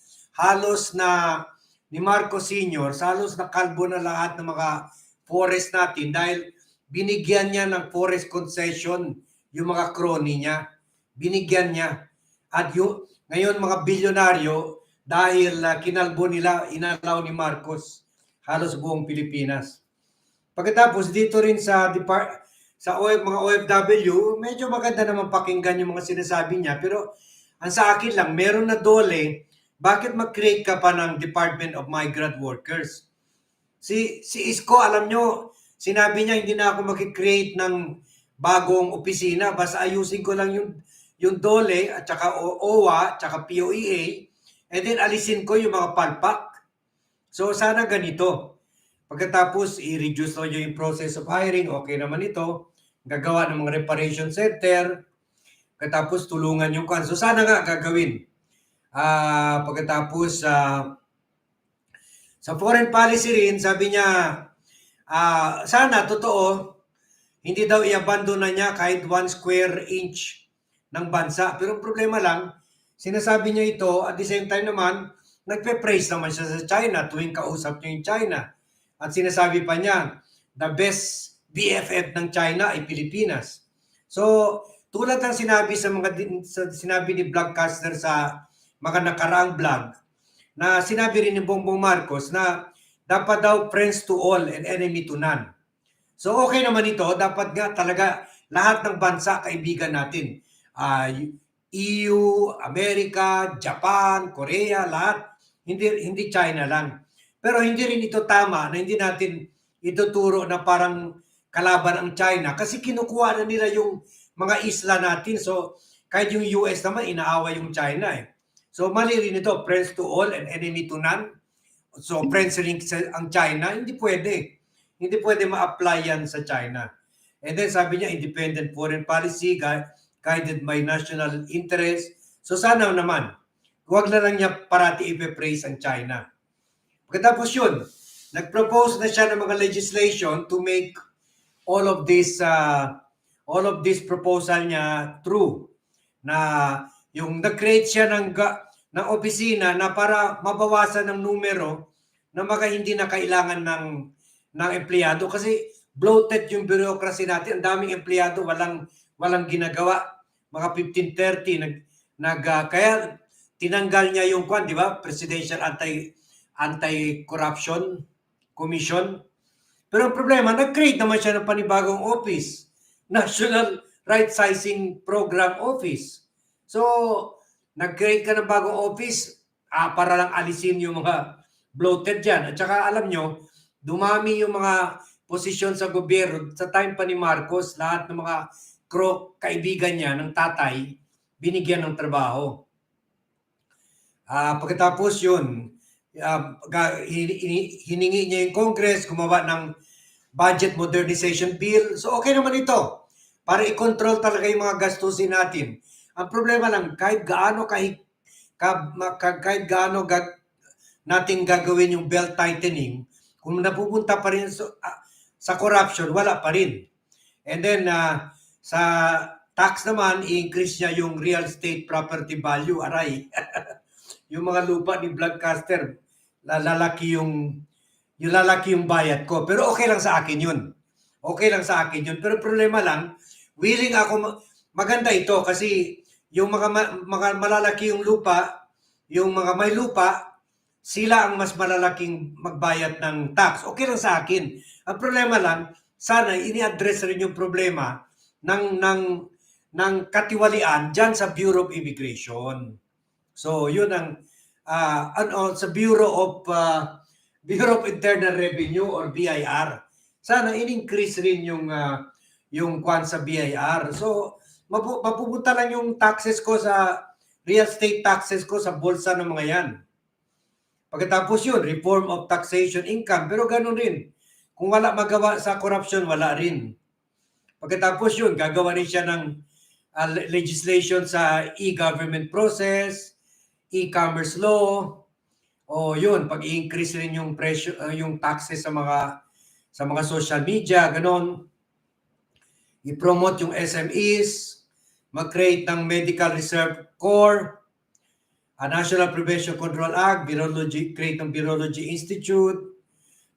ni Marcos Sr., halos nakalbo na lahat ng mga forest natin dahil binigyan niya ng forest concession yung mga crony niya. Binigyan niya. At ngayon mga bilyonaryo, dahil kinalbo nila, inalaw ni Marcos halos buong Pilipinas. Pagkatapos dito rin sa mga OFW, medyo maganda naman pakinggan yung mga sinasabi niya. Pero ang sa akin lang, meron na dole, bakit mag-create ka pa ng Department of Migrant Workers? Si Isko, alam nyo, sinabi niya hindi na ako mag-create ng bagong opisina, basta ayusin ko lang yung dole at saka OWA at saka POEA, and then alisin ko yung mga palpak. So sana ganito. Pagkatapos i-reduce nyo yung process of hiring, okay naman ito. Gagawa ng mga reparation center. Pagkatapos tulungan yung kan. So sana nga gagawin. Pagkatapos sa foreign policy rin, sabi niya, sana totoo, hindi daw i-abandon na niya kahit 1 square inch ng bansa. Pero problema lang, sinasabi niya ito, at the same time naman, nagpe-praise naman siya sa China tuwing kausap niya yung China. At sinasabi pa niya, the best BFF ng China ay Pilipinas. So, tulad ng sinabi ni Vlogcaster sa mga nakaraang vlog, na sinabi rin ni Bong Bong Marcos na dapat daw friends to all and enemy to none. So, okay naman ito. Dapat nga talaga lahat ng bansa kaibigan natin. EU, Amerika, Japan, Korea, lahat. Hindi China lang. Pero hindi rin ito tama na hindi natin ituturo na parang kalaban ang China kasi kinukuha na nila yung mga isla natin. So, kahit yung US naman, inaaway yung China eh. So, mali rin ito, friends to all and enemy to none. So, friends rin ang China, hindi pwede. Hindi pwede ma-apply yan sa China. And then sabi niya, independent foreign policy, guided by national interest. So, sana naman, huwag na lang niya parati ipe-praise ang China. Pagkatapos yun, nag-propose na siya ng mga legislation to make all of this proposal niya true. Na yung nag-create siya ng opisina na para mabawasan ng numero na mga hindi na kailangan ng empleyado kasi bloated yung bureaucracy natin. Ang daming empleyado, walang ginagawa. Mga 1530 kaya tinanggal niya yung di ba? Presidential Anti-Corruption Commission. Pero ang problema, nag-create naman siya ng panibagong office, National Right Sizing Program Office. So, nag-create ka ng bagong office para lang alisin yung mga bloated dyan. At saka alam nyo, dumami yung mga posisyon sa gobyerno. Sa time pa ni Marcos, lahat ng mga kaibigan niya ng tatay, binigyan ng trabaho. Pagkatapos yun, hiningi niya yung Congress, gumawa ng budget modernization bill. So okay naman ito para i-control talaga yung mga gastusin natin. Ang problema lang, kahit gaano natin gagawin yung belt tightening, kung napupunta pa rin sa corruption, wala pa rin. And then sa tax naman, i-increase niya yung real estate property value, aray. Yung mga lupa ni Vlogcaster, lalaki yung bayad ko. Pero okay lang sa akin yun. Okay lang sa akin yun. Pero problema lang, willing ako, maganda ito kasi yung mga malalaki yung lupa, yung mga may lupa, sila ang mas malalaking magbayad ng tax. Okay lang sa akin. Ang problema lang, sana ini-address rin yung problema ng katiwalian dyan sa Bureau of Immigration. So, yun ang sa Bureau of Internal Revenue or BIR. Sana in-increase rin yung kwan sa BIR. So, mapupunta lang yung taxes ko sa real estate taxes ko sa bulsa ng mga yan. Pagkatapos yun, reform of taxation income. Pero ganun rin. Kung wala magawa sa corruption, wala rin. Pagkatapos yun, gagawa rin siya ng legislation sa e-government process, e-commerce law, o yun, pag-i-increase rin yung presyo, yung taxes sa mga social media, ganon. I-promote yung SMEs, mag-create ng Medical Reserve Corps, a National Prevention Control Act, Virology, create ng Virology Institute,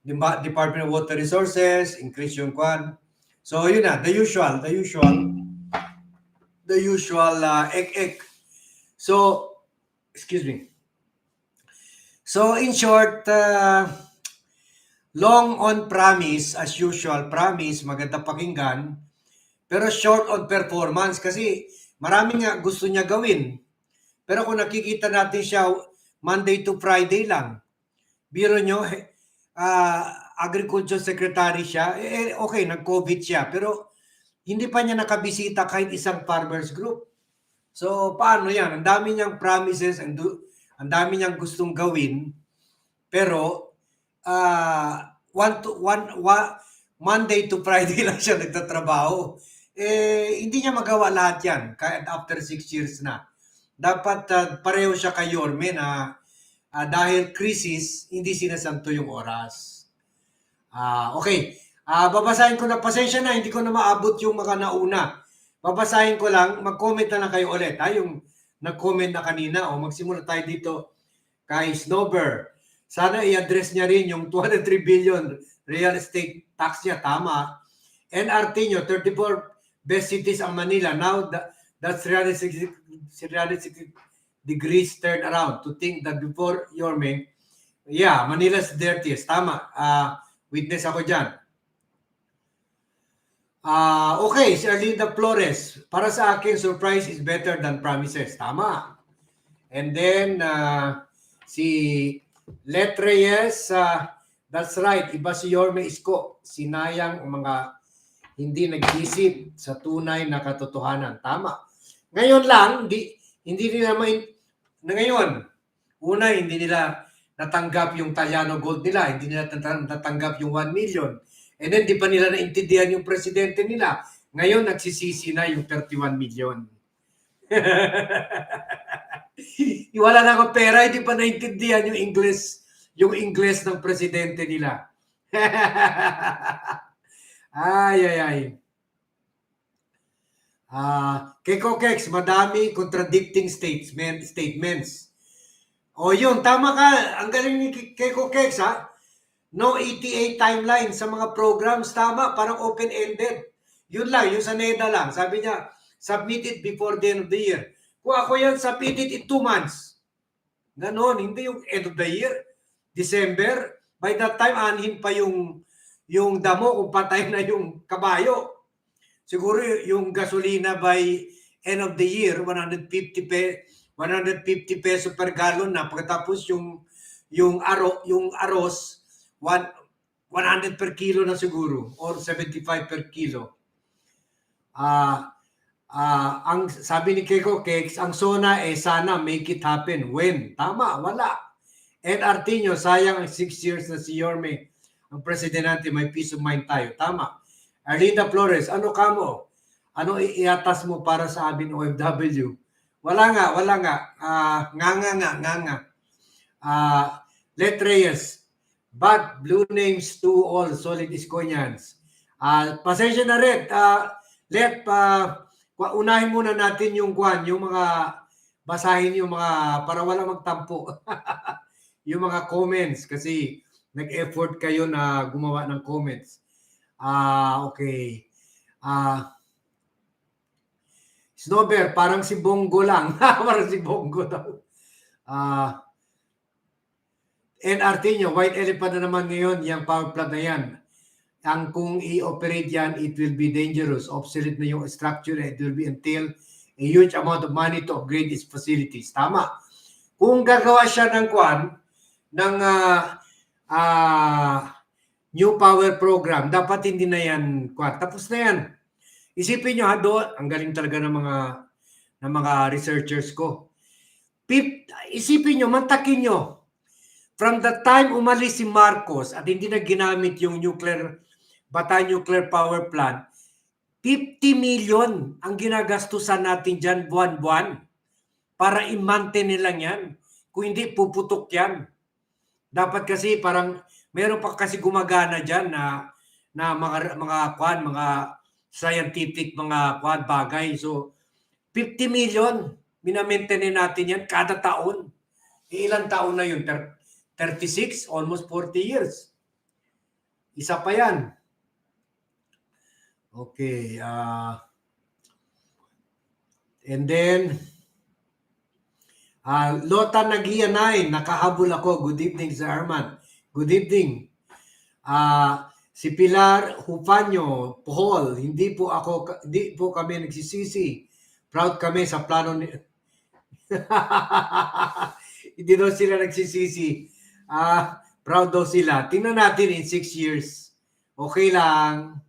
Department of Water Resources, increase yung kwan. So yun na, the usual ek. So, excuse me. So in short, long on promise, as usual, promise, maganda pakinggan, pero short on performance kasi marami nga gusto niya gawin. Pero kung nakikita natin siya Monday to Friday lang, biro nyo, Agriculture Secretary siya, okay, nag-COVID siya, pero hindi pa niya nakabisita kahit isang farmers group. So, paano yan? Ang dami niyang promises, ang dami niyang gustong gawin, pero Monday to Friday lang siya nagtatrabaho. Hindi niya magawa lahat yan, kahit after 6 years na. Dapat pareho siya kay Yorme na dahil crisis, hindi sinasanto yung oras. Okay. Babasahin ko na, pasensya na, hindi ko na maabot yung mga nauna. Babasahin ko lang, mag-comment na lang kayo ulit. Yung nag-comment na kanina, magsimula tayo dito kay Snowber. Sana i-address niya rin yung 203 billion real estate tax niya, tama. NRT nyo, 34 best cities ang Manila. Now, that's 360 degrees turn around to think that before Yorme, Manila's dirtiest. Tama. Witness ako dyan. Okay, si Arlinda Flores. Para sa akin, surprise is better than promises. Tama. And then, si Let Reyes, That's right. Iba si Yorme Isko. Sinayang ang mga hindi nag-isip sa tunay na katotohanan. Tama. Ngayon lang, hindi nila na ngayon, una, hindi nila natanggap yung Taliano Gold nila. Hindi nila natanggap yung 1 million. And then, di pa nila naintindihan yung presidente nila. Ngayon, nagsisisi na yung 31 million. Wala na akong pera, hindi pa naintindihan yung English ng presidente nila. Ay. Keiko Kex, madami contradicting statements. O yun, tama ka. Ang galing ni Keiko Kex, ha? No ETA timeline sa mga programs. Tama, parang open-ended. Yun lang, yung sa NEDA lang. Sabi niya, submit it before the end of the year. Kung ako yan, submit it in 2 months. Ganon, hindi yung end of the year. December, by that time, anhin pa yung damo kung patay na yung kabayo. Siguro yung gasolina by end of the year, 150 peso per gallon na. Pagkatapos yung aros, 100 per kilo na siguro or 75 per kilo. Ang sabi ni Keiko Cakes, ang SONA sana make it happen. When? Tama, wala. Ed Artino, sayang ang 6 years na si Yorme ang presidente, may peace of mind tayo. Tama. Arlinda Flores, ano ka mo? Ano iatas mo para sa amin OFW? Wala nga. Nga. Let Reyes, but blue names to all solid Iskonyans. Pasensya na rin. Unahin muna natin yung mga basahin yung mga para wala magtampo. Yung mga comments kasi nag-effort kayo na gumawa ng comments. Okay. Snowbear, parang si Bongo lang. Parang si Bongo daw. And Artino, white elephant na naman ngayon, yung power plant na yan. Ang kung i-operate yan, it will be dangerous. Obsolete na yung structure. It will be entail a huge amount of money to upgrade its facilities. Tama. Kung gagawa siya ng new power program, dapat hindi na yan tapos na yan. Isipin nyo ang galing talaga ng mga researchers ko. Isipin nyo, mantakin nyo, from the time umalis si Marcos at hindi na ginamit yung Bata Nuclear Power Plant, 50 million ang ginagastusan natin dyan buwan-buwan para i-maintain lang yan. Kung hindi, puputok yan. Dapat kasi parang meron pa kasi gumagana dyan na mga scientific mga bagay. So 50 million minamaintain natin yan kada taon. Ilang taon na yun? 36, almost 40 years. Isa pa yan. Okay. And then Lota Nagianay, nakahabol ako. Good evening, Sir Arman. Good evening. Si Pilar Hufanyo, Pohol, hindi po kami nagsisisi. Proud kami sa plano ni hindi daw sila nagsisisi. Proud daw sila. Tingnan natin in 6 years. Okay lang.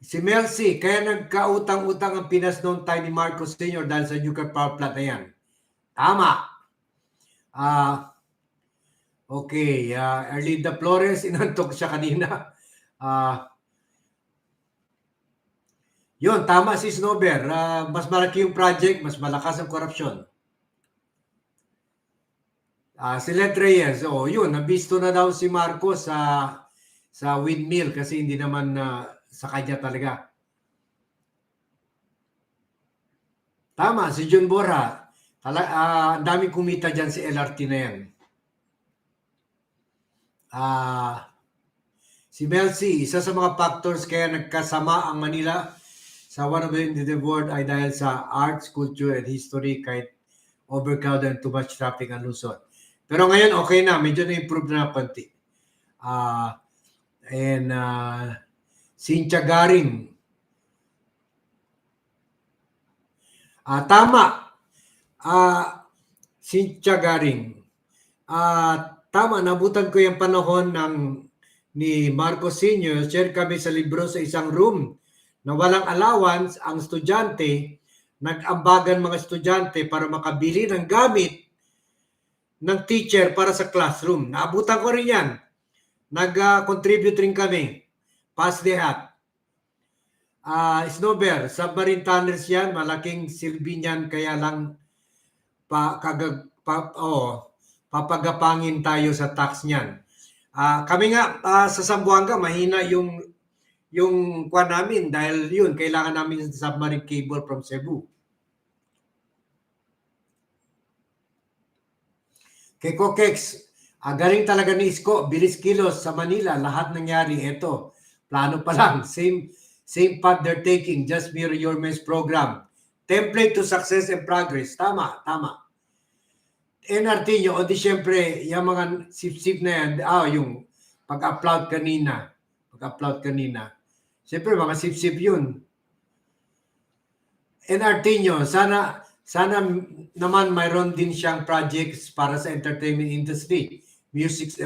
Si Melcy, kaya nagkautang-utang ang Pinas noong time ni Marcos Sr. dahil sa nuclear power plant na yan. Tama. Okay. Erlinda Flores, inantok siya kanina. Yun, tama si Snowbear. Mas malaki yung project, mas malakas ang korupsyon. Si Let Reyes, yun, nabisto na daw si Marcos sa windmill kasi hindi naman sa kanya talaga. Tama, si John Borja. Ang daming kumita dyan si LRT na yan. Si Melcy, isa sa mga factors kaya nagkasama ang Manila sa one of the world ay dahil sa arts, culture, and history kahit overcrowded and too much traffic ang Luzon. Pero ngayon okay na, medyo na-improve na konti. Cynthia Garing. Tama. Cynthia Garing. Tama, nabutan ko yung panahon ni Marcos Sr. Share kami sa libro sa isang room na walang allowance ang estudyante, nag-ambagan mga estudyante para makabili ng gamit ng teacher para sa classroom. Naabutan ko rin yan. Nag-contribute rin kami. Pass the hat. Snowbear, submarine tunnels yan, malaking silbi niyan, kaya lang papagapangin tayo sa tax niyan. Kami nga sa Zamboanga, mahina yung kuha namin dahil yun, kailangan namin submarine cable from Cebu. Kay Kokex, galing talaga ni Isko, bilis kilos sa Manila, lahat nangyari, eto, plano pa lang, same path they're taking, just mirror your men's program. Template to success and progress. Tama. NRT nyo, o di syempre, yung mga sip-sip na yan, yung pag-upload kanina. Syempre, mga sip-sip yun. NRT nyo, sana naman mayroon din siyang projects para sa entertainment industry, music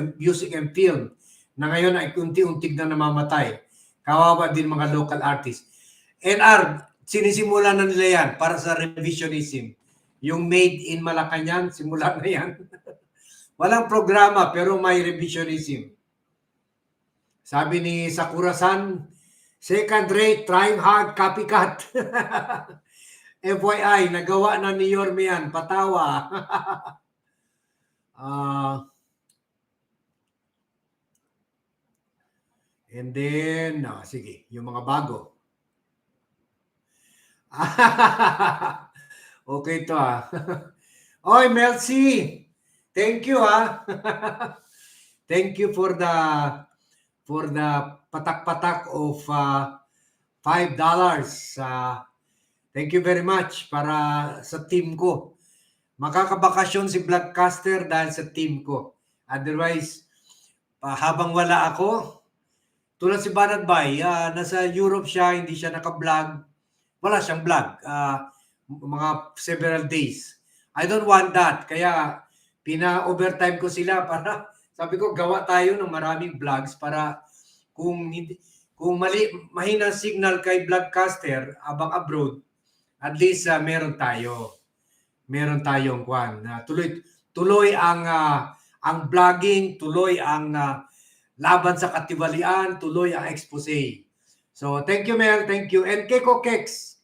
and film, na ngayon ay unti-unting na namamatay. Kawawa din mga local artists. NR, sinisimula na nila yan para sa revisionism. Yung Made in Malacanang, simula na yan. Walang programa pero may revisionism. Sabi ni Sakura-san, second rate, trying hard, copycat. FYI, nagawa na ni Yorme yan, patawa. And then, sige, yung mga bago. Okay to Oy, Melcy, thank you Thank you for the patak-patak of $5. Thank you very much para sa team ko. Makakabakasyon si Vlogcaster dahil sa team ko. Otherwise, habang wala ako, tulad si Banat Bay, nasa Europe siya, hindi siya naka-vlog. Wala siyang vlog. Mga several days. I don't want that. Kaya pina-overtime ko sila para sabi ko gawa tayo ng maraming vlogs para kung mahina signal kay Vlogcaster abang abroad, at least meron tayong tuloy ang vlogging, tuloy ang laban sa katiwalian, tuloy ang expose. So thank you Mel, thank you. And Keko Kex,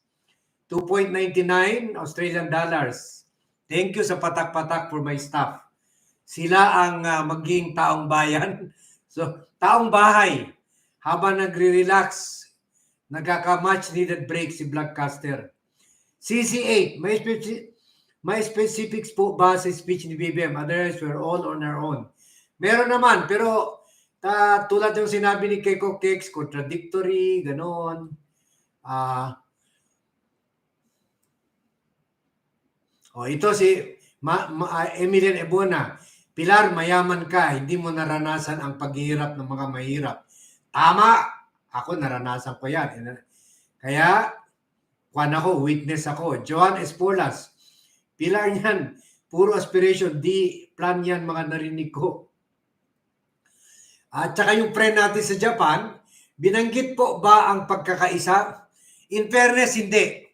$2.99 Australian dollars. Thank you sa patak-patak for my staff. Sila ang maging taong bayan. So, taong bahay. Habang nagre-relax, nagkaka-much needed break si Vlogcaster. CC8, may specifics po ba sa speech ni BBM? Otherwise, we're all on our own. Meron naman, pero tulad yung sinabi ni Keko Kex, contradictory, ganon. Ito si Emilian Ebona. Pilar, mayaman ka, hindi mo naranasan ang paghihirap ng mga mahirap. Tama! Ako, naranasan ko yan. Kaya, witness ako. Joan Espolas, Pilar yan, puro aspiration, di plan yan mga narinig ko. At saka yung friend natin sa Japan, binanggit po ba ang pagkakaisa? In fairness, hindi.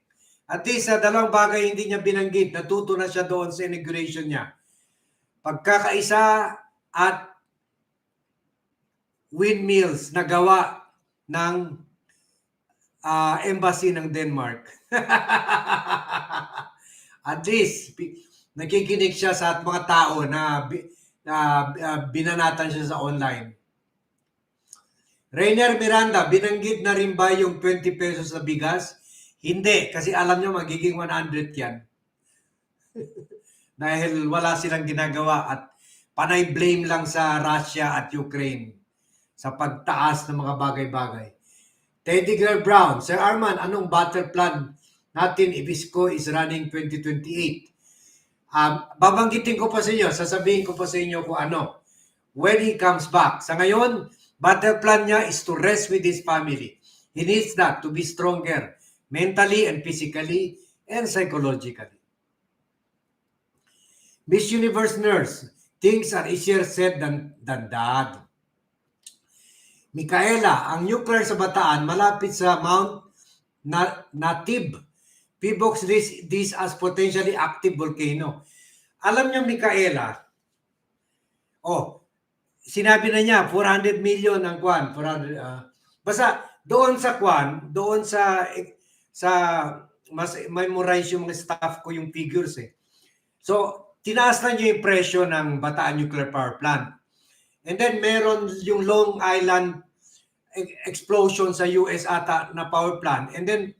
At least sa dalawang bagay hindi niya binanggit. Natuto na siya doon sa inauguration niya. Pagkakaisa at windmills na gawa ng embassy ng Denmark. At least nakikinig siya sa mga tao na binanatan siya sa online. Rainier Miranda, binanggit na rin ba yung 20 pesos sa bigas? Hindi, kasi alam nyo magiging 100 yan. Dahil wala silang ginagawa at panay blame lang sa Russia at Ukraine sa pagtaas ng mga bagay-bagay. Teddy Girl Brown, Sir Arman, anong battle plan natin if Isko is running 2028? Babanggitin ko pa sa inyo, sasabihin ko pa sa inyo kung ano. When he comes back. Sa ngayon, battle plan niya is to rest with his family. He needs that to be stronger. Mentally and physically, and psychologically. Miss Universe nurse, things are easier said than done. Micaela, ang nuclear sa Bataan malapit sa Mount Natib. PBOX lists this as potentially active volcano. Alam niyo, Micaela, sinabi na niya, 400 million ang kwan. 400, basta doon sa kwan, doon sa mas memorize yung mga staff ko yung figures eh. So, tinaas na niyo yung presyo ng Bataan Nuclear Power Plant. And then, meron yung Long Island explosion sa US ata na power plant. And then,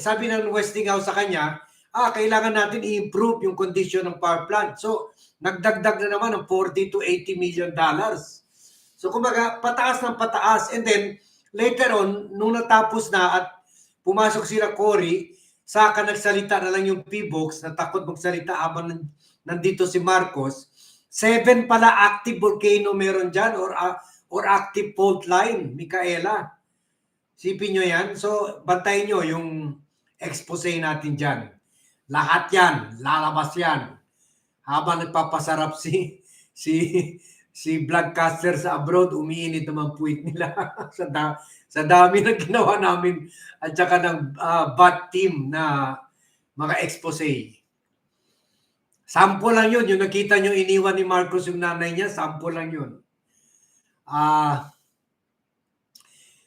sabi ng Westinghouse sa kanya, kailangan natin i-improve yung condition ng power plant. So, nagdagdag na naman ng 40 to 80 million dollars. So, kumbaga, pataas ng pataas. And then, later on, nung natapos na at pumasok sila Cory, saka nagsalita na lang yung PBOX na takot magsalita habang nandito si Marcos. 7 pala active volcano meron dyan or active fault line, Micaela. Sipin nyo yan. So, bantayin nyo yung expose natin dyan. Lahat yan, lalabas yan. Habang nagpapasarap si Vlogcaster sa abroad, umiinit naman puwit nila sa dami na ginawa namin at saka ng bot team na mga expose. Sample lang yun. Yung nakita nyo iniwan ni Marcos yung nanay niya, sample lang yun.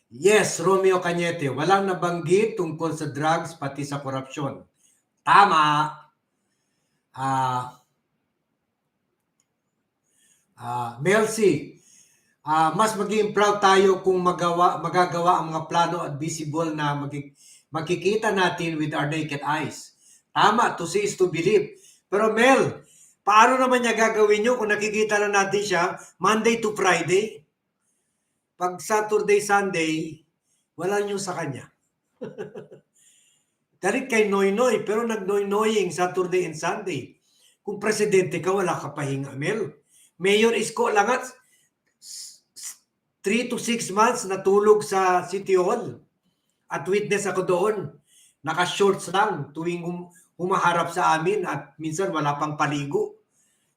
Yes, Romeo Cañete, walang nabanggit tungkol sa drugs pati sa korupsyon. Tama. Melcy, mas maging proud tayo kung magagawa ang mga plano at visible na makikita natin with our naked eyes. Tama, to see is to believe. Pero Mel, paano naman niya gagawin nyo kung nakikita na natin siya Monday to Friday? Pag Saturday, Sunday, wala nyo sa kanya. Galit kay Noynoy, pero nag-noynoying Saturday and Sunday. Kung presidente ka, wala ka pahinga, Mel. Mayor Isko lang at 3 to 6 months natulog sa City Hall. At witness ako doon. Naka-shorts lang tuwing humaharap sa amin at minsan wala pang paligo.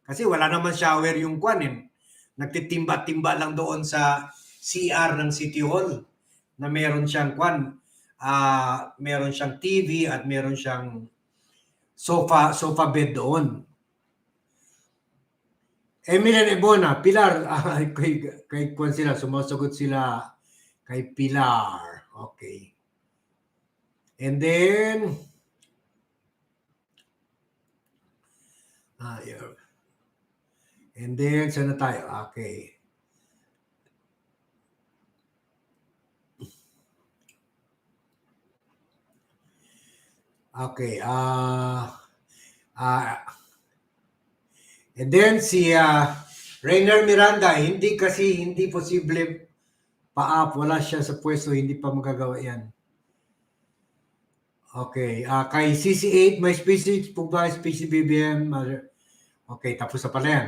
Kasi wala naman shower yung kwan. Nagtitimba-timba lang doon sa CR ng City Hall na meron siyang kwan. Meron siyang TV at meron siyang sofa bed doon. Emilian Ebona, Pilar, kay kwan sila, sumasagot sila kay Pilar. Okay. And then, saan na tayo? Okay. Okay. And then si Rainer Miranda, hindi posible pa-up. Wala siya sa pwesto, hindi pa magagawa yan. Okay. Kay CC8, may species po ba? Species BBM? Okay, tapos na pala yan.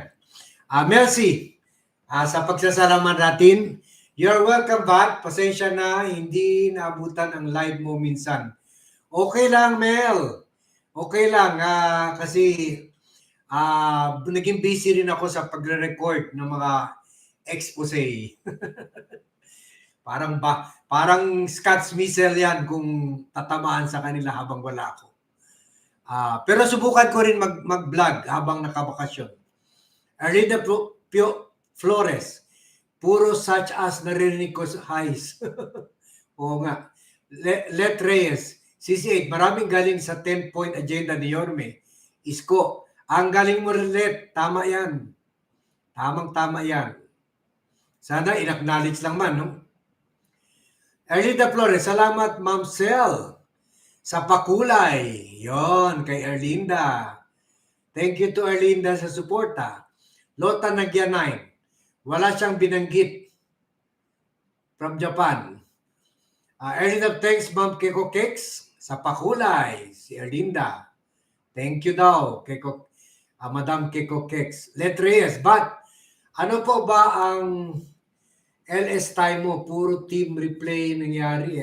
Melcy, sa pagsasalamat natin, you're welcome back. Pasensya na, hindi naabutan ang live mo minsan. Okay lang, Mel. Okay lang, kasi naging busy rin ako sa pagre-record ng mga expose. Parang Scott's missile yan kung tatamaan sa kanila habang wala ako. Pero subukan ko rin mag-vlog habang nakabakasyon. Arida Flores, puro such as naririnig ko sa highs. Oo nga. Let Reyes, CC8, maraming galing sa 10-point agenda ni Yorme. Isko, ang galing mo rin, Let. Tama yan. Tamang-tama yan. Sana in-acknowledge lang man, no? Erlinda Flores, salamat, Ma'am Sel, sa pakulay. Yon, kay Erlinda. Thank you to Erlinda sa suporta. Lota Nagyanay, wala siyang binanggit from Japan. Erlinda, thanks, Ma'am Keko Keks, sa pakulay. Si Erlinda. Thank you daw, Madam Keko Keks. Let Reyes, but ano po ba ang LS time mo? Puro team replay nangyari.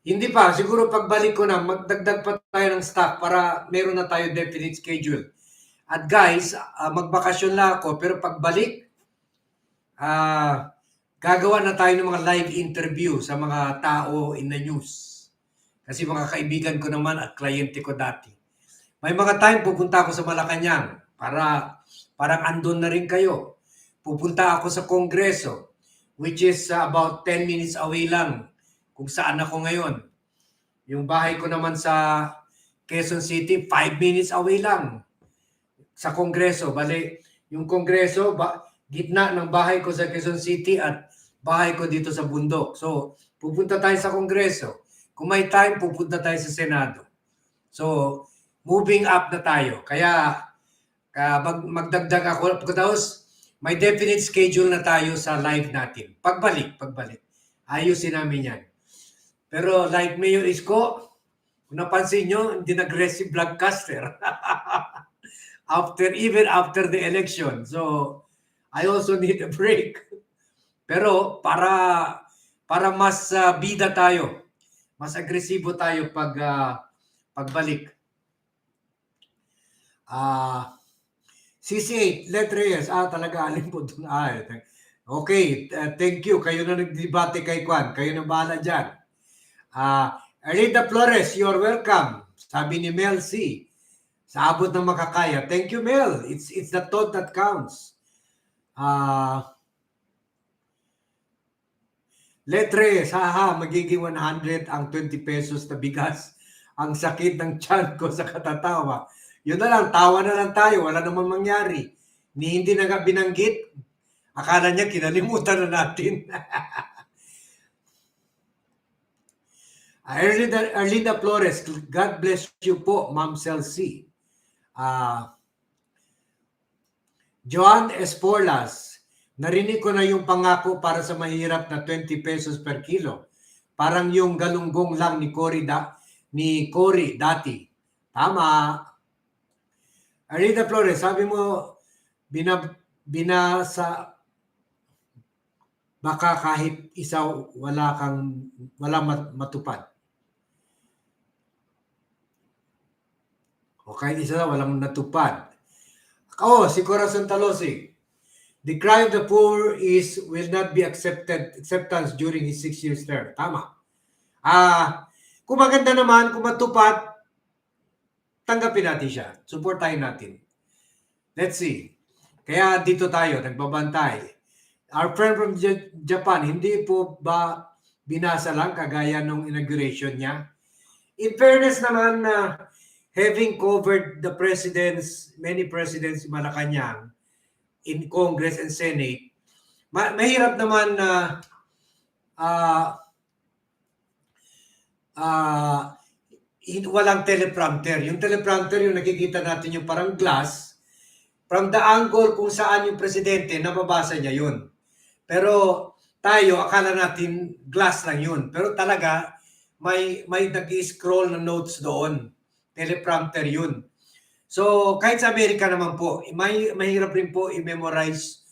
Hindi pa, siguro pagbalik ko na, magdagdag pa tayo ng staff para meron na tayo definite schedule. At guys, magbakasyon lang ako, pero pagbalik, gagawa na tayo ng mga live interview sa mga tao in the news. Kasi mga kaibigan ko naman at kliyente ko dati. May mga time pupunta ako sa Malacanang para parang andun na rin kayo. Pupunta ako sa Kongreso, which is about 10 minutes away lang kung saan ako ngayon. Yung bahay ko naman sa Quezon City, 5 minutes away lang sa Kongreso. Bale, yung Kongreso, gitna ng bahay ko sa Quezon City at bahay ko dito sa bundok. So, pupunta tayo sa Kongreso. Kung may time, pupunta tayo sa Senado. So, moving up na tayo. Kaya, magdagdag ako. Tapos, may definite schedule na tayo sa live natin. Pagbalik. Ayusin namin yan. Pero like Mayor Isko, kung napansin nyo, hindi nag-aggressive vlogcaster. even after the election. So, I also need a break. Pero para mas bida tayo, mas agresibo tayo pagbalik. CC8, Let Reyes. Talaga, alin po doon. Okay, thank you. Kayo na nagdebate kay Kwan. Kayo na bahala dyan. Erlinda Flores, you're welcome. Sabi ni Mel C. Sa abot ng makakaya. Thank you, Mel. It's the thought that counts. Let Reyes, magiging 100 ang 20 pesos na bigas. Ang sakit ng tiyan ko sa katatawa. Yun na lang, tawa na lang tayo. Wala namang mangyari. Hindi na nga binanggit. Akala niya kinalimutan na natin. Erlinda Flores, God bless you po, Ma'am Celsi. Joan Esporlas, narinig ko na yung pangako para sa mahirap na 20 pesos per kilo. Parang yung galunggong lang ni Cory dati. Tama. Erlinda Flores, sabi mo, binasa, baka kahit isa wala matupad. O kahit isa walang natupad. Si Corazon Talosig. The cry of the poor will not be acceptance during his 6 years term. Tama. Kung maganda naman, kung matupad, tanggapin natin siya. Supportahin natin. Let's see. Kaya dito tayo, nagbabantay. Our friend from Japan, hindi po ba binasa lang kagaya nung inauguration niya? In fairness naman, having covered many presidents in Malacanang, in Congress and Senate, mahirap naman na walang teleprompter. Yung teleprompter, yung nakikita natin yung parang glass, from the angle kung saan yung presidente, nababasa niya yun. Pero tayo, akala natin glass lang yun. Pero talaga, may nag-scroll na notes doon. Teleprompter yun. So, kahit sa Amerika naman po, mahirap rin po i-memorize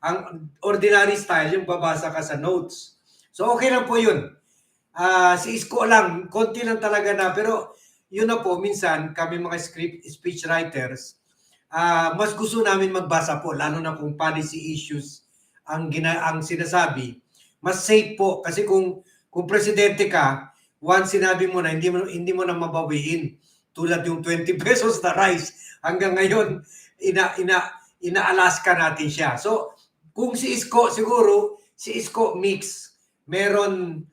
ang ordinary style, yung babasa ka sa notes. So, okay lang po yun. Si Isko lang, konti lang talaga na, pero yun na po, minsan, kami mga speech writers, mas gusto namin magbasa po, lalo na kung policy issues ang sinasabi, mas safe po, kasi kung presidente ka, once sinabi mo na, hindi mo na mabawiin, tulad yung 20 pesos na rice, hanggang ngayon, ina-Alaska natin siya. So, kung si Isko, siguro, si Isko mix, meron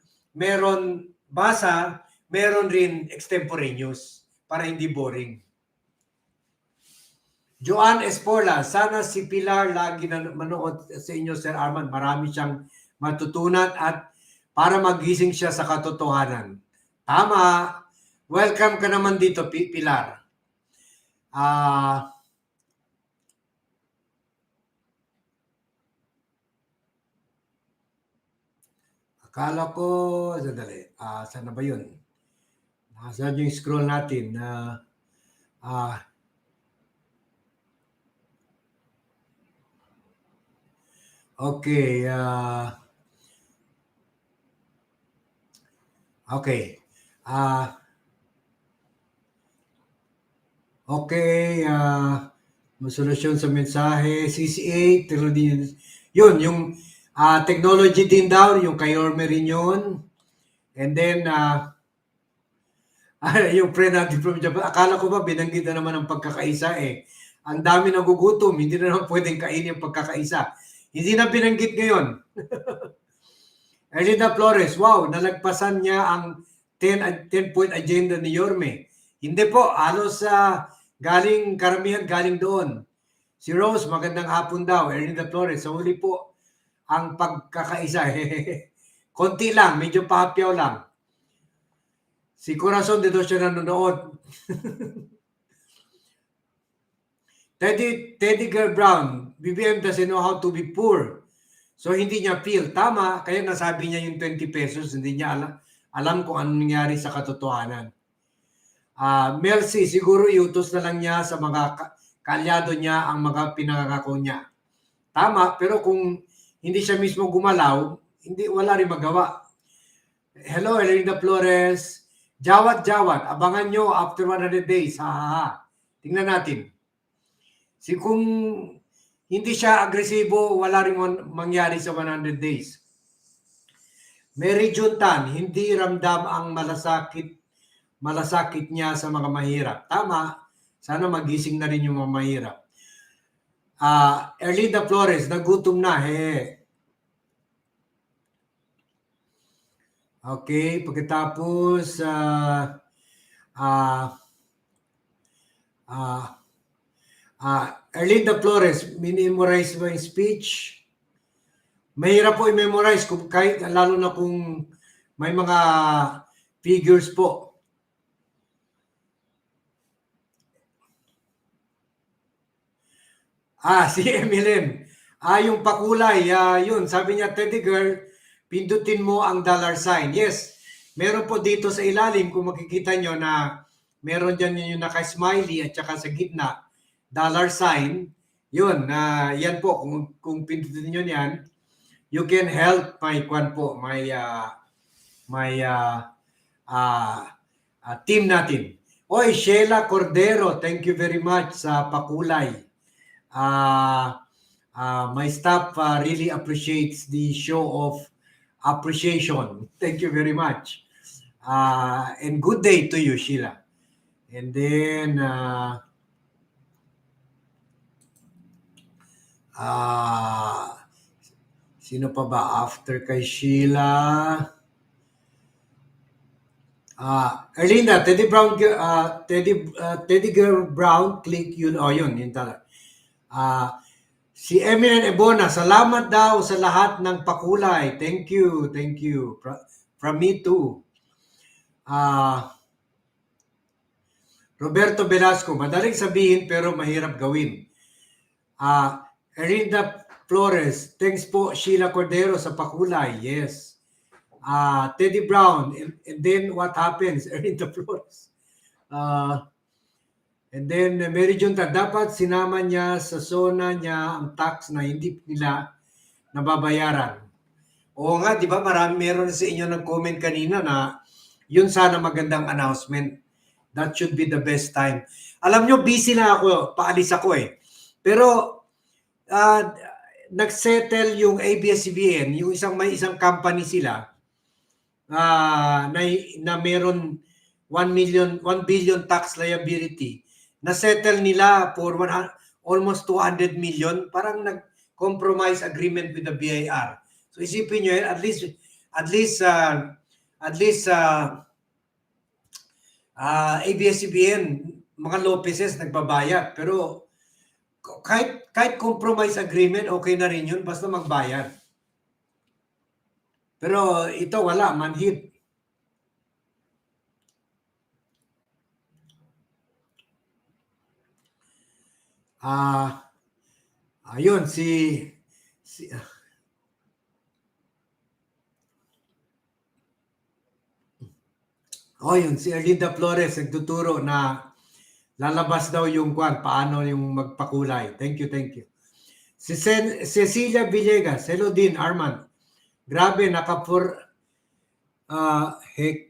basa, meron rin extemporaneous, para hindi boring. Joanne Esporla, sana si Pilar lagi na manood sa inyo, Sir Arman. Marami siyang matutunan at para magising siya sa katotohanan. Tama. Welcome ka naman dito, Pilar. Akala ko, sandali. Sana ba yun? Saan yung scroll natin? Okay. Okay. Okay, solusyon sa mensahe, CC8, pero din, yun, yung technology din daw, yung kay Orme rin yun. And then, yung friend natin from Japan, akala ko ba binanggit na naman ang pagkakaisa eh. Ang dami nagugutom, hindi na naman pwedeng kainin yung pagkakaisa. Hindi na binanggit ngayon. Erlinda Flores, wow, nalagpasan niya ang 10-point agenda ni Yorme. Hindi po, halos karamihan galing doon. Si Rose, magandang hapon daw. Erlinda Flores, sa huli po ang pagkakaisa. Konti lang, medyo pahapyaw lang. Si Corazon de Doce nanonood. Teddy Girl Brown, BBM doesn't know how to be poor. So hindi niya feel. Tama, kaya nasabi niya yung 20 pesos, hindi niya alam kung ano nangyari sa katotohanan. Mercy, siguro iutos na lang niya sa mga kaalyado niya ang mga pinangako niya. Tama, pero kung hindi siya mismo gumalaw, wala rin magawa. Hello, Elena Flores. Jawat, abangan nyo after 100 days. Tingnan natin. Kung hindi siya agresibo, wala rin mangyari sa 100 days. Mary Juntan, hindi ramdam ang malasakit niya sa mga mahirap. Tama, sana magising na rin yung mga mahirap. Erlinda Flores, nagutom na. Okay, pagkatapos Erlinda Flores, minimorize mo yung speech. Mahirap po i-memorize kahit lalo na kung may mga figures po. Si Emilyn. Yung pakulay, yun, sabi niya, Teddy Girl, pindutin mo ang dollar sign. Yes, meron po dito sa ilalim, kung makikita nyo na meron dyan yung naka-smiley at saka sa gitna, dollar sign. Yun, yan po, kung pindutin nyo yan, you can help my team natin. Oy, Sheila Cordero, thank you very much sa pakulay. My staff really appreciates the show of appreciation. Thank you very much. And good day to you, Sheila. And then, sino pa ba after kay Sheila? Erlinda, Teddy Girl Brown, click yun. Yun talaga. Si Eminent Ebona, salamat daw sa lahat ng pakulay. Thank you. From me too. Roberto Velasco, madaling sabihin pero mahirap gawin. Erlinda Flores, thanks po Sheila Cordero sa pakulay. Yes. Teddy Brown, and then what happens? Erlinda Flores. And then Mary Junta, dapat sinama niya sa SONA niya ang tax na hindi nila nababayaran. Oo nga, di ba meron sa inyo ng comment kanina na yun sana magandang announcement. That should be the best time. Alam nyo, busy na ako, paalis ako eh. Pero nagsettle yung ABS-CBN, yung may isang company sila na meron 1 billion tax liability. Na-settle nila for almost 200 million, parang nag-compromise agreement with the BIR. So isipin nyo yan, at least ABS-CBN, mga Lopezes nagbabayad. Pero kahit compromise agreement, okay na rin yun, basta magbayad. Pero ito wala, manhid. Ayun, si Erlinda Flores nagtuturo na lalabas daw yung paano yung magpakulay. Thank you. Si Cecilia Villegas, hello din, Armand. Grabe,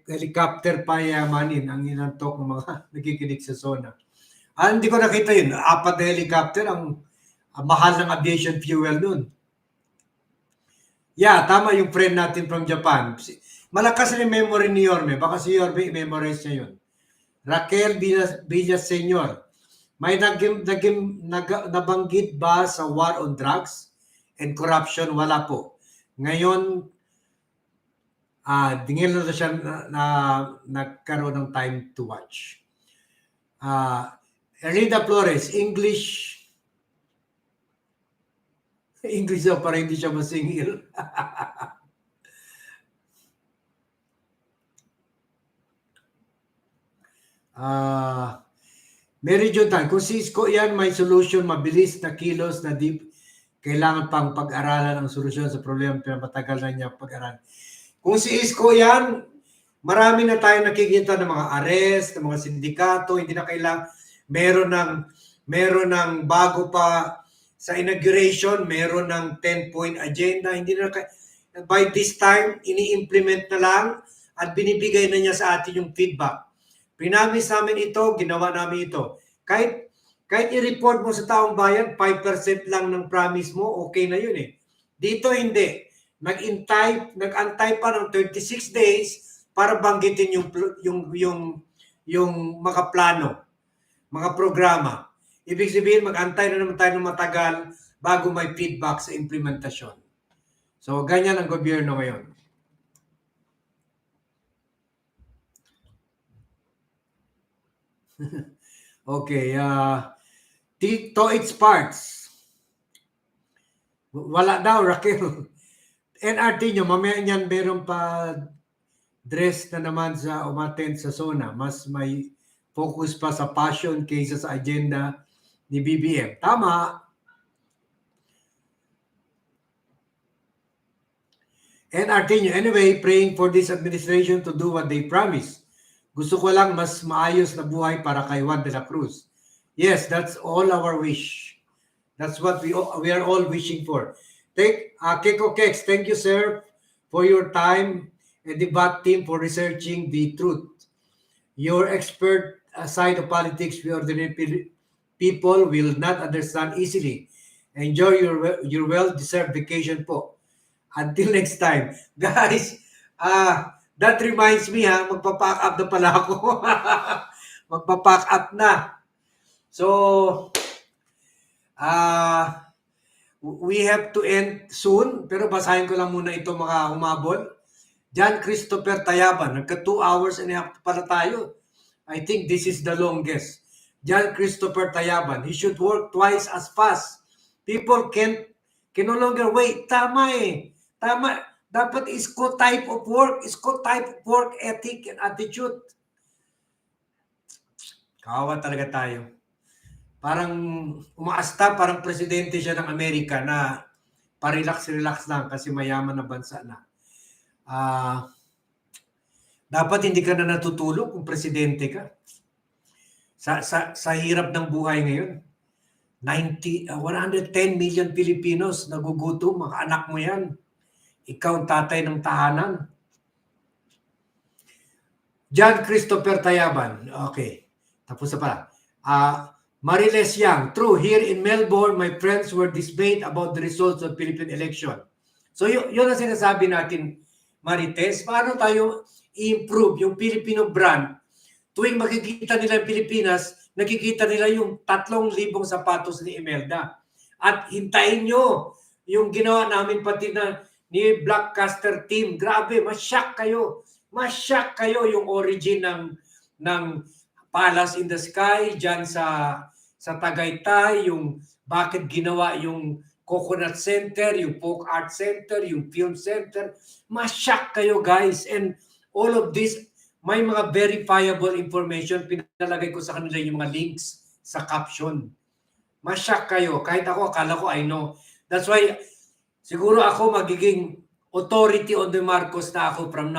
helicopter payamanin ang inantok ng mga nakikinig sa SONA. Hindi ko nakita yun. 4 na helicopter ang mahal ng aviation fuel nun. Yeah, tama yung friend natin from Japan. Malakas na yung memory ni Yorme. Baka si Yorme i-memorize niya yun. Raquel Villaseñor, may nabanggit ba sa war on drugs and corruption? Wala po. Ngayon, dingil na siya na nagkaroon ng time to watch. Erida Flores, English daw para hindi siya masingil. Mary Juntan, kung si Isko yan, may solution, mabilis na kilos na di kailangan pang pag-aralan ang solusyon sa problema pero matagal na niya pag-aralan. Kung si Isko yan, marami na tayo nakikita ng mga arrest, ng mga sindikato, hindi na kailangan, meron ng bago pa sa inauguration, meron ng 10-point agenda, hindi na by this time, ini-implement na lang at binibigay na niya sa atin yung feedback. Pinamis namin ito, ginawa namin ito. Kahit i-report mo sa taong bayan, 5% lang ng promise mo, okay na yun eh. Dito hindi. Nag-antay pa ng 36 days para banggitin yung mga plano, mga programa. Ibig sabihin, mag-antay na naman tayo ng matagal bago may feedback sa implementasyon. So, ganyan ang gobyerno ngayon. Okay, to its parts. Wala daw, Raquel. NRT nyo, mamaya niyan meron pa dress na naman sa umattend sa SONA. Mas may focus pa sa passion kaysa sa agenda ni BBM. Tama. NRT nyo, anyway, praying for this administration to do what they promise. Gusto ko lang mas maayos na buhay para kay Juan de la Cruz. Yes, that's all our wish. That's what we are all wishing for. Keko Kex, thank you, sir, for your time and the BAT team for researching the truth. Your expert side of politics, we ordinary people will not understand easily. Enjoy your well-deserved vacation po. Until next time. Guys, that reminds me, magpa-pack up na pala ako. Magpa-pack up na. So, we have to end soon, pero basahin ko lang muna ito mga humabol. John Christopher Tayaban, nagka 2 hours and a half pala tayo. I think this is the longest. John Christopher Tayaban, he should work twice as fast. People can no longer wait. Tama eh. Tama. Dapat isko type of work, ethic and attitude. Kawawa talaga tayo. Parang umaasta, parang presidente siya ng Amerika na parelax-relax lang kasi mayaman na bansa na. Dapat hindi ka na natutulog kung presidente ka. Sa hirap ng buhay ngayon. 110 million Filipinos nagugutom, mga anak mo yan. Ikaw ang tatay ng tahanan. John Christopher Tayaban. Okay. Tapos na pala. Mariles Yang. True, here in Melbourne, my friends were dismayed about the results of Philippine election. So yun ang sinasabi natin, Marites. Paano tayo i-improve yung Filipino brand? Tuwing makikita nila yung Pilipinas, nakikita nila yung 3,000 sapatos ni Imelda. At hintayin nyo yung ginawa namin pati na ni Blackcaster team. Grabe, ma-shock kayo. Ma-shock kayo yung origin ng Palace in the Sky dyan sa Tagaytay, yung bakit ginawa yung Coconut Center, yung Folk Art Center, yung Film Center. Ma-shock kayo guys. And all of this, may mga verifiable information. Pinalagay ko sa kanila yung mga links sa caption. Ma-shock kayo. Kahit ako, akala ko I know. That's why siguro ako magiging authority on the Marcos na ako from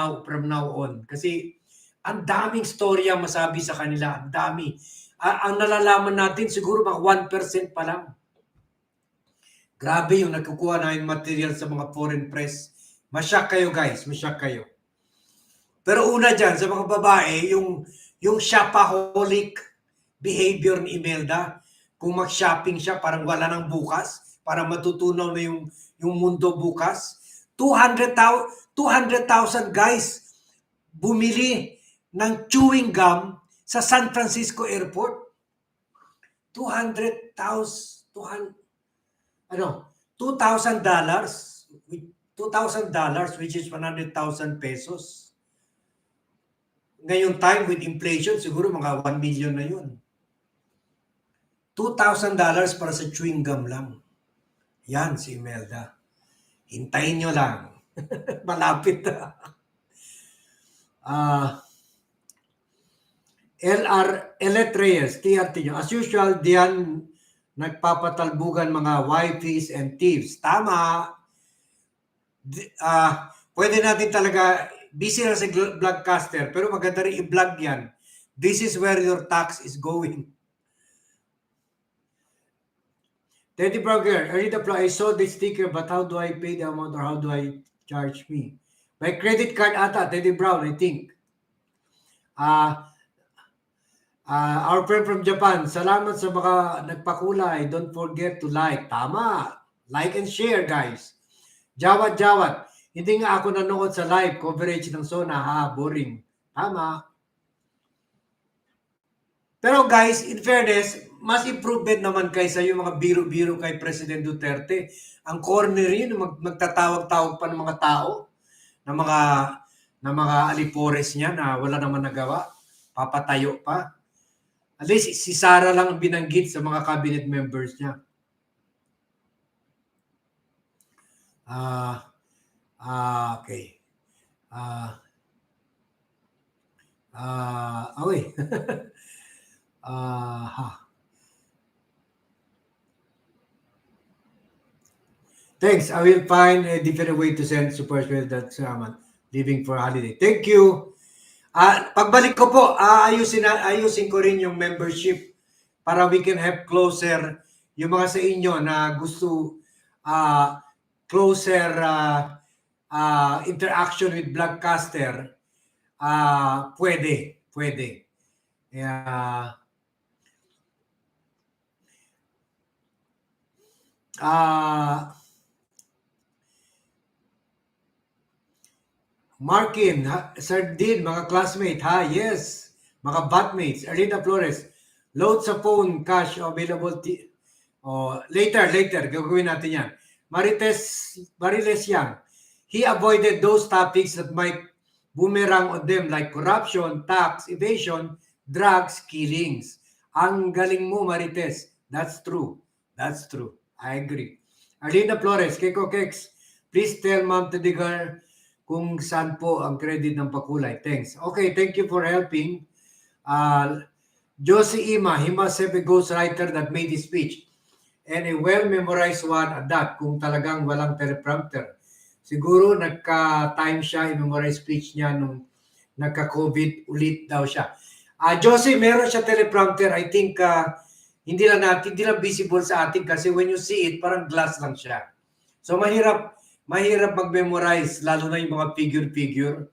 now on. Kasi ang daming storya masabi sa kanila. Ang dami. Ang nalalaman natin siguro mga 1% pa lang. Grabe yung nagkukuha na yung material sa mga foreign press. Masyak kayo guys. Masyak kayo. Pero una dyan, sa mga babae, yung shopaholic behavior ni Imelda, kung mag-shopping siya, parang wala nang bukas, parang matutunaw na yung mundo bukas. 200,000 guys bumili ng chewing gum sa San Francisco Airport. 200,000, $2,000, $2,000, which is 100,000 pesos. Ngayong time with inflation, siguro mga 1 million na yun. $2,000 para sa chewing gum lang. Yan si Imelda. Hintayin nyo lang. Malapit na. Elet Reyes, TRT nyo. As usual, diyan nagpapatalbugan mga wifeys and thieves. Tama. Pwede natin talaga, busy na si vlogcaster, pero maganda rin i-vlog yan. This is where your tax is going. Teddy Brogger, I saw the sticker, but how do I pay the amount or how do I charge me? By credit card ata, Teddy Brown, I think. Our friend from Japan, salamat sa mga nagpakulay. Don't forget to like. Tama. Like and share, guys. Jawat. Hindi nga ako nanood sa live coverage ng SONA, ha? Boring. Tama. Pero guys, in fairness, mas improvement naman kaysa yung mga biro-biro kay President Duterte. Ang corner yun, magtatawag-tawag pa ng mga tao, ng mga alipores niya na wala naman nagawa. Papatayo pa. At least si Sara lang ang binanggit sa mga cabinet members niya. Okay. Okay. Thanks. I will find a different way to send super that's leaving for holiday. Thank you. Pagbalik ko po, ayusin ko rin yung membership para we can have closer yung mga sa inyo na gusto closer interaction with Vlogcaster. Pwede. Markin, Sir Dean, mga classmate, ha? Yes. Mga batmates. Erlina Flores, load sa phone, cash available. Later, gagawin natin yan. Mariles Yang, he avoided those topics that might boomerang on them like corruption, tax, evasion, drugs, killings. Ang galing mo, Marites. That's true. I agree. Erlina Flores, Keko Keks, please tell Ma'am Tedigar kung saan po ang credit ng pakulay. Thanks. Okay, thank you for helping. Josie Ima, he must have a ghostwriter that made his speech. And a well-memorized one at that, kung talagang walang teleprompter. Siguro nagka-time siya, i-memorize speech niya nung nagka-COVID ulit daw siya. Josie, meron siya teleprompter. I think hindi lang visible sa atin kasi when you see it, parang glass lang siya. So mahirap mag-memorize, lalo na yung mga figure.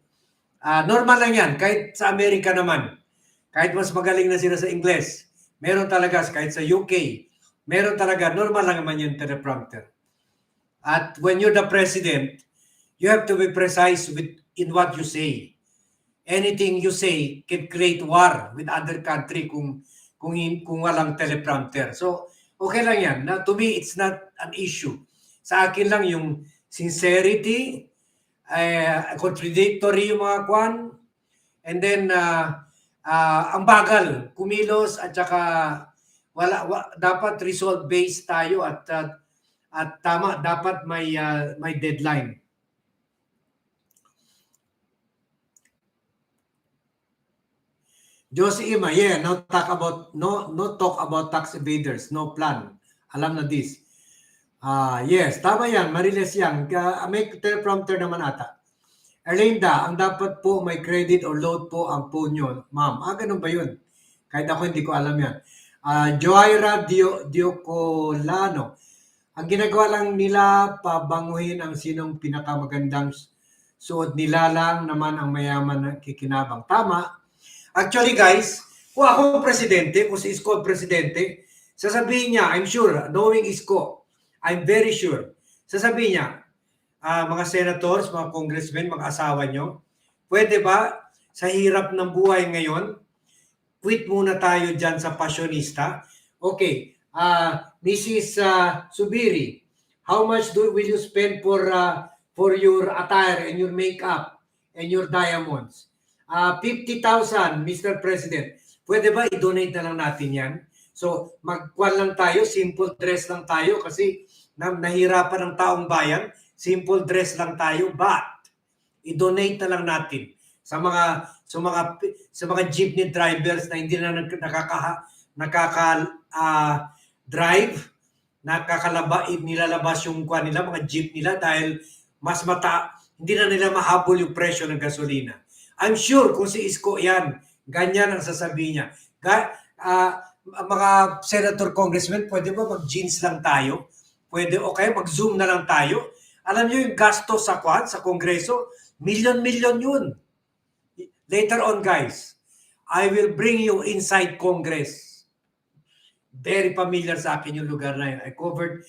Normal lang yan, kahit sa Amerika naman. Kahit mas magaling na sila sa Ingles. Meron talaga, kahit sa UK. Meron talaga, normal lang naman yung teleprompter. At when you're the president, you have to be precise in what you say. Anything you say can create war with other country kung walang teleprompter. So, okay lang yan. To me, it's not an issue. Sa akin lang yung sincerity, contradictory yung mga kwan, and then ang bagal, kumilos, at saka dapat result-based tayo at tama, dapat may deadline. Josie Ima, yeah, no talk about tax evaders, no plan. Alam na this. Yes, tama yan, Mariles yan. May teleprompter naman ata. Erlinda, ang dapat po may credit or load po ang phone nyo. Ma'am, ganun ba yun? Kahit ako hindi ko alam yan. Joyra Diocolano, ang ginagawa lang nila, pabanguhin ang sinong pinakamagandang suod nila lang naman ang mayaman na kikinabang. Tama. Actually guys, kung ako presidente, kung si Isko presidente, sasabihin niya, I'm sure, knowing Isko, I'm very sure, sasabihin niya, mga senators, mga congressmen, mga asawa nyo, pwede ba sa hirap ng buhay ngayon, quit muna tayo dyan sa passionista? Okay, Mrs. Subiri, how much will you spend for your attire and your makeup and your diamonds? 50,000, Mr. President. Pwede ba i-donate na lang natin yan? So, magkwan lang tayo, simple dress lang tayo kasi nahirapan ng taong bayan, simple dress lang tayo, but i-donate na lang natin sa mga jeepney drivers na hindi na drive, nilalabas yung kwan nila, mga jeep nila dahil hindi na nila mahabol yung presyo ng gasolina. I'm sure kung si Isko yan, ganyan ang sasabihin niya. Mga senator, congressmen, pwede ba mag-jeans lang tayo? Pwede, okay, mag-zoom na lang tayo. Alam niyo yung gasto sa kongreso, million yun. Later on, guys, I will bring you inside Congress. Very familiar sa akin yung lugar na yun. I covered,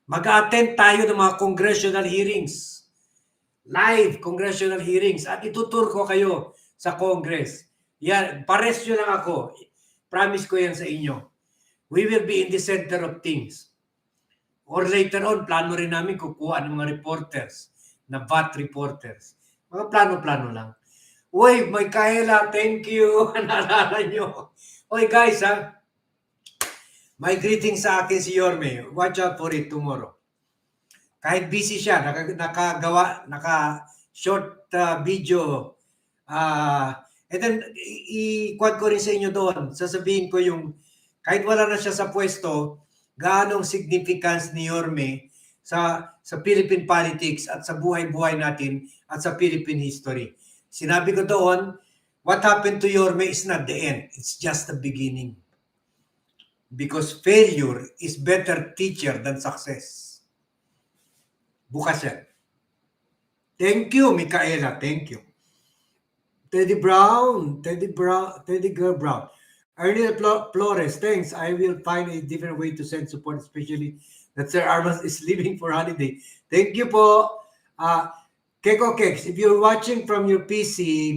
mag-attend tayo ng mga congressional hearings. Live congressional hearings. At itutur ko kayo sa Congress. Yan, pares nyo lang ako. Promise ko yan sa inyo. We will be in the center of things. Or later on, plano rin namin kukuha ng mga reporters, na VAT reporters. Mga plano-plano lang. Uy, Micaela, thank you. Naalala nyo. Uy, guys, may greeting sa akin si Yorme. Watch out for it tomorrow. Kahit busy siya, naka-short video. And then, i-quad ko rin sa inyo doon. Sasabihin ko yung, kahit wala na siya sa pwesto, gaanong significance ni Yorme sa Philippine politics at sa buhay-buhay natin at sa Philippine history. Sinabi ko doon, what happened to Yorme is not the end. It's just the beginning. Because failure is better teacher than success. Bukas yan. Thank you, Micaela. Thank you. Teddy Girl Brown. Ernie Flores, thanks. I will find a different way to send support, especially that Sir Armas is leaving for holiday. Thank you po. Keko Keks, if you're watching from your PC,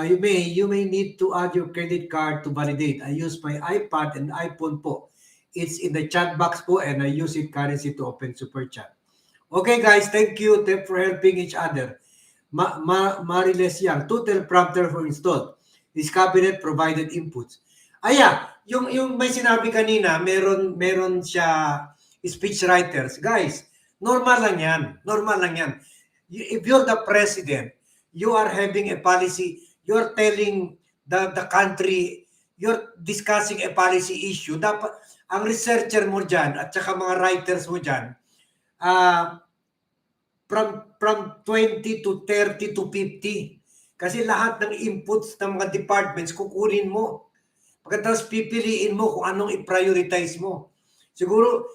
you may need to add your credit card to validate. I use my iPad and iPhone po. It's in the chat box po and I use it currency to open super chat. Okay guys, thank you for helping each other. Mariles Yang, 2 teleprompter for installed. This cabinet provided inputs. Yung may sinabi kanina, meron siya speech writers. Guys, normal lang yan. If you're the president, you are having a policy, you're telling the country, you're discussing a policy issue. Dapat, ang researcher mo dyan at saka mga writers mo dyan, from 20 to 30 to 50. Kasi lahat ng inputs ng mga departments kukunin mo. Pagkatapos pipiliin mo kung anong i-prioritize mo. Siguro,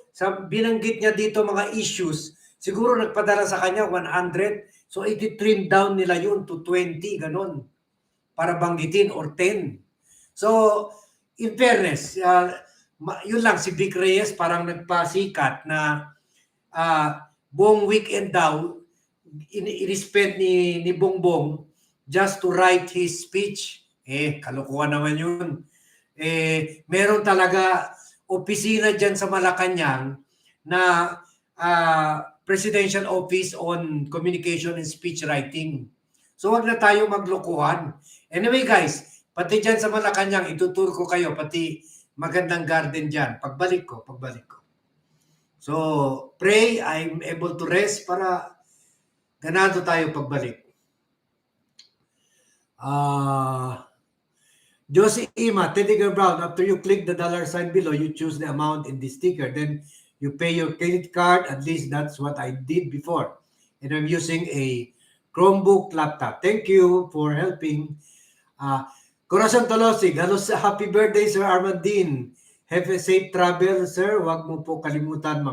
binanggit niya dito mga issues, siguro nagpadala sa kanya 100, so iti-trim down nila yun to 20, ganon, para banggitin, or 10. So, in fairness, yun lang, si Vic Reyes parang nagpasikat na buong weekend daw, in-spend ni Bongbong just to write his speech. Kalokohan naman yun. Meron talaga opisina dyan sa Malacanang na Presidential Office on Communication and Speech Writing. So wag na tayo maglokohan. Anyway guys, pati dyan sa Malacanang, itutur ko kayo, pati magandang garden dyan. Pagbalik ko. So, pray I'm able to rest para ganado tayo pagbalik. Josie Ima, Teddy Girl Brown, after you click the dollar sign below, you choose the amount in the sticker. Then you pay your credit card. At least that's what I did before. And I'm using a Chromebook laptop. Thank you for helping. Corazon Tolosig, happy birthday, Sir Armandine. Have a safe travel, sir. Huwag mo po kalimutan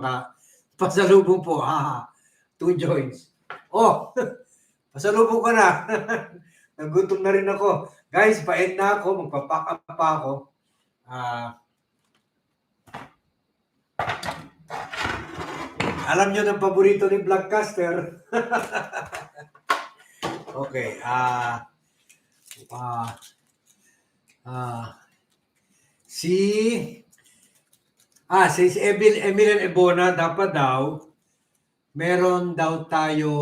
pasalubong po. 2 joints. Oh, pasalubong ko na. Nagutom na rin ako. Guys, pa-end na ako. Magpapack up pa ako. Alam nyo ng paborito ni Vlogcaster. Okay. Si Emilian Ebona, dapat daw, meron daw tayo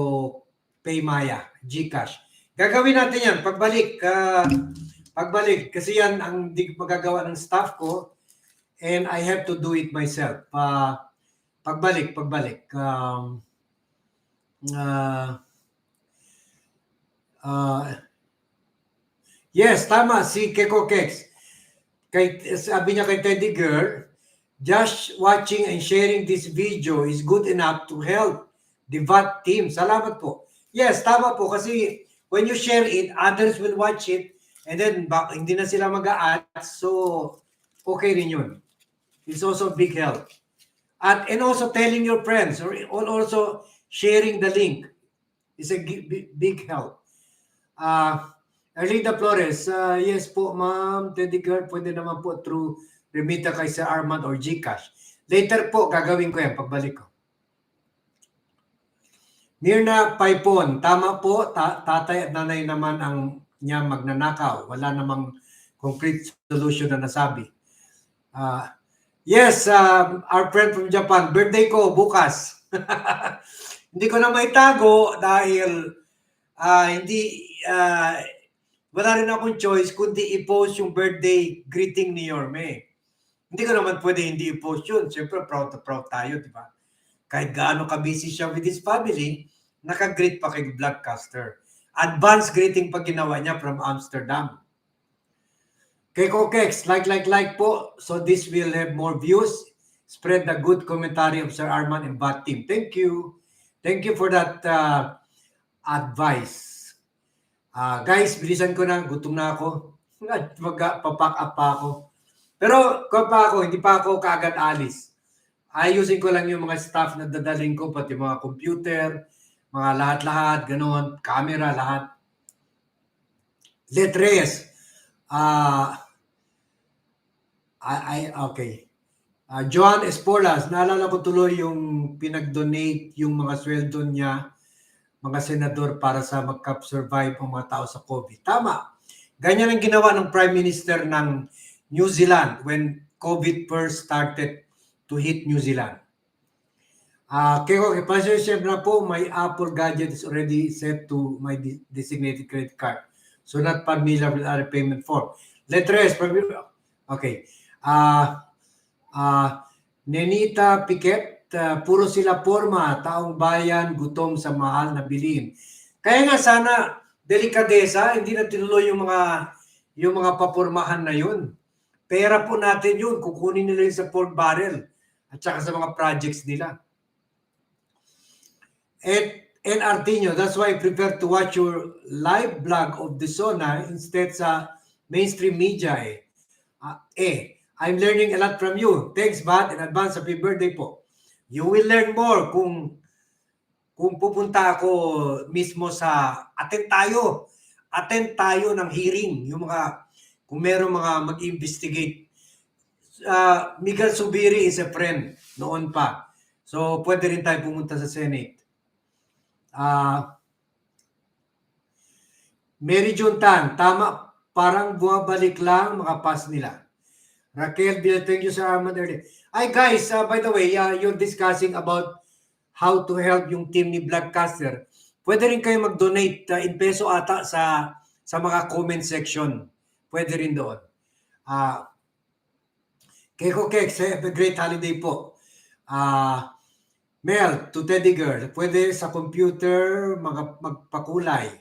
Paymaya, GCash. Gagawin natin yan. Pagbalik. Kasi yan ang di magagawa ng staff ko. And I have to do it myself. Pagbalik. Yes, tama. Si Keko Kex. Sabi niya kay Teddy Girl, just watching and sharing this video is good enough to help the VAT team. Salamat po. Yes, tama po. Kasi when you share it, others will watch it and then hindi na sila mag-a-ads. So, okay rin yun. It's also a big help. And also telling your friends or also sharing the link is a big help. Erlinda Flores, yes po ma'am, Teddy Girl, pwede naman po through remita kay Sir Armand or GCash. Later po, gagawin ko yan pagbalik ko. Mirna Paipon, tama po, tatay at nanay naman ang niya magnanakaw. Wala namang concrete solution na nasabi. Yes, our friend from Japan, birthday ko bukas. Hindi ko na maitago dahil wala rin akong choice kundi i-post yung birthday greeting ni Yorme. Hindi ko naman pwede hindi i-post yun. Siyempre, proud tayo, di ba? Kahit gaano ka-busy siya with his family, naka-greet pa kay Vlogcaster. Advance greeting pa ginawa niya from Amsterdam. Kay Kokex, like po. So this will have more views. Spread the good commentary of Sir Arman and Bat Team. Thank you. Thank you for that advice. Guys, bilisan ko na. Gutom na ako. Magpapack up pa ako. Pero hindi pa ako kaagad alis. Ayusin ko lang yung mga staff na dadaling ko, pati mga computer, mga lahat-lahat, ganoon, camera, lahat. Letres. Okay. Joan Esporlas, naalala ko tuloy yung pinag-donate yung mga sweldo niya, mga senador para sa mag-survive ang mga tao sa COVID. Tama. Ganyan ang ginawa ng Prime Minister ng New Zealand when COVID first started to hit New Zealand. Kaya pasensya na po, my Apple gadget is already set to my designated credit card. So not familiar with other payment form. Letres, okay. Nenita Piquet, puro sila forma, taong bayan, gutom sa mahal na bilhin. Kaya nga sana, delikadesa, hindi na tinuloy yung mga papormahan na yun. Pera po natin yun, kukunin nila yun sa pork barrel at saka sa mga projects nila. And Artino, that's why I prefer to watch your live blog of the SONA instead sa mainstream media I'm learning a lot from you. Thanks, Bat, in advance. Happy birthday po. You will learn more kung pupunta ako mismo sa attend tayo ng hearing, yung kung meron mga mag-investigate. Miguel Subiri is a friend noon pa. So, pwede rin tayo pumunta sa Senate. Mary June Tan, tama, parang bumabalik lang mga pass nila. Raquel, thank you sa Armand earlier. Hi guys, by the way, you're discussing about how to help yung team ni Vlogcaster. Pwede rin kayo mag-donate in peso ata sa mga comment section. Pwede rin doon. Keko Kex, have a great holiday po. Mel, to Teddy Girl, pwede sa computer magpakulay.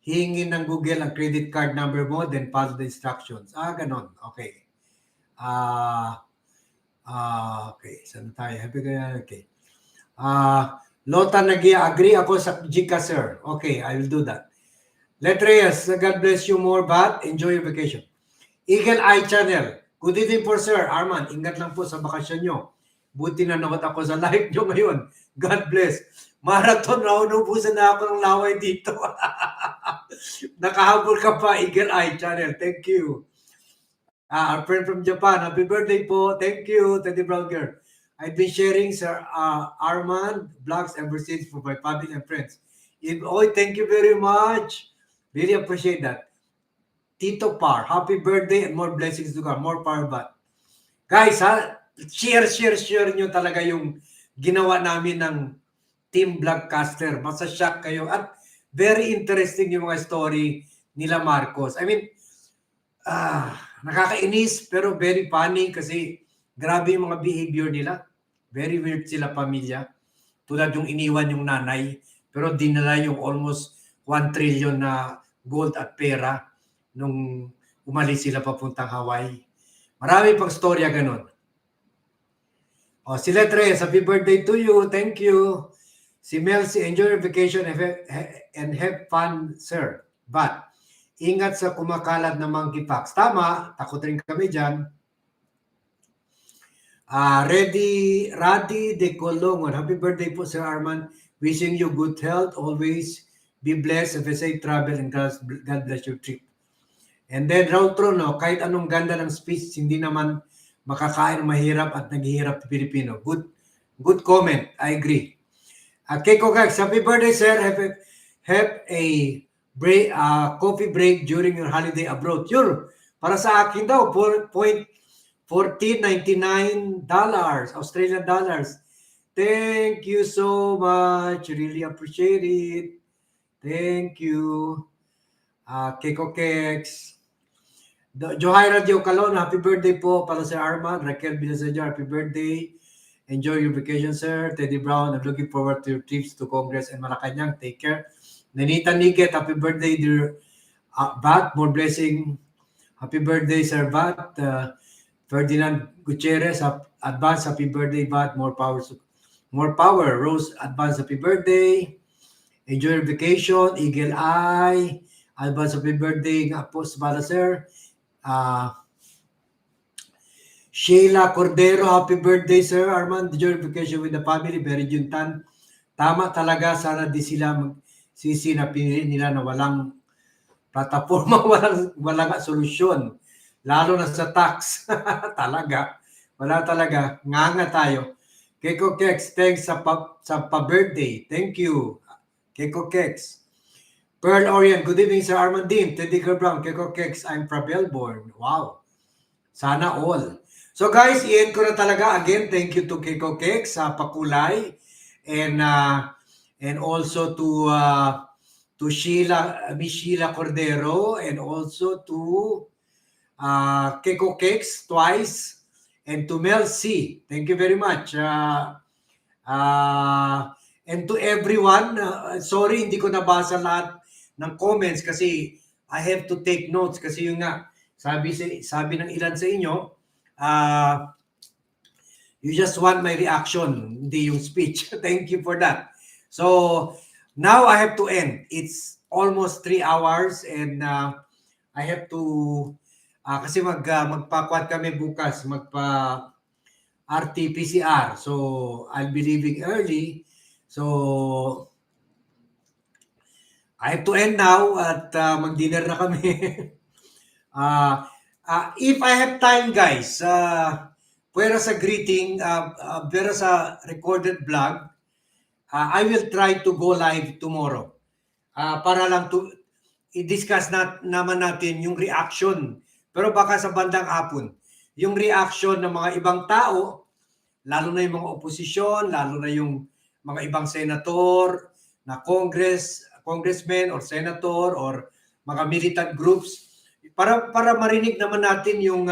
Hingin ng Google ang credit card number mo, then follow the instructions. Ganon. Okay. Okay. Saan tayo? Okay. Lota agree ako sa Gcash, sir. Okay, I will do that. Letres, God bless you more, but enjoy your vacation. Eagle Eye Channel. Good evening po, sir. Arman, ingat lang po sa bakasyon nyo. Buti na nanood ako sa live nyo ngayon. God bless. Marathon, naunubusan na ako ng laway dito. Nakahabol ka pa, Eagle Eye Channel. Thank you. Our friend from Japan, happy birthday po. Thank you, Teddy Brown Girl. I've been sharing Sir Armand vlogs ever since for my family and friends. Thank you very much. Really appreciate that. Tito Par, happy birthday and more blessings to come. More power back. Guys, share nyo talaga yung ginawa namin ng Team Vlogcaster. Masashock kayo. At very interesting yung mga story nila Marcos. I mean, nakakainis pero very funny kasi grabe yung mga behavior nila. Very weird sila pamilya. Tulad yung iniwan yung nanay pero dinala yung almost 1 trillion na gold at pera nung umalis sila papuntang Hawaii. Marami pang storya ganun. Si Letres, happy birthday to you. Thank you. Si Melcy, enjoy your vacation and have fun, sir. But, ingat sa kumakalat na monkeypox. Tama, takot rin kami dyan. Radi de Colongon, happy birthday po, Sir Arman. Wishing you good health, always be blessed, have a safe travel, and God bless your trip. And then, Rautro, no, kahit anong ganda ng speech, hindi naman makakain mahirap at naghihirap Pilipino. Good comment, I agree. Keiko Gags, happy birthday, sir. Have a break, coffee break during your holiday abroad. Yun, para sa akin daw, $14.99 Australian dollars. Thank you so much. Really appreciate it. Thank you. Keiko Kex. Johaira Dio Calon, happy birthday po para sa Arman. Raquel Bilasajar, happy birthday. Enjoy your vacation, sir. Teddy Brown, I'm looking forward to your trips to Congress and Malacanang. Take care. Nanita Niket, happy birthday, dear Bat. More blessing. Happy birthday, Sir Bat. Ferdinand Gutierrez, advance happy birthday, Bat. More power. Rose, advance happy birthday. Enjoy your vacation. Eagle Eye, advance happy birthday. Post para, sir. Sheila Cordero, happy birthday, Sir Armand. Enjoy your vacation with the family. Very juntan. Tama talaga, sana di sila magsisi na pinili nila na walang plataforma, walang solusyon. Lalo na sa tax. Talaga. Wala talaga. Nganga tayo. Keiko Kex, thanks sa pa-birthday. Thank you. Keiko Kex. Pearl Orient, good evening, Sir Armandine. Teddy Brown, Keiko Kex, I'm from Melbourne. Wow. Sana all. So guys, i-end ko na talaga. Again, thank you to Keiko Kex sa pakulay. And also to Miss Sheila Cordero, and also to Keiko Kex twice, and to Mel C. Thank you very much. And to everyone, sorry hindi ko nabasa lahat ng comments kasi I have to take notes kasi yung nga, sabi ng ilan sa inyo, you just want my reaction, hindi yung speech. Thank you for that. So, now I have to end. It's almost 3 hours and I have to, kasi magpakwad kami bukas, RT-PCR. So, I'll be leaving early. So, I have to end now at mag-dinner na kami. If I have time, guys, pwera sa greeting, pwera sa recorded vlog, I will try to go live tomorrow. Para lang i-discuss naman natin yung reaction. Pero baka sa bandang hapon, yung reaction ng mga ibang tao, lalo na yung mga oposisyon, lalo na yung mga ibang senator, na congressman or senator or mga militant groups, para marinig naman natin yung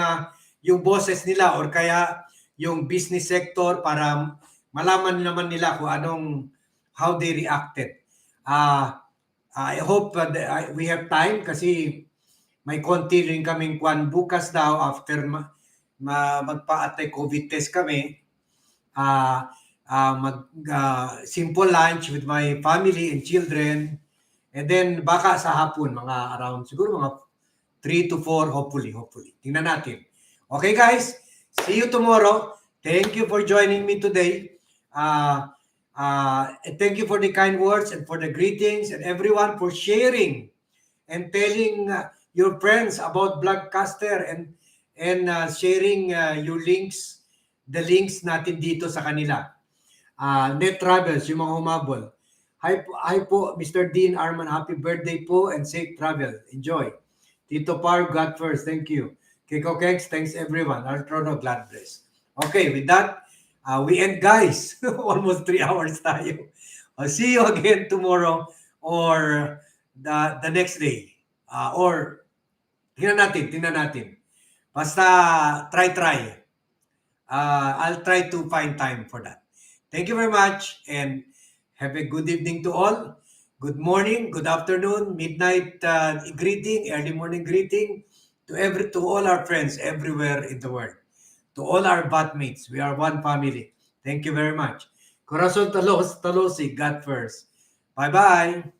boses nila or kaya yung business sector para malaman naman nila kung how they reacted. I hope we have time kasi may konti rin kaming kwan bukas daw after magpa-atay COVID test kami. Simple lunch with my family and children. And then baka sa hapon, mga around siguro mga 3 to 4, hopefully. Tingnan natin. Okay guys, see you tomorrow. Thank you for joining me today. And thank you for the kind words and for the greetings, and everyone for sharing and telling your friends about Blogcaster, and sharing your links, the links natin dito sa kanila. Net Travels, yung mga humabol. Hi po, Mr. Dean Arman, happy birthday po and safe travel. Enjoy. Tito Par, God first, thank you. Kiko Kex, thanks everyone. Artrono, God bless. Okay, with that, we end, guys. Almost 3 hours tayo. I'll see you again tomorrow or the next day. Or, tingnan natin. Basta, try. I'll try to find time for that. Thank you very much and have a good evening to all. Good morning, good afternoon, midnight greeting, early morning greeting to all our friends everywhere in the world. To all our batmates, we are one family. Thank you very much. Corazon Talosi, God first. Bye-bye.